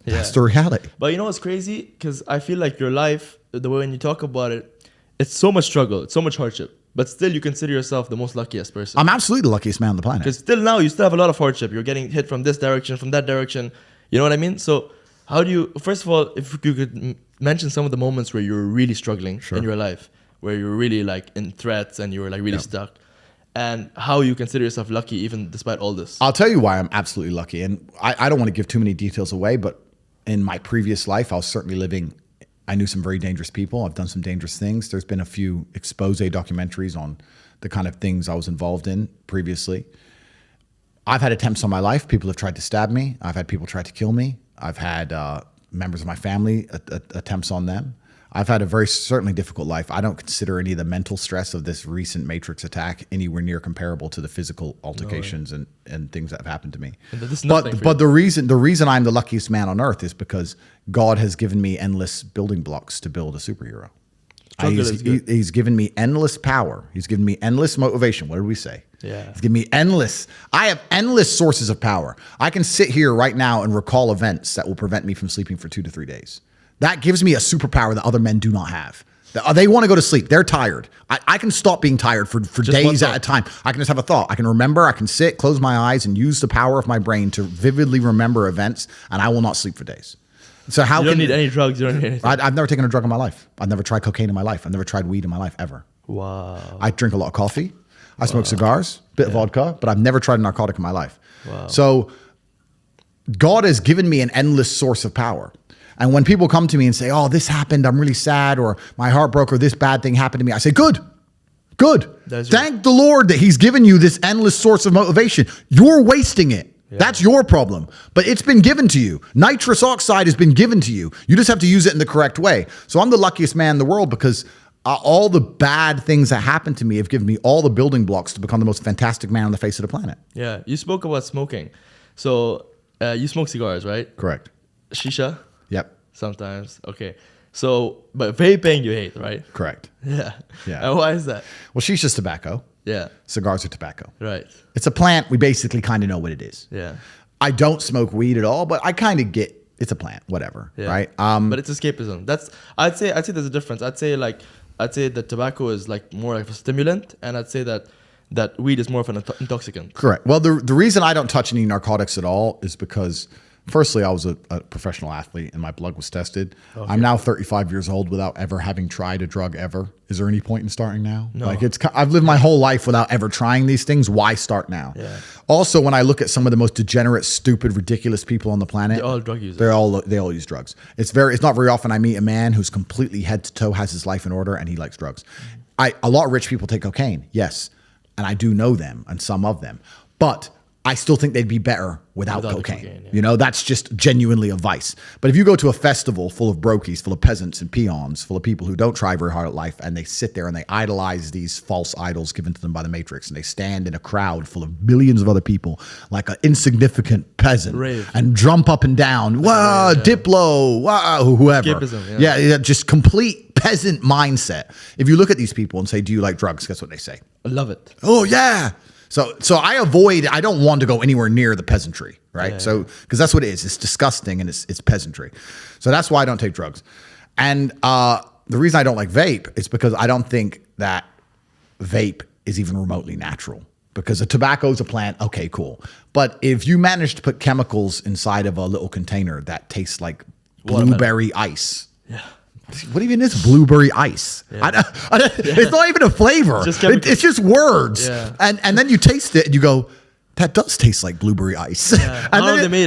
That's the reality. But you know what's crazy? Because I feel like your life, the way when you talk about it, it's so much struggle. It's so much hardship. but still you consider yourself the most luckiest person. I'm absolutely the luckiest man on the planet. Because still now you still have a lot of hardship. You're getting hit from this direction, from that direction. You know what I mean? So how do you, first of all, if you could mention some of the moments where you were really struggling in your life, where you were really like in threats and you were like really stuck, and how you consider yourself lucky even despite all this. I'll tell you why I'm absolutely lucky. And I don't want to give too many details away, but in my previous life, I was certainly living, I knew some very dangerous people. I've done some dangerous things. There's been a few expose documentaries on the kind of things I was involved in previously. I've had attempts on my life. People have tried to stab me. I've had people try to kill me. I've had members of my family attempts on them. I've had a very certainly difficult life. I don't consider any of the mental stress of this recent Matrix attack anywhere near comparable to the physical altercations and things that have happened to me. But the reason I'm the luckiest man on earth is because God has given me endless building blocks to build a superhero. He's given me endless power. He's given me endless motivation. What did we say? Yeah. He's given me endless. I have endless sources of power. I can sit here right now and recall events that will prevent me from sleeping for 2 to 3 days. That gives me a superpower that other men do not have. They want to go to sleep. They're tired. I can stop being tired for days at a time. I can just have a thought. I can remember. I can sit, close my eyes, and use the power of my brain to vividly remember events, and I will not sleep for days. So how you don't need any drugs. You don't need anything. I've never taken a drug in my life. I've never tried cocaine in my life. I've never tried weed in my life ever. Wow. I drink a lot of coffee. I smoke cigars, bit of vodka, but I've never tried a narcotic in my life. Wow. So God has given me an endless source of power. And when people come to me and say, oh, this happened, I'm really sad, or my heart broke, or this bad thing happened to me, I say, good. Thank the Lord that he's given you this endless source of motivation. You're wasting it. Yeah. That's your problem. But it's been given to you. Nitrous oxide has been given to you. You just have to use it in the correct way. So I'm the luckiest man in the world because all the bad things that happened to me have given me all the building blocks to become the most fantastic man on the face of the planet. Yeah. You spoke about smoking. So you smoke cigars, right? Correct. Shisha? Yep. Sometimes. Okay. So, but vaping you hate, right? Correct. Yeah. Yeah. And why is that? Well, shisha's tobacco. Yeah. Cigars are tobacco. Right. It's a plant. We basically kind of know what it is. Yeah. I don't smoke weed at all, but I kind of get it's a plant, whatever. Yeah. Right. But it's escapism. I'd say there's a difference. I'd say that tobacco is like more like a stimulant, and I'd say that weed is more of an intoxicant. Correct. Well, the reason I don't touch any narcotics at all is because firstly, I was a professional athlete and my blood was tested. Okay. I'm now 35 years old without ever having tried a drug ever. Is there any point in starting now? No. Like I've lived my whole life without ever trying these things. Why start now? Yeah. Also, when I look at some of the most degenerate, stupid, ridiculous people on the planet, they're all drug users. They all use drugs. It's not very often I meet a man who's completely head to toe, has his life in order, and he likes drugs. A lot of rich people take cocaine, yes, and I do know them and some of them, but I still think they'd be better without cocaine. Yeah. You know, that's just genuinely a vice. But if you go to a festival full of brokies, full of peasants and peons, full of people who don't try very hard at life, and they sit there and they idolize these false idols given to them by the Matrix, and they stand in a crowd full of millions of other people like an insignificant peasant and jump up and down, wow, Diplo, wow, whoever. Escapism, yeah, just complete peasant mindset. If you look at these people and say, do you like drugs? Guess what they say? I love it. Oh, yeah. So I don't want to go anywhere near the peasantry, right? So, because that's what it is. It's disgusting and it's peasantry. So that's why I don't take drugs. And the reason I don't like vape is because I don't think that vape is even remotely natural. Because a tobacco is a plant, okay, cool. But if you manage to put chemicals inside of a little container that tastes like blueberry ice. Yeah. What even is blueberry ice? Yeah. It's not even a flavor. It's just words. Yeah. And then you taste it and you go, that does taste like blueberry ice. Yeah.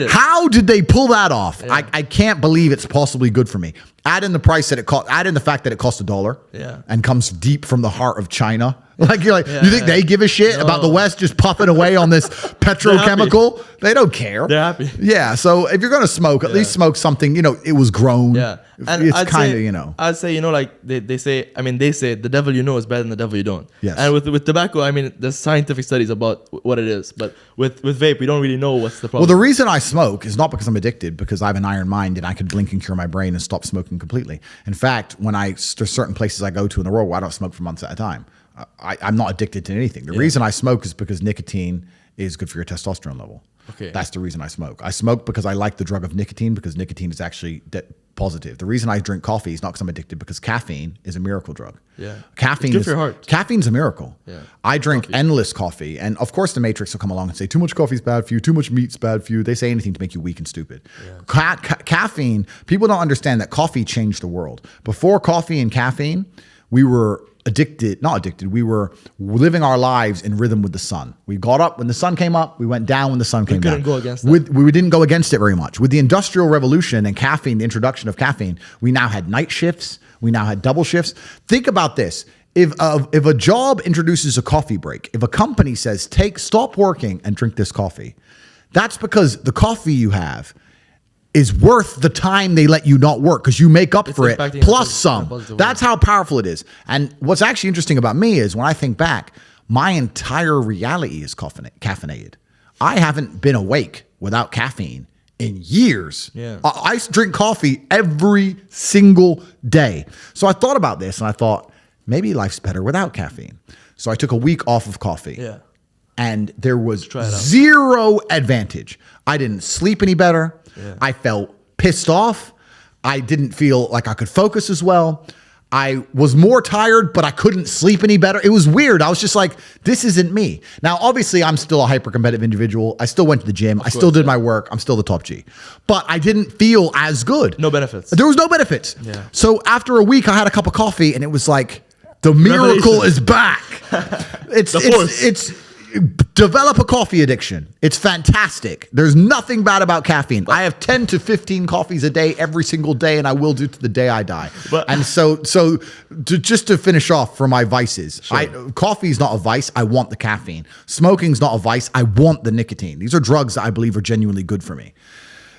How did they pull that off? Yeah. I can't believe it's possibly good for me. Add in the price that it cost. Add in the fact that it costs $1 and comes deep from the heart of China. Like you think they give a shit about the West just puffing away on this petrochemical? They don't care. They're happy. Yeah. So if you're gonna smoke, at least smoke something. It was grown. Yeah. And it's kind of I'd say like they say. I mean, they say the devil you know is better than the devil you don't. Yes. And with tobacco, I mean, there's scientific studies about what it is, but with vape, we don't really know what's the problem. Well, the reason I smoke is not because I'm addicted, because I have an iron mind and I could blink and cure my brain and stop smoking completely. In fact, there's certain places I go to in the world where I don't smoke for months at a time. I'm not addicted to anything. The reason I smoke is because nicotine is good for your testosterone level. Okay. That's the reason I smoke. I smoke because I like the drug of nicotine, because nicotine is actually positive. The reason I drink coffee is not because I'm addicted, because caffeine is a miracle drug. Yeah. Caffeine It's good is for your heart. Caffeine's a miracle. Yeah. I drink endless coffee. And of course the Matrix will come along and say too much coffee is bad for you, too much meat's bad for you. They say anything to make you weak and stupid. Yeah. Caffeine, people don't understand that coffee changed the world. Before coffee and caffeine, we were we were living our lives in rhythm with the sun. We got up when the sun came up, we went down when the sun came down. We couldn't go against that. We didn't go against it very much. With the Industrial Revolution and caffeine, the introduction of caffeine, we now had night shifts, we now had double shifts. Think about this. If a job introduces a coffee break, if a company says, stop working and drink this coffee, that's because the coffee you have is worth the time they let you not work, because you make up for it plus some. That's how powerful it is. And what's actually interesting about me is when I think back, my entire reality is caffeinated. I haven't been awake without caffeine in years. Yeah. I drink coffee every single day. So I thought about this and I thought, maybe life's better without caffeine. So I took a week off of coffee. Yeah. And there was zero advantage. I didn't sleep any better. Yeah. I felt pissed off. I didn't feel like I could focus as well. I was more tired, but I couldn't sleep any better. It was weird. I was just like, this isn't me. Now, obviously, I'm still a hyper-competitive individual. I still went to the gym. I still did my work. I'm still the top G. But I didn't feel as good. No benefits. There was no benefits. Yeah. So after a week, I had a cup of coffee, and it was like, the miracle is back. It's develop a coffee addiction. It's fantastic. There's nothing bad about caffeine. I have 10 to 15 coffees a day every single day, and I will do to the day I die. And just to finish off for my vices, coffee is not a vice. I want the caffeine. Smoking's not a vice. I want the nicotine. These are drugs that I believe are genuinely good for me.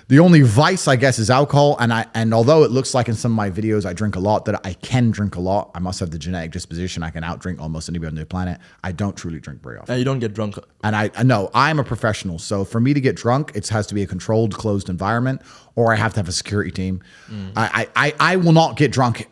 The only vice, I guess, is alcohol. And although it looks like in some of my videos I drink a lot, that I can drink a lot. I must have the genetic disposition. I can outdrink almost anybody on the planet. I don't truly drink very often. And you don't get drunk. And I know I'm a professional. So for me to get drunk, it has to be a controlled, closed environment, or I have to have a security team. I will not get drunk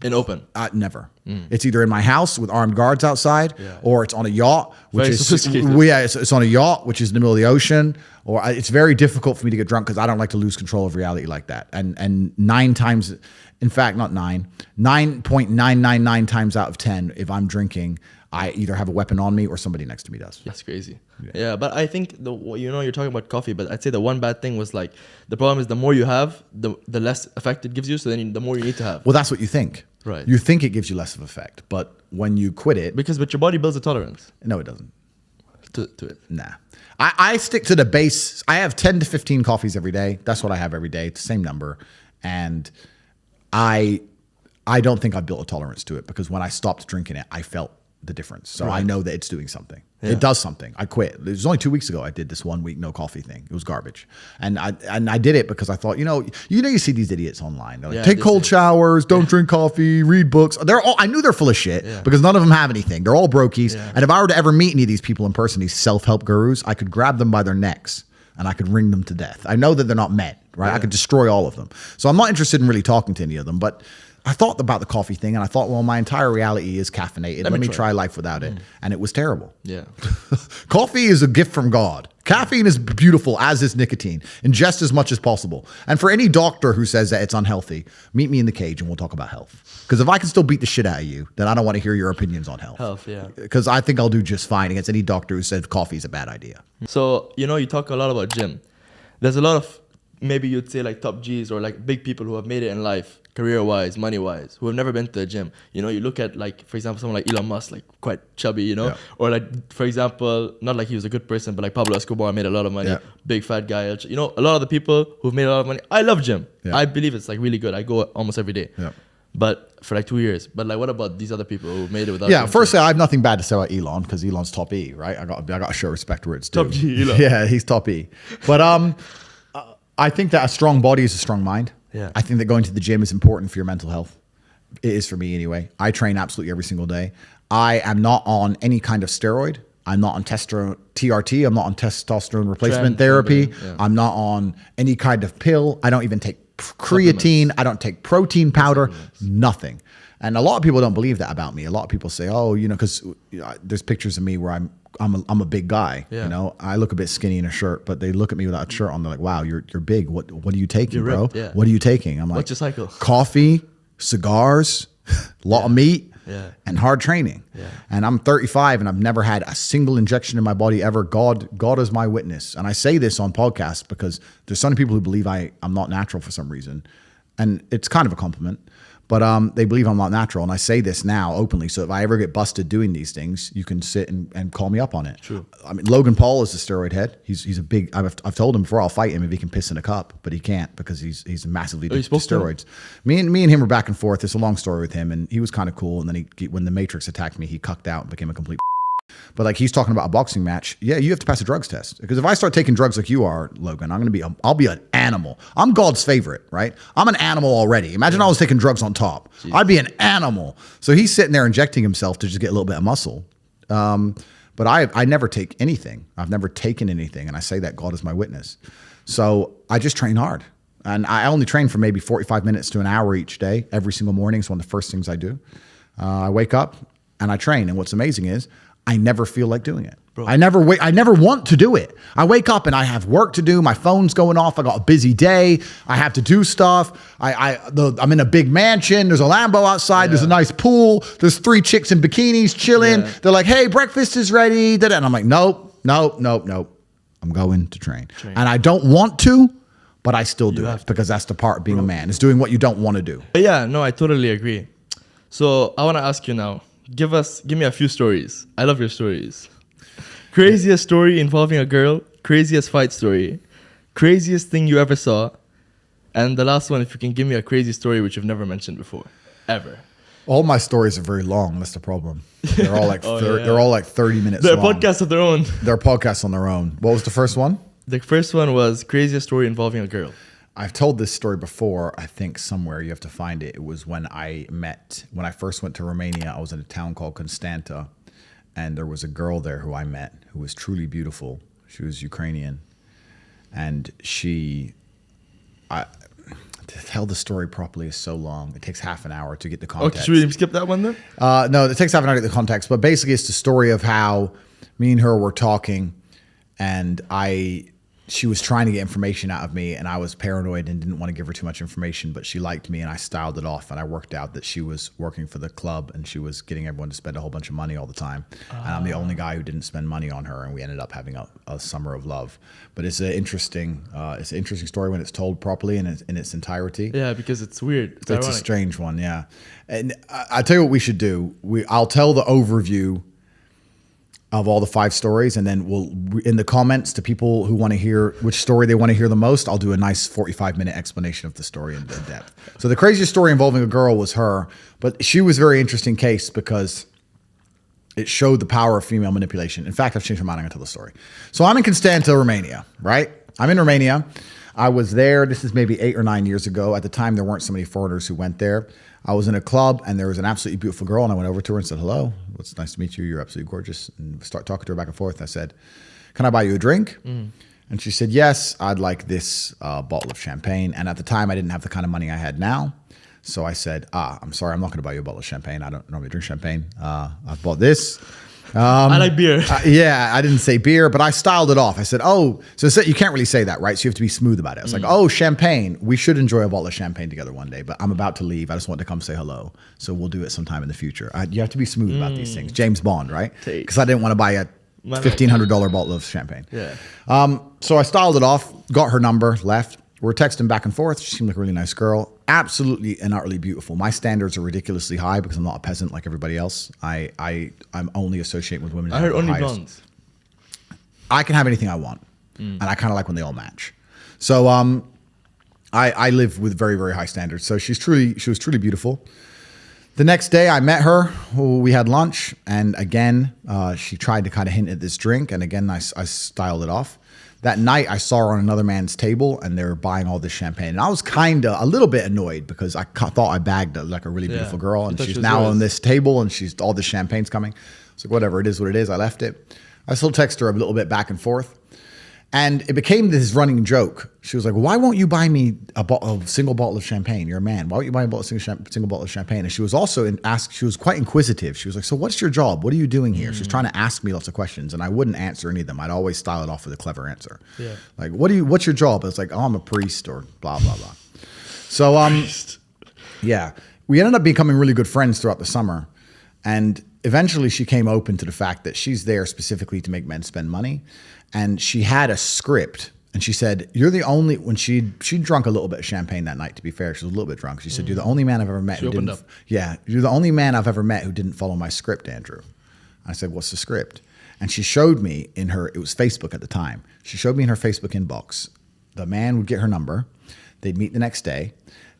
in open. Never. It's either in my house with armed guards outside, or it's on a yacht, which it's on a yacht, which is in the middle of the ocean. Or it's very difficult for me to get drunk because I don't like to lose control of reality like that. And 9 times, in fact, not 9.999 times out of 10, if I'm drinking, I either have a weapon on me or somebody next to me does. That's crazy. Yeah, but I think you're talking about coffee, but I'd say the one bad thing was like the problem is the more you have, the less effect it gives you. So then the more you need to have. Well, that's what you think. Right. You think it gives you less of effect, but when you quit it, but your body builds a tolerance. No, it doesn't. To it. Nah. I stick to the base. I have 10 to 15 coffees every day. That's what I have every day. It's the same number. And I don't think I've built a tolerance to it, because when I stopped drinking it, I felt the difference. So I know that it's doing something. Yeah. It does something. I quit. It was only 2 weeks ago I did this 1 week no coffee thing. It was garbage. And I did it because I thought, you see these idiots online. They're like, take cold showers, don't drink coffee, read books. I knew they're full of shit because none of them have anything. They're all brokies. Yeah. And if I were to ever meet any of these people in person, these self-help gurus, I could grab them by their necks and I could wring them to death. I know that they're not men, right? Yeah. I could destroy all of them. So I'm not interested in really talking to any of them, but I thought about the coffee thing and I thought, well, my entire reality is caffeinated. Let me try life without it. And it was terrible. Yeah. Coffee is a gift from God. Caffeine is beautiful, as is nicotine. Ingest as much as possible. And for any doctor who says that it's unhealthy, meet me in the cage and we'll talk about health. Because if I can still beat the shit out of you, then I don't want to hear your opinions on health. Health, yeah. Because I think I'll do just fine against any doctor who said coffee is a bad idea. So, you talk a lot about gym. There's a lot of, maybe you'd say like top Gs or like big people who have made it in life, career-wise, money-wise, who have never been to the gym. You look at like, for example, someone like Elon Musk, like quite chubby, or like, for example, not like he was a good person, but like Pablo Escobar made a lot of money, big fat guy. A lot of the people who've made a lot of money. I love gym. Yeah. I believe it's like really good. I go almost every day. Yeah. But for like 2 years. But like, what about these other people who made it without? Yeah, firstly, I have nothing bad to say about Elon because Elon's top E, right? I got to show respect where it's due. Top G, Elon. Yeah, he's top E. But I think that a strong body is a strong mind. Yeah. I think that going to the gym is important for your mental health. It is for me anyway. I train absolutely every single day. I am not on any kind of steroid. I'm not on TRT. I'm not on testosterone replacement therapy. Yeah. I'm not on any kind of pill. I don't even take creatine. I don't take protein powder. Nothing. And a lot of people don't believe that about me. A lot of people say, oh, you know, because there's pictures of me where I'm a big guy. Yeah. You know, I look a bit skinny in a shirt, but they look at me without a shirt on. They're like, wow, you're big. What are you taking, You're bro? ripped, yeah. What are you taking? I'm like, What's your cycle? Coffee, cigars, a lot of meat, and hard training. Yeah. And I'm 35 and I've never had a single injection in my body ever. God is my witness. And I say this on podcasts because there's some people who believe I'm not natural for some reason. And it's kind of a compliment. But they believe I'm not natural. And I say this now openly. So if I ever get busted doing these things, you can sit and call me up on it. True. I mean, Logan Paul is a steroid head. He's a big, I've told him before I'll fight him if he can piss in a cup, but he can't because he's massively addicted to steroids. Me and him were back and forth. It's a long story with him. And he was kind of cool. And then when the Matrix attacked me, he cucked out and became a complete But like he's talking about a boxing match. Yeah, you have to pass a drugs test. Because if I start taking drugs like you are, Logan, I'll be an animal. I'm God's favorite, right? I'm an animal already. Imagine I was taking drugs on top. Jeez. I'd be an animal. So he's sitting there injecting himself to just get a little bit of muscle. But I never take anything. I've never taken anything. And I say that God is my witness. So I just train hard. And I only train for maybe 45 minutes to an hour each day. Every single morning is one of the first things I do. I wake up and I train. And what's amazing is I never feel like doing it. Bro. I never want to do it. I wake up and I have work to do. My phone's going off. I got a busy day. I have to do stuff. I'm in a big mansion. There's a Lambo outside. Yeah. There's a nice pool. There's 3 chicks in bikinis chilling. Yeah. They're like, hey, breakfast is ready. And I'm like, nope. I'm going to train. And I don't want to, but I still do it because that's the part of being a man. It's doing what you don't want to do. Yeah, no, I totally agree. So I want to ask you now. Give me a few stories. I love your stories. Craziest story involving a girl, craziest fight story, craziest thing you ever saw, and the last one, if you can give me a crazy story which you've never mentioned before, ever. All my stories are very long. That's the problem. They're all like they're all like 30 minutes long. They're podcasts of their own. They're podcasts on their own. What was the first one? The first one was craziest story involving a girl. I've told this story before, I think somewhere. You have to find it. It was when I first went to Romania. I was in a town called Constanta, and there was a girl there who I met who was truly beautiful. She was Ukrainian, and to tell the story properly is so long. It takes half an hour to get the context. Okay, should we skip that one then? No, it takes half an hour to get the context, but basically it's the story of how me and her were talking, and she was trying to get information out of me, and I was paranoid and didn't want to give her too much information, but she liked me and I styled it off, and I worked out that she was working for the club and she was getting everyone to spend a whole bunch of money all the time. And I'm the only guy who didn't spend money on her, and we ended up having a summer of love. But it's an interesting story when it's told properly in its entirety. Yeah, because it's weird. It's a strange one, yeah. And I tell you what we should do. I'll tell the overview of all the 5 stories, and then we'll, in the comments, to people who want to hear which story they want to hear the most, I'll do a nice 45-minute explanation of the story in depth. So the craziest story involving a girl was her, but she was a very interesting case because it showed the power of female manipulation. In fact, I've changed my mind. I'm going to tell the story. So I'm in Constanta, Romania, right? I'm in Romania. I was there. This is maybe 8 or 9 years ago. At the time, there weren't so many foreigners who went there. I was in a club, and there was an absolutely beautiful girl, and I went over to her and said, hello, it's nice to meet you. You're absolutely gorgeous. And start talking to her back and forth. I said, can I buy you a drink? And she said, yes, I'd like this bottle of champagne. And at the time, I didn't have the kind of money I had now. So I said, I'm sorry, I'm not going to buy you a bottle of champagne. I don't normally drink champagne. I've bought this. I like beer. Yeah, I didn't say beer, but I styled it off. I said, so you can't really say that, right? So you have to be smooth about it. I was like, champagne. We should enjoy a bottle of champagne together one day, but I'm about to leave. I just want to come say hello. So we'll do it sometime in the future. You have to be smooth about these things. James Bond, right? Because I didn't want to buy a $1,500 bottle of champagne. Yeah. So I styled it off, got her number, left. We're texting back and forth. She seemed like a really nice girl. Absolutely and utterly beautiful. My standards are ridiculously high because I'm not a peasant like everybody else. I'm only associating with women. I heard only blondes. I can have anything I want. And I kind of like when they all match. So I live with very, very high standards. So she was truly beautiful. The next day I met her, we had lunch, and again, she tried to kind of hint at this drink, and again, I styled it off. That night I saw her on another man's table, and they were buying all this champagne. And I was kind of a little bit annoyed because I thought I bagged like a really beautiful girl, and she's now on this table, and all this champagne's coming. It's like, whatever, it is what it is. I left it. I still text her a little bit back and forth. And it became this running joke. She was like, why won't you buy me a single bottle of champagne? You're a man. Why won't you buy a single bottle of champagne? And she was also she was quite inquisitive. She was like, so what's your job? What are you doing here? She was trying to ask me lots of questions, and I wouldn't answer any of them. I'd always style it off with a clever answer. Yeah. Like, what's your job? It's like, oh, I'm a priest or blah, blah, blah. So, yeah, we ended up becoming really good friends throughout the summer. And eventually she came open to the fact that she's there specifically to make men spend money. And she had a script, and she said, you're the only, when she drunk a little bit of champagne that night, to be fair, she was a little bit drunk. She said, you're the only man I've ever met who didn't, you're the only man I've ever met who didn't follow my script, Andrew. I said, what's the script? And she showed me it was Facebook at the time. She showed me in her Facebook inbox, the man would get her number. They'd meet the next day.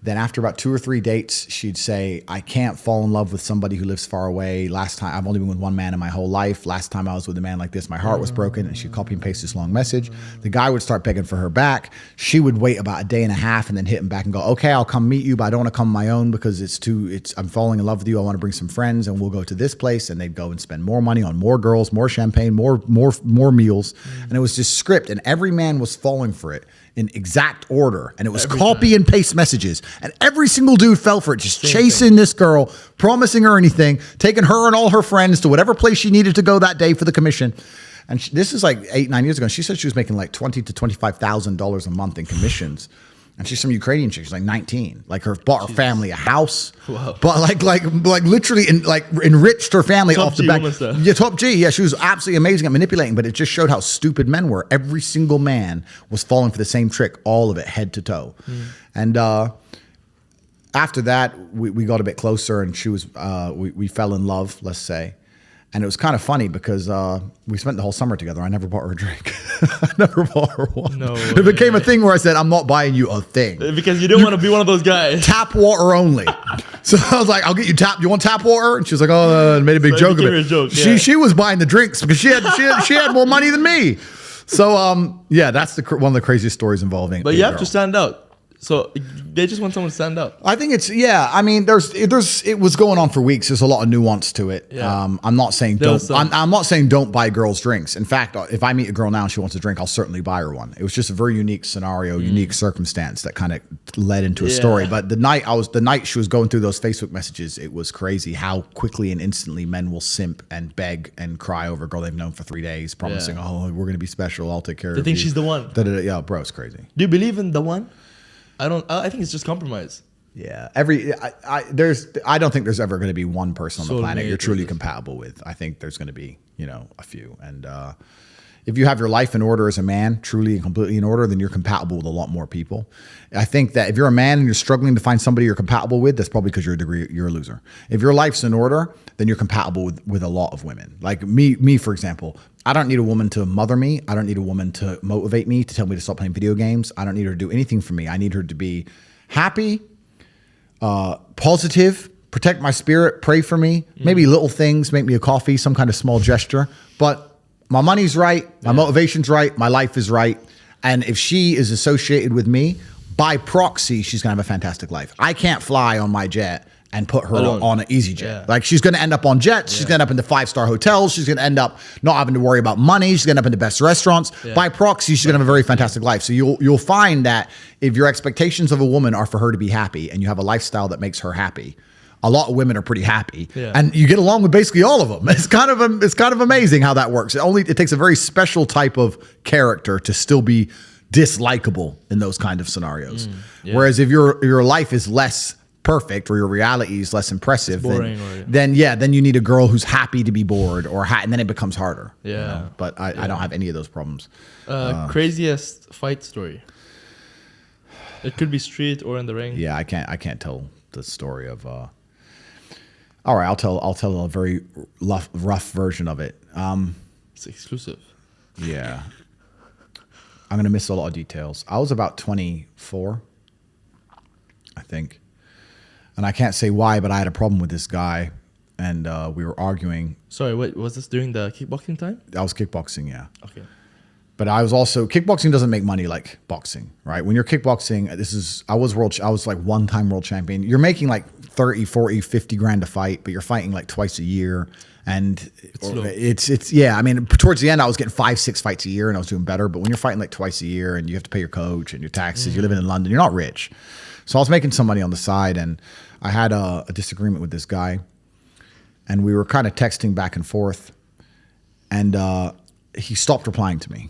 Then after about 2 or 3 dates, she'd say, I can't fall in love with somebody who lives far away. Last time, I've only been with one man in my whole life. Last time I was with a man like this, my heart was broken. And she'd copy and paste this long message. The guy would start begging for her back. She would wait about a day and a half and then hit him back and go, okay, I'll come meet you, but I don't want to come on my own because I'm falling in love with you. I want to bring some friends and we'll go to this place. And they'd go and spend more money on more girls, more champagne, more meals. And it was this script, and every man was falling for it in exact order, and it was copy and paste messages, and every single dude fell for it, just chasing this girl, promising her anything, taking her and all her friends to whatever place she needed to go that day for the commission. And this is like 8-9 years ago. And she said she was making like $20,000 to $25,000 a month in commissions. And she's some Ukrainian chick. She's like 19. Like bought her family a house. Wow. But like literally enriched her family off the back. Yeah, top G. Yeah, she was absolutely amazing at manipulating. But it just showed how stupid men were. Every single man was falling for the same trick, all of it, head to toe. And after that, we got a bit closer, and she was we fell in love, let's say. And it was kind of funny because we spent the whole summer together. I never bought her a drink. I never bought her one. No way. It became a thing where I said, I'm not buying you a thing. Because you don't want to be one of those guys. Tap water only. So I was like, I'll get you you want tap water? And she was like, oh, and made a big joke of it. She was buying the drinks because she had more money than me. So yeah, that's one of the craziest stories involving. But you have to stand out. So they just want someone to stand up. I think I mean, it was going on for weeks. There's a lot of nuance to it. Yeah. I'm not saying I'm not saying don't buy girls drinks. In fact, if I meet a girl now and she wants a drink, I'll certainly buy her one. It was just a very unique scenario, unique circumstance that kind of led into a story. But the night she was going through those Facebook messages, it was crazy how quickly and instantly men will simp and beg and cry over a girl they've known for 3 days, promising, oh, we're gonna be special. I'll take care of you. They think she's the one. Yeah, bro, it's crazy. Do you believe in the one? I think it's just compromise. Yeah. I don't think there's ever going to be one person on the planet you're truly compatible with. I think there's going to be, a few. And if you have your life in order as a man, truly and completely in order, then you're compatible with a lot more people. I think that if you're a man and you're struggling to find somebody you're compatible with, that's probably because you're a loser. If your life's in order, then you're compatible with a lot of women. Like me, for example, I don't need a woman to mother me. I don't need a woman to motivate me, to tell me to stop playing video games. I don't need her to do anything for me. I need her to be happy, positive, protect my spirit, pray for me, maybe little things, make me a coffee, some kind of small gesture. But my money's right, my motivation's right, my life is right. And if she is associated with me, by proxy, she's going to have a fantastic life. I can't fly on my jet and put her on an easy jet. Yeah. Like, she's going to end up on jets. She's going to end up in the 5-star hotels. She's going to end up not having to worry about money. She's going to end up in the best restaurants. Yeah. By proxy, she's going to have a very fantastic life. So you'll find that if your expectations of a woman are for her to be happy and you have a lifestyle that makes her happy, a lot of women are pretty happy, and you get along with basically all of them. It's kind of amazing how that works. It takes a very special type of character to still be dislikable in those kind of scenarios. Whereas if your life is less perfect or your reality is less impressive, then you need a girl who's happy to be bored and then it becomes harder. Yeah. But I don't have any of those problems. Craziest fight story. It could be street or in the ring. Yeah, I can't tell the story of. All right, I'll tell a very rough version of it. It's exclusive. Yeah. I'm gonna miss a lot of details. I was about 24, I think. And I can't say why, but I had a problem with this guy, and we were arguing. Sorry, wait, was this during the kickboxing time? I was kickboxing, yeah. Okay. But I was also, kickboxing doesn't make money like boxing, right? When you're kickboxing, I was like one-time world champion. You're making like 30, 40, 50 grand to fight, but you're fighting like twice a year. And I mean, towards the end, I was getting 5, 6 fights a year and I was doing better. But when you're fighting like twice a year and you have to pay your coach and your taxes, you're living in London, you're not rich. So I was making some money on the side, and I had a disagreement with this guy, and we were kind of texting back and forth, and he stopped replying to me.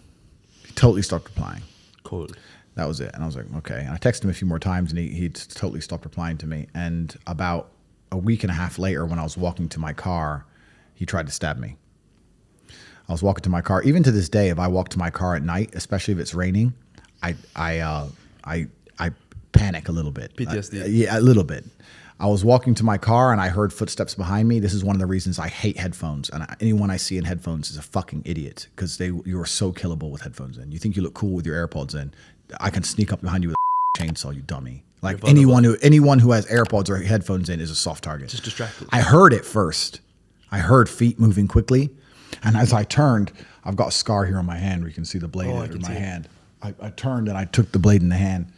He totally stopped replying. Cold. That was it. And I was like, okay. And I texted him a few more times, and he totally stopped replying to me. And about a week and a half later, when I was walking to my car, he tried to stab me. I was walking to my car. Even to this day, if I walk to my car at night, especially if it's raining, I panic a little bit. PTSD. Yeah, a little bit. I was walking to my car and I heard footsteps behind me. This is one of the reasons I hate headphones. And anyone I see in headphones is a fucking idiot, because you are so killable with headphones in. You think you look cool with your AirPods in. I can sneak up behind you with a chainsaw, you dummy. Like anyone who has AirPods or headphones in is a soft target. Just distracted. I heard it first. I heard feet moving quickly. And as I turned, I've got a scar here on my hand where you can see the blade in my hand. I turned and I took the blade in the hand.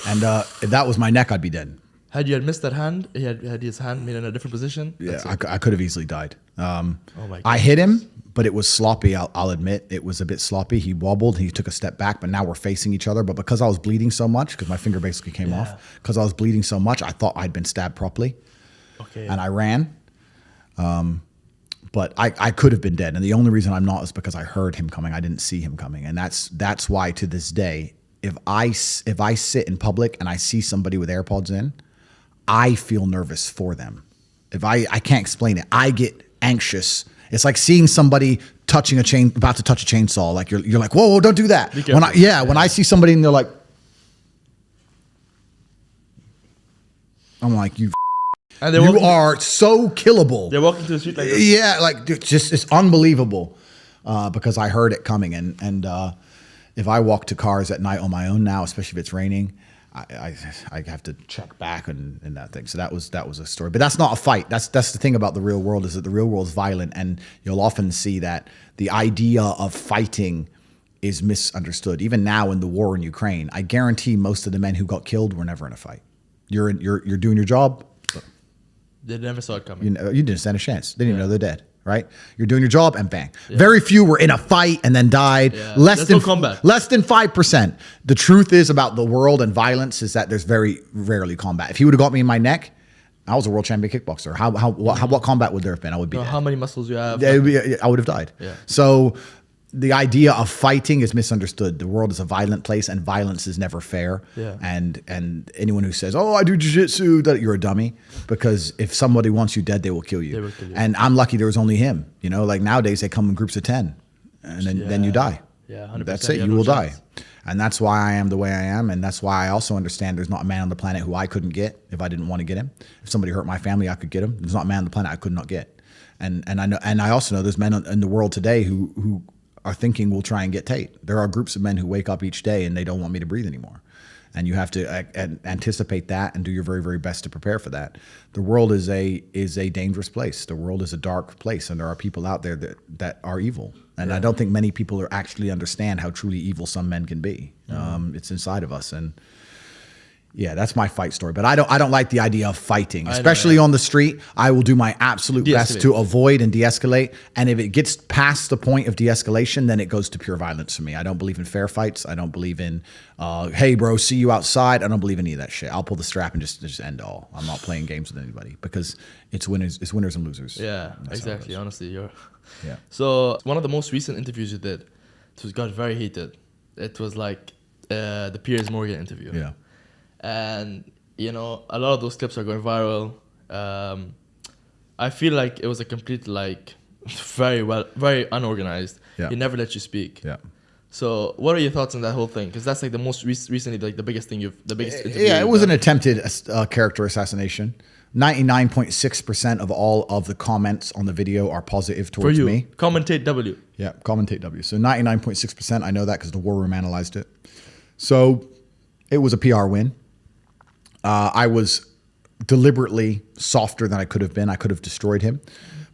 And if that was my neck, I'd be dead. Had you had missed that hand, he had his hand made in a different position. Yeah, I could have easily died. Oh my God. I hit him, but it was sloppy. I'll admit it was a bit sloppy. He wobbled. He took a step back, but now we're facing each other. But because I was bleeding so much, because my finger basically came off, because I was bleeding so much, I thought I'd been stabbed properly. Okay. And I ran. But I could have been dead. And the only reason I'm not is because I heard him coming. I didn't see him coming. And that's why to this day, if I sit in public and I see somebody with AirPods in, I feel nervous for them. I can't explain it. I get anxious. It's like seeing somebody about to touch a chainsaw. Like you're like, whoa, don't do that. When I see somebody and they're like, I'm like, you are so killable. They're walking to the street like this. Yeah, like dude, it's unbelievable. Because I heard it coming, and if I walk to cars at night on my own now, especially if it's raining, I have to check back and that thing. So that was a story. But that's not a fight. That's the thing about the real world, is that the real world is violent, and you'll often see that the idea of fighting is misunderstood. Even now in the war in Ukraine, I guarantee most of the men who got killed were never in a fight. You're doing your job. They never saw it coming. You didn't stand a chance. They didn't even know they're dead. Right? You're doing your job and bang. Yeah. Very few were in a fight and then died. Yeah. Less than 5%. The truth is about the world and violence is that there's very rarely combat. If he would have got me in my neck, I was a world champion kickboxer. What combat would there have been? I would be dead. How many muscles you have? I would have died. Yeah. So the idea of fighting is misunderstood. The world is a violent place, and violence is never fair. Yeah. And anyone who says, "Oh, I do jiu-jitsu," that you're a dummy. Because if somebody wants you dead, they will kill you. They will kill you. And I'm lucky there was only him. You know, like nowadays they come in groups of 10, and then you die. Yeah, 100%. That's it. You will die. And that's why I am the way I am, and that's why I also understand there's not a man on the planet who I couldn't get if I didn't want to get him. If somebody hurt my family, I could get him. There's not a man on the planet I could not get. And I know, and I also know there's men in the world today who are thinking we'll try and get Tate. There are groups of men who wake up each day and they don't want me to breathe anymore. And you have to anticipate that and do your very, very best to prepare for that. The world is a dangerous place. The world is a dark place, and there are people out there that are evil. And I don't think many people actually understand how truly evil some men can be. It's inside of us, and yeah, that's my fight story. But I don't like the idea of fighting, especially on the street. I will do my absolute best to avoid and de-escalate. And if it gets past the point of de-escalation, then it goes to pure violence for me. I don't believe in fair fights. I don't believe in, hey, bro, see you outside. I don't believe in any of that shit. I'll pull the strap and just end it all. I'm not playing games with anybody because it's winners and losers. Yeah, exactly. Honestly, yeah. So one of the most recent interviews you did, it got very heated. It was like the Piers Morgan interview. Yeah. And, a lot of those clips are going viral. I feel like it was a complete, very unorganized. Yeah. He never let you speak. Yeah. So what are your thoughts on that whole thing? Because that's like the most recently, like the biggest thing the biggest interview. Yeah, it was an attempted character assassination. 99.6% of all of the comments on the video are positive towards me. Commentate W. Yeah, commentate W. So 99.6%, I know that because the War Room analyzed it. So it was a PR win. I was deliberately softer than I could have been. I could have destroyed him.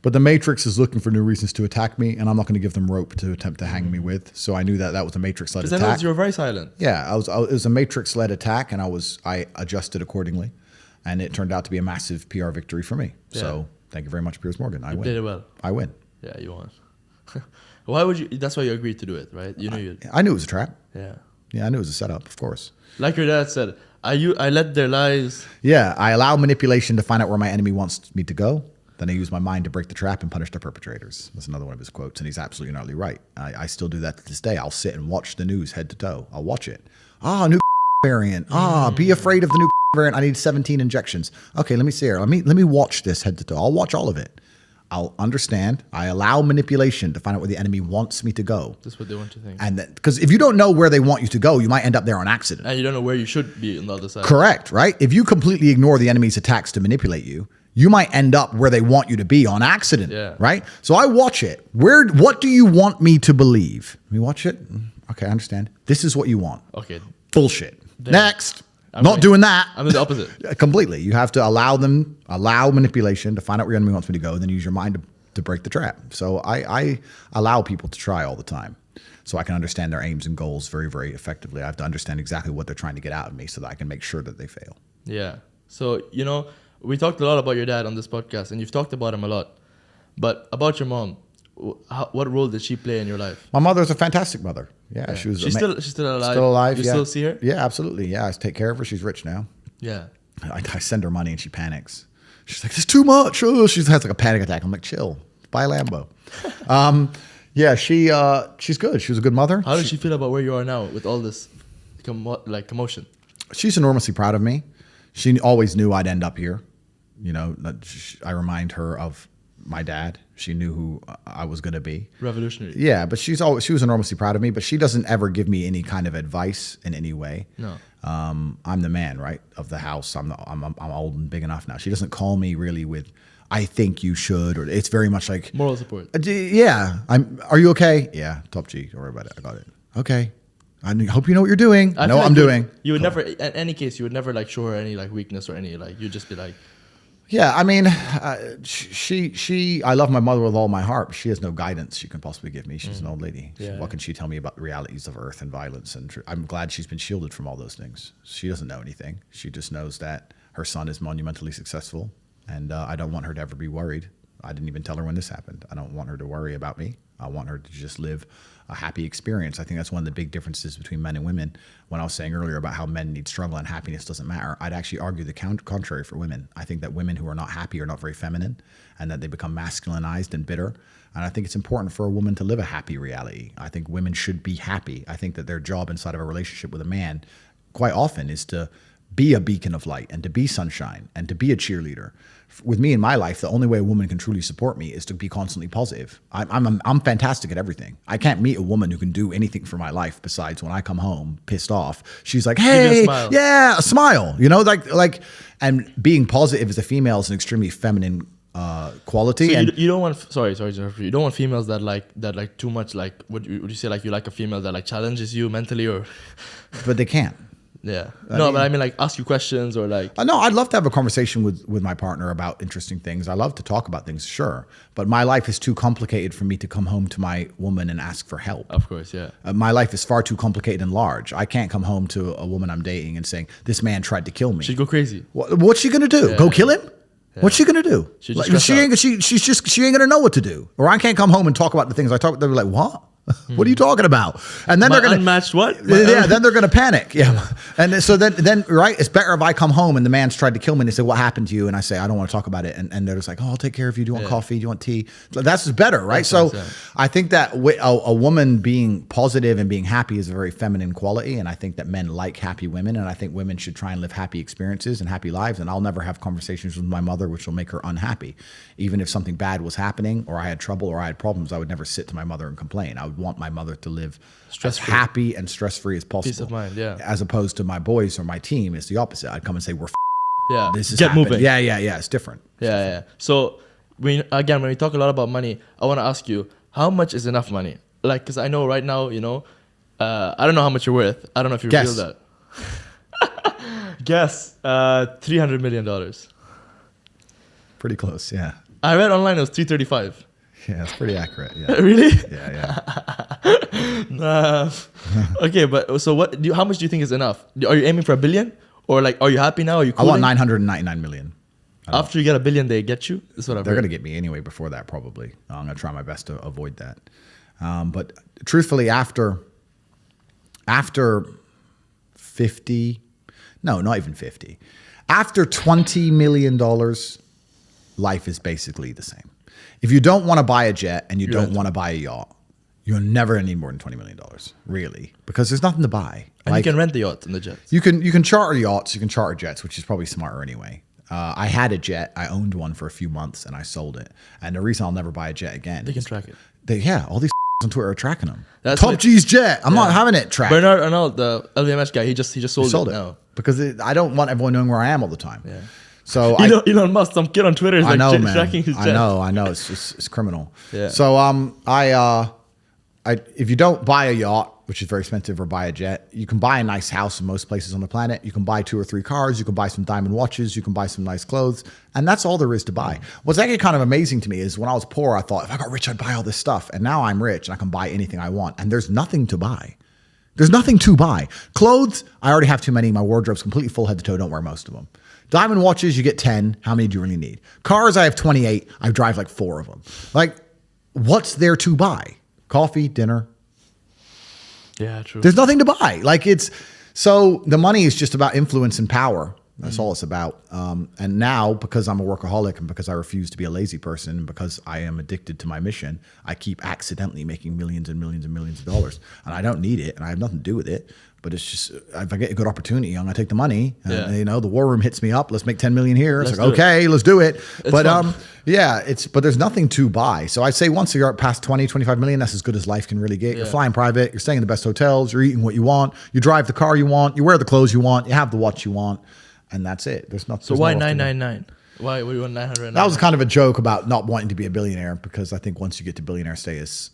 But the Matrix is looking for new reasons to attack me, and I'm not going to give them rope to attempt to hang me with. So I knew that was a Matrix-led attack. Because you were very silent. Yeah, it was a Matrix-led attack, and I adjusted accordingly. And it turned out to be a massive PR victory for me. Yeah. So thank you very much, Piers Morgan. I You win. did it well. I win. Yeah, you won. Why would you? That's why you agreed to do it, right? You know you. I knew it was a trap. Yeah. Yeah, I knew it was a setup, of course. Like your dad said, I let their lies. Yeah, I allow manipulation to find out where my enemy wants me to go. Then I use my mind to break the trap and punish the perpetrators. That's another one of his quotes, and he's absolutely not right. I still do that to this day. I'll sit and watch the news head to toe. I'll watch it. New variant. Be afraid of the new variant. I need 17 injections. Okay, let me see here. Let me watch this head to toe. I'll watch all of it. I'll understand. I allow manipulation to find out where the enemy wants me to go. That's what they want you to think. And because if you don't know where they want you to go, you might end up there on accident. And you don't know where you should be on the other side. Correct, right? If you completely ignore the enemy's attacks to manipulate you, you might end up where they want you to be on accident, right? So I watch it. What do you want me to believe? Let me watch it. Okay, I understand. This is what you want. Okay. Bullshit. Damn. Next. Not doing that. I'm the opposite. Completely. You have to allow manipulation to find out where your enemy wants me to go, and then use your mind to break the trap. So I allow people to try all the time so I can understand their aims and goals very, very effectively. I have to understand exactly what they're trying to get out of me so that I can make sure that they fail. Yeah. So, we talked a lot about your dad on this podcast, and you've talked about him a lot. But about your mom, what role did she play in your life? My mother's a fantastic mother. Yeah, she was. She's still alive. Still alive. You still see her? Yeah, absolutely. Yeah, I take care of her. She's rich now. Yeah. I send her money and she panics. She's like, "It's too much." Oh, she has like a panic attack. I'm like, "Chill. Buy a Lambo." Yeah, she's good. She was a good mother. How does she feel about where you are now with all this commotion? She's enormously proud of me. She always knew I'd end up here. I remind her of my dad. She knew who I was going to be. Revolutionary. Yeah, but she was enormously proud of me, but she doesn't ever give me any kind of advice in any way. No. I'm the man, right, of the house. I'm old and big enough now. She doesn't call me really with, "I think you should," or it's very much like moral support. Yeah. Are you okay? Yeah. Top G. Don't worry about it. I got it. Okay. I hope you know what you're doing. I know what I'm doing. You would never, in any case, you would never show her any weakness or any you'd just be like. Yeah, I mean, I love my mother with all my heart. But she has no guidance she can possibly give me. She's an old lady. Yeah. What can she tell me about the realities of earth and violence? And I'm glad she's been shielded from all those things. She doesn't know anything. She just knows that her son is monumentally successful, and I don't want her to ever be worried. I didn't even tell her when this happened. I don't want her to worry about me. I want her to just live a happy experience. I think that's one of the big differences between men and women. When I was saying earlier about how men need struggle and happiness doesn't matter, I'd actually argue the contrary for women. I think that women who are not happy are not very feminine, and that they become masculinized and bitter. And I think it's important for a woman to live a happy reality. I think women should be happy. I think that their job inside of a relationship with a man quite often is to be a beacon of light and to be sunshine and to be a cheerleader. With me in my life, the only way a woman can truly support me is to be constantly positive. I'm fantastic at everything. I can't meet a woman who can do anything for my life besides when I come home pissed off. She's like, "Hey, a smile." And being positive as a female is an extremely feminine quality. So and you don't want you don't want females that too much would you say you like a female that challenges you mentally or but they can't. Yeah. But I mean ask you questions or No, I'd love to have a conversation with my partner about interesting things. I love to talk about things, sure. But my life is too complicated for me to come home to my woman and ask for help. Of course, yeah. My life is far too complicated and large. I can't come home to a woman I'm dating and saying, "This man tried to kill me." She'd go crazy. What's she gonna do? Go kill him? Yeah. What's she gonna do? She ain't gonna know what to do. Or I can't come home and talk about the things I talk about. They're like, "What? What are you talking about?" And then they're gonna unmatched what? Then they're gonna panic. Yeah. And so then right, it's better if I come home and the man's tried to kill me and they say, "What happened to you?" And I say, "I don't want to talk about it." And they're just like, "Oh, I'll take care of you. Do you want coffee? Do you want tea?" So that's just better, right? So I think that a woman being positive and being happy is a very feminine quality, and I think that men like happy women, and I think women should try and live happy experiences and happy lives. And I'll never have conversations with my mother which will make her unhappy. Even if something bad was happening or I had trouble or I had problems, I would never sit to my mother and complain. I would want my mother to live as happy and stress-free as possible. Peace of mind, yeah. As opposed to my boys or my team, it's the opposite. I'd come and say, "We're this is get moving." Yeah. It's different. Yeah. So when we talk a lot about money, I want to ask you, how much is enough money? Because I know right now, I don't know how much you're worth. I don't know if you reveal that. Guess $300 million. Pretty close, yeah. I read online it was 335. Yeah, it's pretty accurate. Yeah. Really? Yeah. Okay, but so how much do you think is enough? Are you aiming for $1 billion Or like, are you happy now? Are you I want cooling? 999 million. After you get $1 billion, they get you? That's what I've They're heard. going to get me anyway before that, probably. I'm going to try my best to avoid that. But truthfully, after 50, no, not even 50. After $20 million, life is basically the same. If you don't want to buy a jet and you don't want to buy a yacht, you're never going to need more than $20 million, really, because there's nothing to buy. And you can rent the yachts and the jets. You can charter yachts, you can charter jets, which is probably smarter anyway. I had a jet. I owned one for a few months and I sold it. And the reason I'll never buy a jet again. They can track it. All these on Twitter are tracking them. That's Top what- G's jet. I'm not having it tracked. Bernard Arnault, the LVMH guy, he just sold it now. Because I don't want everyone knowing where I am all the time. Yeah. So Elon Musk, some kid on Twitter is I know, man. tracking his jet. I know. It's criminal. Yeah. So if you don't buy a yacht, which is very expensive, or buy a jet, you can buy a nice house in most places on the planet. You can buy 2 or 3 cars. You can buy some diamond watches. You can buy some nice clothes. And that's all there is to buy. What's actually kind of amazing to me is when I was poor, I thought if I got rich, I'd buy all this stuff. And now I'm rich and I can buy anything I want. And there's nothing to buy. There's nothing to buy. Clothes, I already have too many. My wardrobe's completely full head to toe. Don't wear most of them. Diamond watches, you get 10. How many do you really need? Cars, I have 28. I drive like 4 of them. Like, what's there to buy? Coffee, dinner. Yeah, true. There's nothing to buy. So the money is just about influence and power. That's all it's about. And now, because I'm a workaholic and because I refuse to be a lazy person and because I am addicted to my mission, I keep accidentally making millions and millions and millions of dollars. And I don't need it and I have nothing to do with it. But it's just, if I get a good opportunity, I'm going to take the money. And, the war room hits me up. Let's make 10 million here. It's like, okay, let's do it. But fun. but there's nothing to buy. So I'd say once you're past 20, 25 million, that's as good as life can really get. You're flying private. You're staying in the best hotels. You're eating what you want. You drive the car you want. You wear the clothes you want. You have the watch you want. And that's it. There's not. So why 999? Why we want 999? That was kind of a joke about not wanting to be a billionaire, because I think once you get to billionaire status,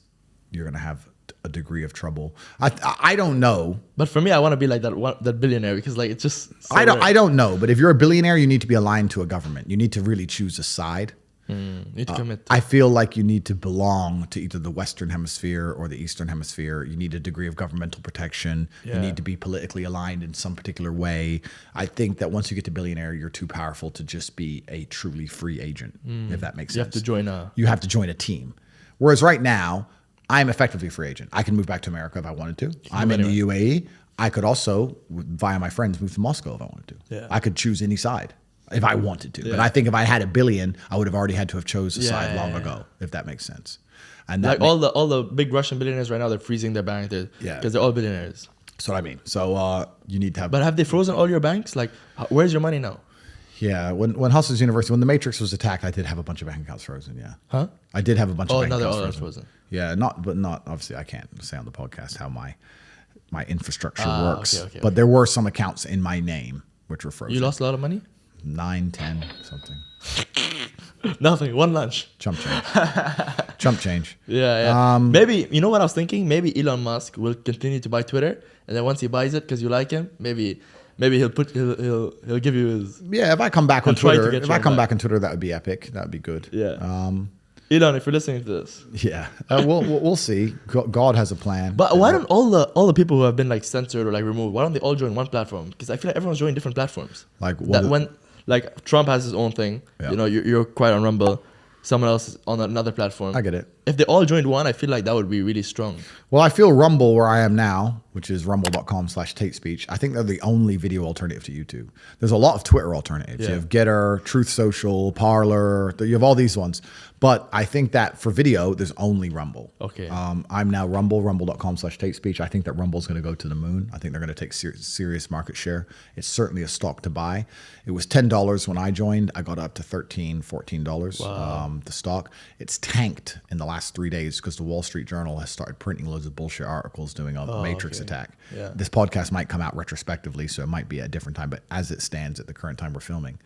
you're going to have a degree of trouble. I don't know. But for me, I want to be like that billionaire, because like it's just. So I don't know. But if you're a billionaire, you need to be aligned to a government. You need to really choose a side. You need to commit. I feel like you need to belong to either the Western Hemisphere or the Eastern Hemisphere. You need a degree of governmental protection. You need to be politically aligned in some particular way. I think that once you get to billionaire, you're too powerful to just be a truly free agent, if that makes sense. You have to join a team. Whereas right now, I'm effectively a free agent. I can move back to America if I wanted to. I'm in the UAE. I could also, via my friends, move to Moscow if I wanted to. Yeah. I could choose any side if I wanted to. But I think if I had $1 billion, I would have already had to have chose a side long ago, if that makes sense. And that all the big Russian billionaires right now, they're freezing their bank because they're all billionaires. That's what I mean. So you need to have. But have they frozen all your banks? Like, where's your money now? Yeah, when Hustle's University, when the Matrix was attacked, I did have a bunch of bank accounts frozen. Yeah. Huh? I did have a bunch of bank accounts frozen. frozen. Yeah, not obviously. I can't say on the podcast how my infrastructure works. Okay. But there were some accounts in my name which were frozen. You lost a lot of money? 9, 10, something. Nothing. One lunch. Chump change. Chump change. Yeah. Maybe, you know what I was thinking? Maybe Elon Musk will continue to buy Twitter, and then once he buys it because you like him, maybe he'll give you his. Yeah, if I come back on Twitter, back on Twitter, that would be epic. That would be good. Yeah. Elon, if you're listening to this. Yeah. We'll see. God has a plan. But why don't all the people who have been like censored or like removed, why don't they all join one platform? Because I feel like everyone's joining different platforms. Like what? When like Trump has his own thing, you're quite on Rumble, someone else is on another platform. I get it. If they all joined one, I feel like that would be really strong. Well, I feel Rumble, where I am now, which is rumble.com/Tate Speech, I think they're the only video alternative to YouTube. There's a lot of Twitter alternatives. Yeah. You have Getter, Truth Social, Parler. You have all these ones. But I think that for video, there's only Rumble. Okay. I'm now rumble.com/Tate Speech. I think that Rumble's going to go to the moon. I think they're going to take serious market share. It's certainly a stock to buy. It was $10 when I joined. I got up to $13, $14, Wow. the stock. It's tanked in the last 3 days because the Wall Street Journal has started printing loads of bullshit articles doing a Matrix attack. Yeah. This podcast might come out retrospectively, so it might be at a different time, but as it stands at the current time we're filming.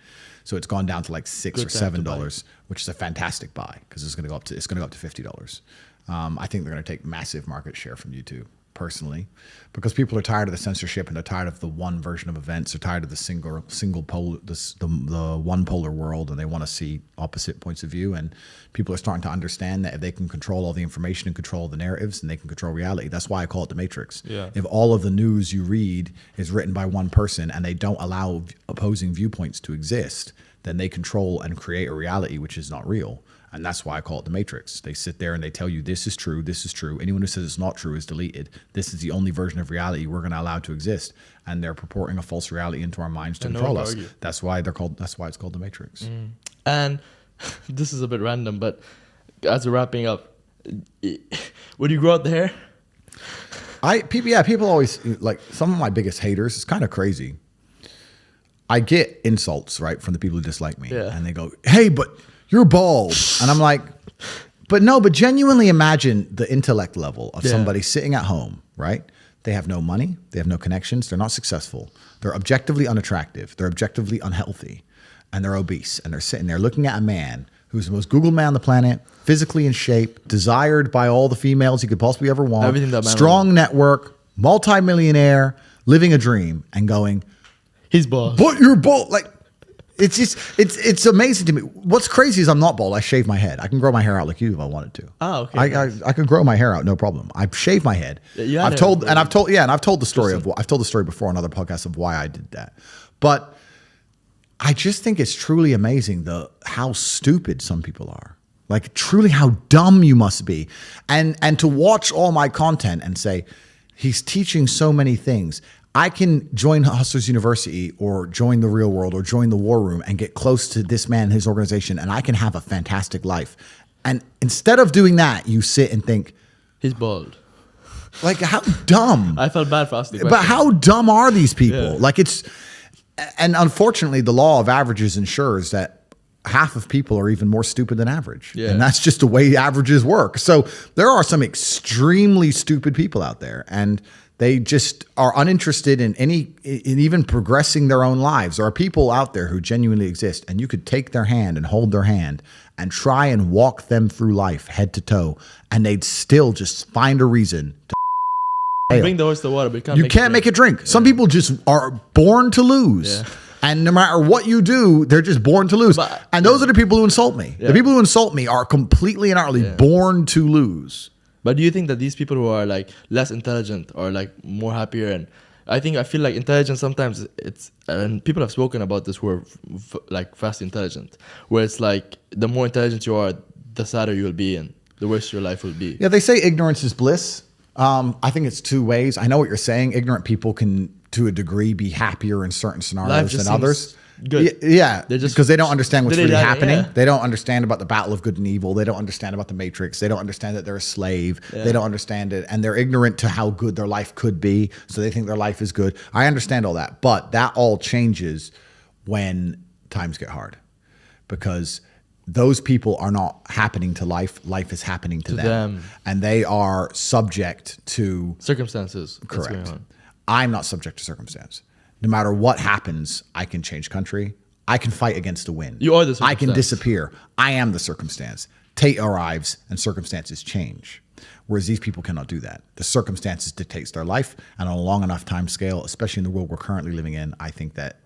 So it's gone down to like $6 or $7, which is a fantastic buy because it's going to go up to $50. I think they're going to take massive market share from YouTube. personally, because people are tired of the censorship and they're tired of the one version of events. They're tired of the single pole, the one polar world, and they want to see opposite points of view. And people are starting to understand that if they can control all the information and control the narratives, and they can control reality. That's why I call it the Matrix. Yeah. If all of the news you read is written by one person and they don't allow opposing viewpoints to exist, then they control and create a reality which is not real. And that's why I call it the Matrix. They sit there and they tell you this is true, this is true. Anyone who says it's not true is deleted. This is the only version of reality we're going to allow to exist. And they're purporting a false reality into our minds to control us. That's why it's called the Matrix. And this is a bit random, but as we're wrapping up, would you grow out the hair? People always, like, some of my biggest haters, it's kind of crazy. I get insults, right, from the people who dislike me. Yeah. And they go, hey, but you're bald. And I'm like, but genuinely imagine the intellect level of somebody sitting at home, right? They have no money. They have no connections. They're not successful. They're objectively unattractive. They're objectively unhealthy. And they're obese. And they're sitting there looking at a man who's the most Googled man on the planet, physically in shape, desired by all the females he could possibly ever want, everything that man strong network, multimillionaire, living a dream, and going, he's bald. but you're bald. Like, it's just, it's amazing to me. What's crazy is I'm not bald. I shave my head. I can grow my hair out like you if I wanted to. Oh, okay. I could grow my hair out, no problem. I shave my head. Yeah, I've told the story before on other podcasts of why I did that. But I just think it's truly amazing how stupid some people are. Like, truly how dumb you must be. And to watch all my content and say, he's teaching so many things. I can join Hustlers University or join the real world or join the war room and get close to this man, his organization, and I can have a fantastic life. And instead of doing that, you sit and think, he's bald. Like, how dumb. I felt bad for asking. But how dumb are these people? Yeah. Like, and unfortunately, the law of averages ensures that half of people are even more stupid than average. Yeah. And that's just the way averages work. So there are some extremely stupid people out there, and they just are uninterested in even progressing their own lives. There are people out there who genuinely exist, and you could take their hand and hold their hand and try and walk them through life head to toe, and they'd still just find a reason to fail. Bring the horse to water, but you can't make it drink. Some people just are born to lose. Yeah. And no matter what you do, they're just born to lose. And those are the people who insult me. Yeah. The people who insult me are completely and utterly born to lose. But do you think that these people who are like less intelligent or like more happier, and I feel like intelligence sometimes and people have spoken about this who are like fast intelligent, where it's like the more intelligent you are, the sadder you'll be and the worse your life will be. Yeah, they say ignorance is bliss. I think it's two ways. I know what you're saying. Ignorant people can, to a degree, be happier in certain scenarios than others. Good. Yeah, because they don't understand what's really happening. Yeah. They don't understand about the battle of good and evil. They don't understand about the Matrix. They don't understand that they're a slave. Yeah. They don't understand it. And they're ignorant to how good their life could be. So they think their life is good. I understand all that. But that all changes when times get hard. Because those people are not happening to life. Life is happening to them. And they are subject to circumstances. Correct. I'm not subject to circumstance. No matter what happens, I can change country. I can fight against the wind. You are the circumstance. I can disappear. I am the circumstance. Tate arrives and circumstances change. Whereas these people cannot do that. The circumstances dictates their life, and on a long enough time scale, especially in the world we're currently living in, I think that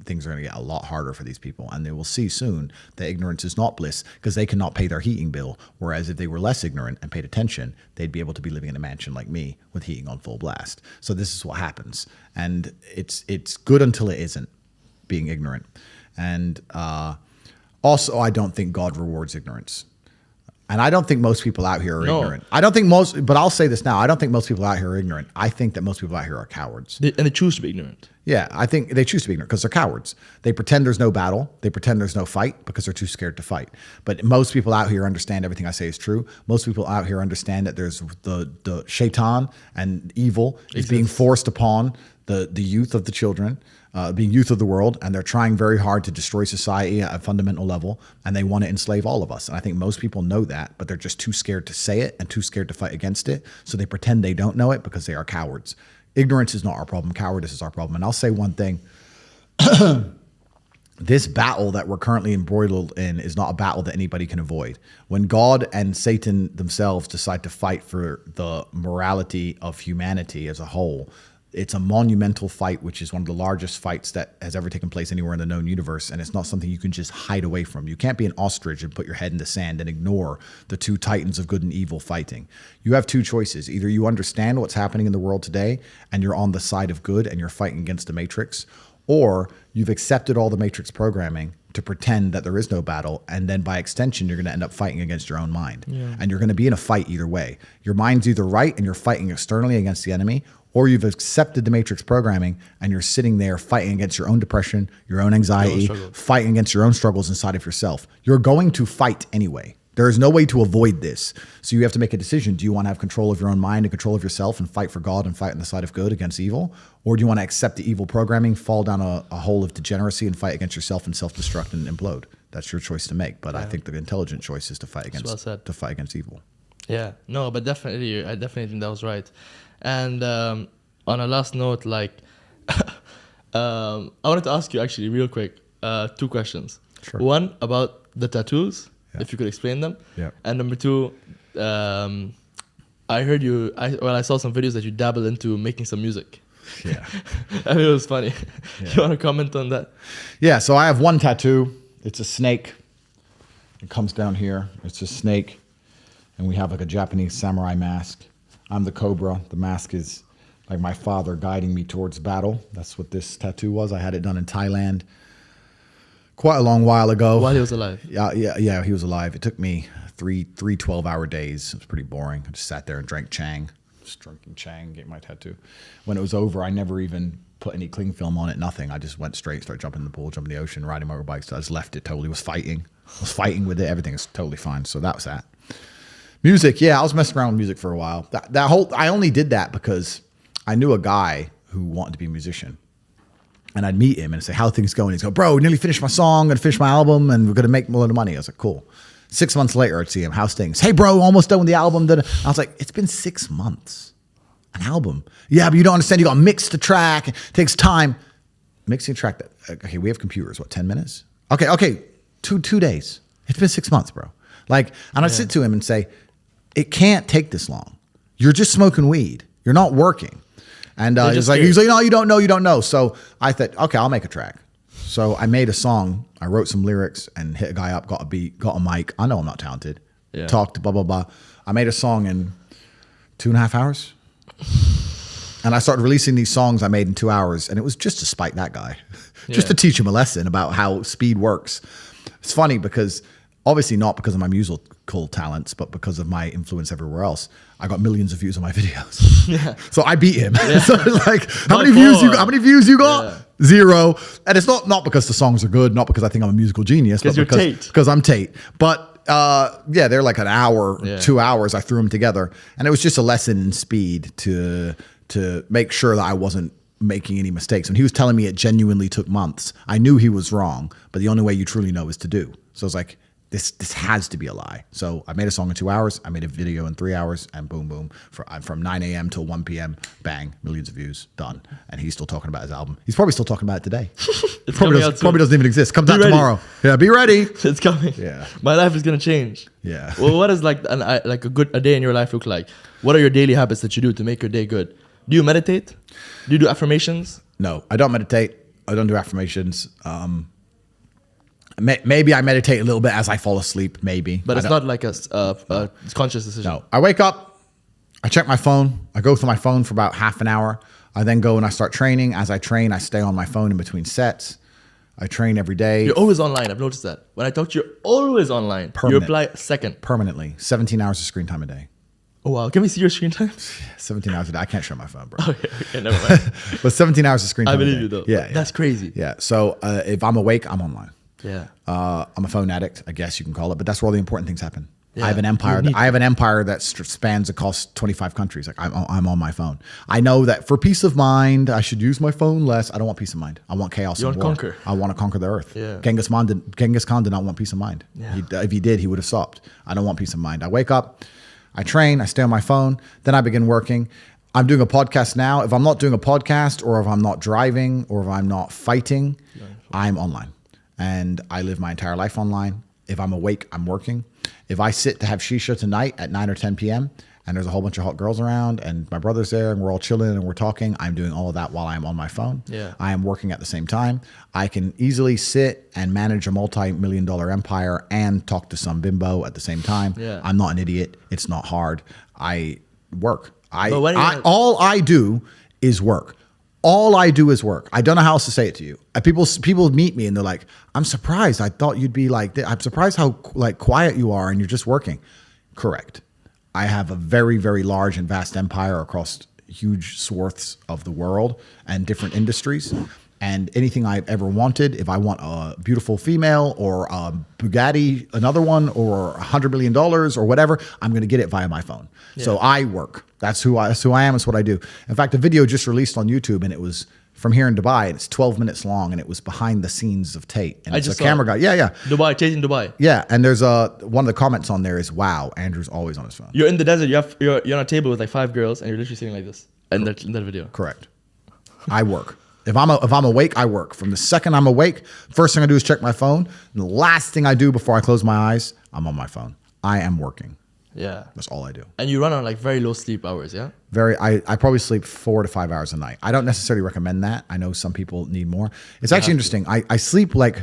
things are going to get a lot harder for these people, and they will see soon that ignorance is not bliss because they cannot pay their heating bill. Whereas if they were less ignorant and paid attention, they'd be able to be living in a mansion like me with heating on full blast. So this is what happens, and it's good until it isn't, being ignorant. And also, I don't think God rewards ignorance. And I don't think most people out here are ignorant. I don't think but I'll say this now. I don't think most people out here are ignorant. I think that most people out here are cowards. And they choose to be ignorant. Yeah, I think they choose to be ignorant because they're cowards. They pretend there's no battle. They pretend there's no fight because they're too scared to fight. But most people out here understand everything I say is true. Most people out here understand that there's the shaitan and evil is being forced upon the youth of the children, being youth of the world, and they're trying very hard to destroy society at a fundamental level, and they want to enslave all of us. And I think most people know that, but they're just too scared to say it and too scared to fight against it. So they pretend they don't know it because they are cowards. Ignorance is not our problem. Cowardice is our problem. And I'll say one thing. this battle that we're currently embroiled in is not a battle that anybody can avoid. When God and Satan themselves decide to fight for the morality of humanity as a whole, it's a monumental fight, which is one of the largest fights that has ever taken place anywhere in the known universe. And it's not something you can just hide away from. You can't be an ostrich and put your head in the sand and ignore the two titans of good and evil fighting. You have two choices. Either you understand what's happening in the world today and you're on the side of good and you're fighting against the Matrix, or you've accepted all the Matrix programming to pretend that there is no battle, and then by extension, you're going to end up fighting against your own mind. Yeah. And you're going to be in a fight either way. Your mind's either right and you're fighting externally against the enemy, or you've accepted the Matrix programming and you're sitting there fighting against your own depression, your own anxiety, fighting against your own struggles inside of yourself. You're going to fight anyway. There is no way to avoid this. So you have to make a decision. Do you want to have control of your own mind and control of yourself and fight for God and fight on the side of good against evil? Or do you want to accept the evil programming, fall down a hole of degeneracy and fight against yourself and self-destruct and implode? That's your choice to make. But I think the intelligent choice is to fight against evil. Yeah, no, but definitely, I definitely think that was right. And on a last note, like, I wanted to ask you actually real quick, 2 questions. Sure. One about the tattoos. Yeah. If you could explain them. Yeah. And number 2, I heard I saw some videos that you dabbled into making some music. Yeah. I mean, it was funny. Yeah. You want to comment on that? Yeah, so I have one tattoo. It's a snake. It comes down here. It's a snake. And we have like a Japanese samurai mask. I'm the cobra. The mask is like my father guiding me towards battle. That's what this tattoo was. I had it done in Thailand quite a long while ago. While he was alive? Yeah, he was alive. It took me three 12-hour days. It was pretty boring. I just sat there and drank Chang. Just drinking Chang, getting my tattoo. When it was over, I never even put any cling film on it, nothing. I just went straight, started jumping in the pool, jumping in the ocean, riding motorbikes. So I just left it totally, was fighting with it. Everything was totally fine. So that was that. Music, yeah, I was messing around with music for a while. I only did that because I knew a guy who wanted to be a musician. And I'd meet him and say, how are things going? He'd go, bro, nearly finished my song, gonna finish my album, and we're gonna make a lot of money. I was like, cool. 6 months later, I'd see him, how's things? Hey, bro, almost done with the album. I was like, it's been 6 months. An album. Yeah, but you don't understand. You gotta mix the track. It takes time. Mixing a track. Okay, we have computers. What, 10 minutes? Okay. Two days. It's been 6 months, bro. Like, and I'd sit to him and say, it can't take this long. You're just smoking weed. You're not working. And he's like, no, you don't know. So I thought, okay, I'll make a track. So I made a song. I wrote some lyrics and hit a guy up, got a beat, got a mic. I know I'm not talented. Yeah. Talked, blah, blah, blah. I made a song in 2.5 hours. And I started releasing these songs I made in 2 hours. And it was just to spite that guy, just to teach him a lesson about how speed works. It's funny because obviously not because of my musical talents, but because of my influence everywhere else. I got millions of views on my videos. Yeah. So I beat him. Yeah. So it's like, how many views you got? Yeah. 0. And it's not because the songs are good, not because I think I'm a musical genius, but because I'm Tate. But they're like an hour, 2 hours. I threw them together. And it was just a lesson in speed to make sure that I wasn't making any mistakes. When he was telling me it genuinely took months, I knew he was wrong, but the only way you truly know is to do. So I was like, this has to be a lie. So I made a song in 2 hours. I made a video in 3 hours, and boom, boom. From 9 a.m. till 1 p.m., bang, millions of views, done. And he's still talking about his album. He's probably still talking about it today. It probably doesn't even exist. Comes out tomorrow. Yeah, be ready. It's coming. Yeah. My life is gonna change. Yeah. Well, what does a day in your life look like? What are your daily habits that you do to make your day good? Do you meditate? Do you do affirmations? No, I don't meditate. I don't do affirmations. Maybe I meditate a little bit as I fall asleep, maybe. But it's not like a conscious decision. No. I wake up, I check my phone. I go through my phone for about half an hour. I then go and I start training. As I train, I stay on my phone in between sets. I train every day. You're always online. I've noticed that. When I talk to you, you're always online. You reply second. Permanently. 17 hours of screen time a day. Oh, wow. Can we see your screen time? 17 hours a day. I can't show my phone, bro. Okay, never mind. But 17 hours of screen time I believe you, though. Yeah. That's crazy. Yeah. So if I'm awake, I'm online. Yeah. I'm a phone addict, I guess you can call it, but that's where all the important things happen. Yeah. I have an empire that spans across 25 countries. Like I'm on my phone. I know that for peace of mind, I should use my phone less. I don't want peace of mind. I want chaos. You want to conquer. I want to conquer the earth. Yeah. Genghis Khan did not want peace of mind. Yeah. If he did, he would have stopped. I don't want peace of mind. I wake up, I train, I stay on my phone, then I begin working. I'm doing a podcast now. If I'm not doing a podcast, or if I'm not driving, or if I'm not fighting, I'm online. and I live my entire life online. If I'm awake, I'm working. If I sit to have shisha tonight at 9 or 10 p.m. and there's a whole bunch of hot girls around and my brother's there and we're all chilling and we're talking, I'm doing all of that while I'm on my phone. Yeah. I am working at the same time. I can easily sit and manage a multi-million-dollar empire and talk to some bimbo at the same time. Yeah. I'm not an idiot. It's not hard. I work. All I do is work. All I do is work. I don't know how else to say it to you. People meet me and they're like, "I'm surprised. I thought you'd be like this. I'm surprised how like quiet you are and you're just working." Correct. I have a very, very large and vast empire across huge swaths of the world and different industries. And anything I've ever wanted, if I want a beautiful female or a Bugatti, another one, or $100 million or whatever, I'm going to get it via my phone. Yeah. So I work. That's who I am. It's what I do. In fact, a video just released on YouTube, and it was from here in Dubai. And it's 12 minutes long, and it was behind the scenes of Tate. And it's a camera guy. Yeah. Dubai, Tate in Dubai. Yeah, and there's one of the comments on there is, "Wow, Andrew's always on his phone." You're in the desert. You're on a table with like 5 girls, and you're literally sitting like this in that video. Correct. I work. If I'm awake, I work. From the second I'm awake, first thing I do is check my phone. And the last thing I do before I close my eyes, I'm on my phone. I am working. Yeah. That's all I do. And you run on like very low sleep hours, yeah? I probably sleep 4 to 5 hours a night. I don't necessarily recommend that. I know some people need more. It's actually interesting. I sleep like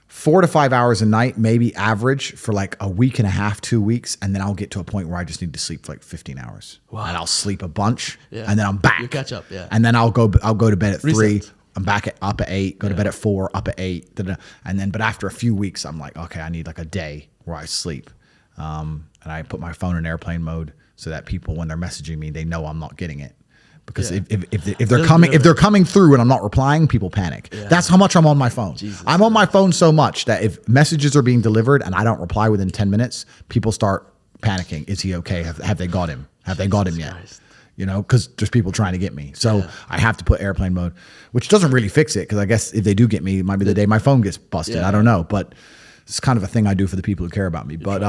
4 to 5 hours a night, maybe average for like a week and a half, 2 weeks. And then I'll get to a point where I just need to sleep for like 15 hours. Wow. And I'll sleep a bunch and then I'm back. You catch up, yeah. And then I'll go to bed at Reset. 3. I'm back up at 8, go to bed at 4, up at 8. And then, but after a few weeks, I'm like, okay, I need like a day where I sleep. And I put my phone in airplane mode so that people, when they're messaging me, they know I'm not getting it. Because if they're coming through and I'm not replying, people panic. Yeah. That's how much I'm on my phone. Jesus. I'm on my phone so much that if messages are being delivered and I don't reply within 10 minutes, people start panicking. Is he okay? Have they got him? Have they got him yet? Christ. You know, because there's people trying to get me. So I have to put airplane mode, which doesn't really fix it. Because I guess if they do get me, it might be the day my phone gets busted. I don't know. But it's kind of a thing I do for the people who care about me. But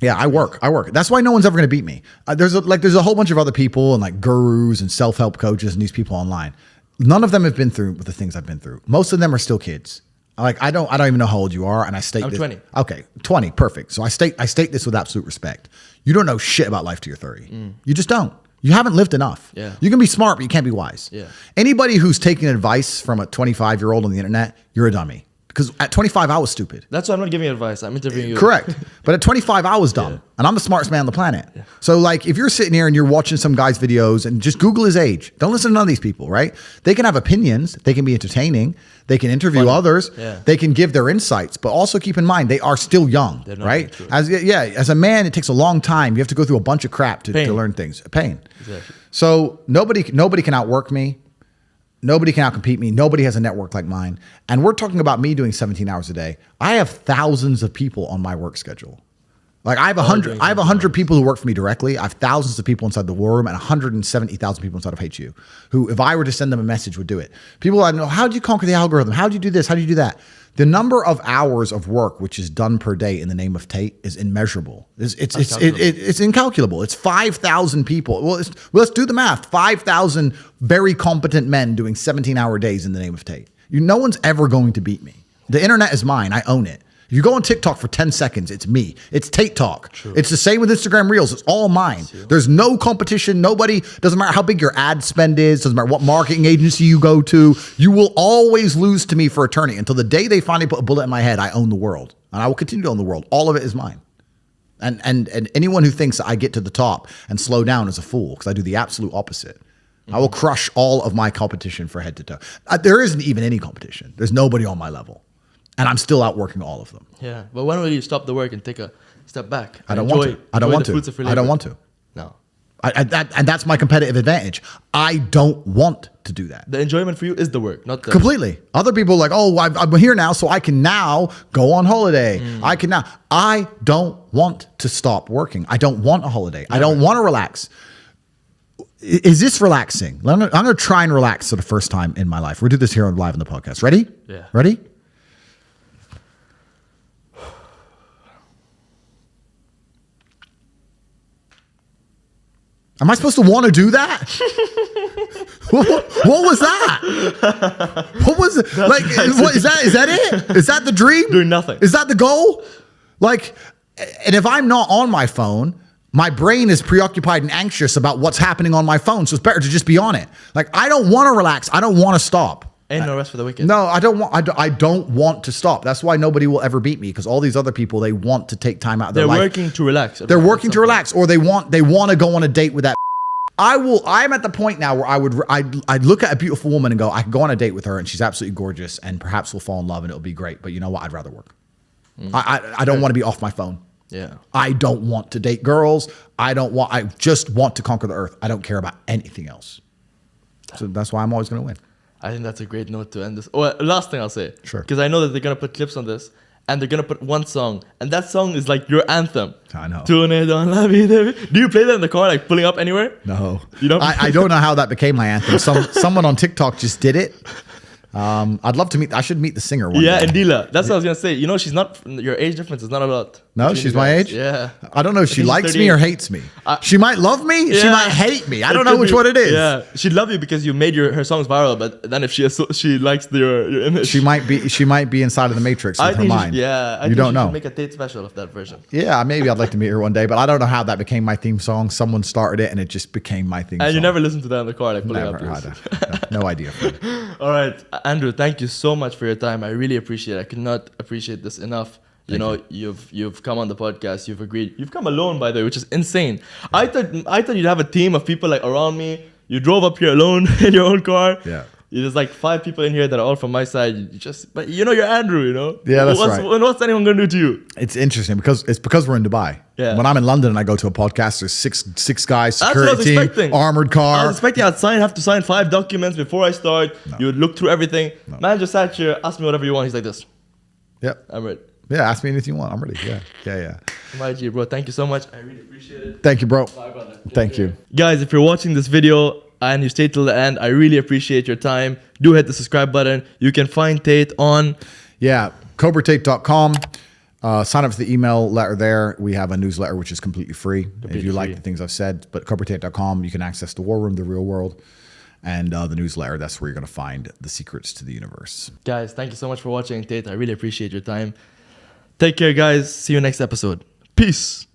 yeah, I work. That's why no one's ever going to beat me. There's a whole bunch of other people and like gurus and self-help coaches and these people online. None of them have been through the things I've been through. Most of them are still kids. Like I don't even know how old you are, and I state I'm this. 20. Okay, 20, perfect. So I state this with absolute respect. You don't know shit about life till you're 30. You just don't. You haven't lived enough. Yeah. You can be smart, but you can't be wise. Yeah. Anybody who's taking advice from a 25-year-old on the internet, you're a dummy. Because at 25, I was stupid. That's why I'm not giving advice. I'm interviewing you. Correct. But at 25, I was dumb. And I'm the smartest man on the planet. Yeah. So like if you're sitting here and you're watching some guy's videos and just Google his age. Don't listen to none of these people, right? They can have opinions. They can be entertaining. They can interview others. Yeah. They can give their insights. But also keep in mind, they are still young, right? As a man, it takes a long time. You have to go through a bunch of crap to learn things. Pain. Exactly. So nobody can outwork me. Nobody can outcompete me. Nobody has a network like mine. And we're talking about me doing 17 hours a day. I have thousands of people on my work schedule. Like I have 100 people who work for me directly. I have thousands of people inside the war room and 170,000 people inside of HU who, if I were to send them a message, would do it. People I know, how do you conquer the algorithm? How do you do this? How do you do that? The number of hours of work which is done per day in the name of Tate is immeasurable. It's incalculable. It's 5,000 people. Well, let's do the math. 5,000 very competent men doing 17-hour days in the name of Tate. No one's ever going to beat me. The internet is mine. I own it. If you go on TikTok for 10 seconds, it's me. It's Tate Talk. True. It's the same with Instagram Reels. It's all mine. There's no competition. Nobody, doesn't matter how big your ad spend is, doesn't matter what marketing agency you go to, you will always lose to me for eternity. Until the day they finally put a bullet in my head, I own the world. And I will continue to own the world. All of it is mine. And anyone who thinks that I get to the top and slow down is a fool, because I do the absolute opposite. I will crush all of my competition for head to toe. There isn't even any competition. There's nobody on my level. And I'm still outworking all of them. Yeah, but when will you stop the work and take a step back? I don't want to. I don't want to. No. And that's my competitive advantage. I don't want to do that. The enjoyment for you is the work, not the... Completely. Other people are like, oh, I'm here now, so I can now go on holiday. I don't want to stop working. I don't want a holiday. Never. I don't want to relax. Is this relaxing? I'm going to try and relax for the first time in my life. We'll do this here live on the podcast. Ready? Yeah. Ready? Am I supposed to want to do that? what was that? What was it? Like, what is that? Is that it? Is that the dream? Doing nothing. Is that the goal? Like, and if I'm not on my phone, my brain is preoccupied and anxious about what's happening on my phone. So it's better to just be on it. Like, I don't want to relax. I don't want to stop. Ain't no rest for the wicked. No, I don't want. I don't want to stop. That's why nobody will ever beat me, because all these other people, they want to take time out of their life. They're working to relax. They're working to relax, or they want to go on a date with that. I'm at the point now where I'd look at a beautiful woman and go, I can go on a date with her and she's absolutely gorgeous and perhaps we'll fall in love and it'll be great. But you know what? I'd rather work. I don't want to be off my phone. Yeah. I don't want to date girls. I just want to conquer the earth. I don't care about anything else. So that's why I'm always going to win. I think that's a great note to end this. Oh, last thing I'll say. Sure. Because I know that they're going to put clips on this and they're going to put one song. And that song is like your anthem. I know. Do you play that in the car, like pulling up anywhere? No. You don't? I don't know how that became my anthem. Someone on TikTok just did it. I'd love to I should meet the singer one day. Yeah, Indila. That's what I was going to say. You know, she's not, your age difference is not a lot. No, she's my age? Yeah. I don't know if she she's likes 38. me or hates me. She might love me. Yeah. She might hate me. I don't know which one it is. Yeah. She'd love you because you made her songs viral, but then if she likes your image. She might be inside of the matrix with her mind. I you don't know. Make a Tate special of that version. Yeah, maybe I'd like to meet her one day, but I don't know how that became my theme song. Someone started it and it just became my theme song. And you never listened to that in the car, like pulling Never. up. No idea. All right, Andrew, thank you so much for your time. I really appreciate it. I could not appreciate this enough. You've come on the podcast. You've agreed. You've come alone, by the way, which is insane. I thought you'd have a team of people like around me. You drove up here alone in your own car. Yeah. There's like 5 people in here that are all from my side. But you're Andrew, Yeah, that's right. What's anyone gonna do to you? It's interesting because we're in Dubai. Yeah. When I'm in London and I go to a podcast, there's six guys, That's what I was security team, expecting. armored I car. was expecting I'd have to sign 5 documents before I start. No. You would look through everything. No. Man just sat here, asked me whatever you want. He's like this. Yep. I'm ready. Yeah, ask me anything you want. I'm ready. Yeah. My G, bro. Thank you so much. I really appreciate it. Thank you, bro. Bye, brother. Thank you. Guys, if you're watching this video and you stay till the end, I really appreciate your time. Do hit the subscribe button. You can find Tate on... Yeah, cobratate.com. Sign up for the email letter there. We have a newsletter which is completely free. If you like the things I've said. But cobratate.com, you can access the war room, the real world, and the newsletter. That's where you're going to find the secrets to the universe. Guys, thank you so much for watching Tate. I really appreciate your time. Take care, guys. See you next episode. Peace.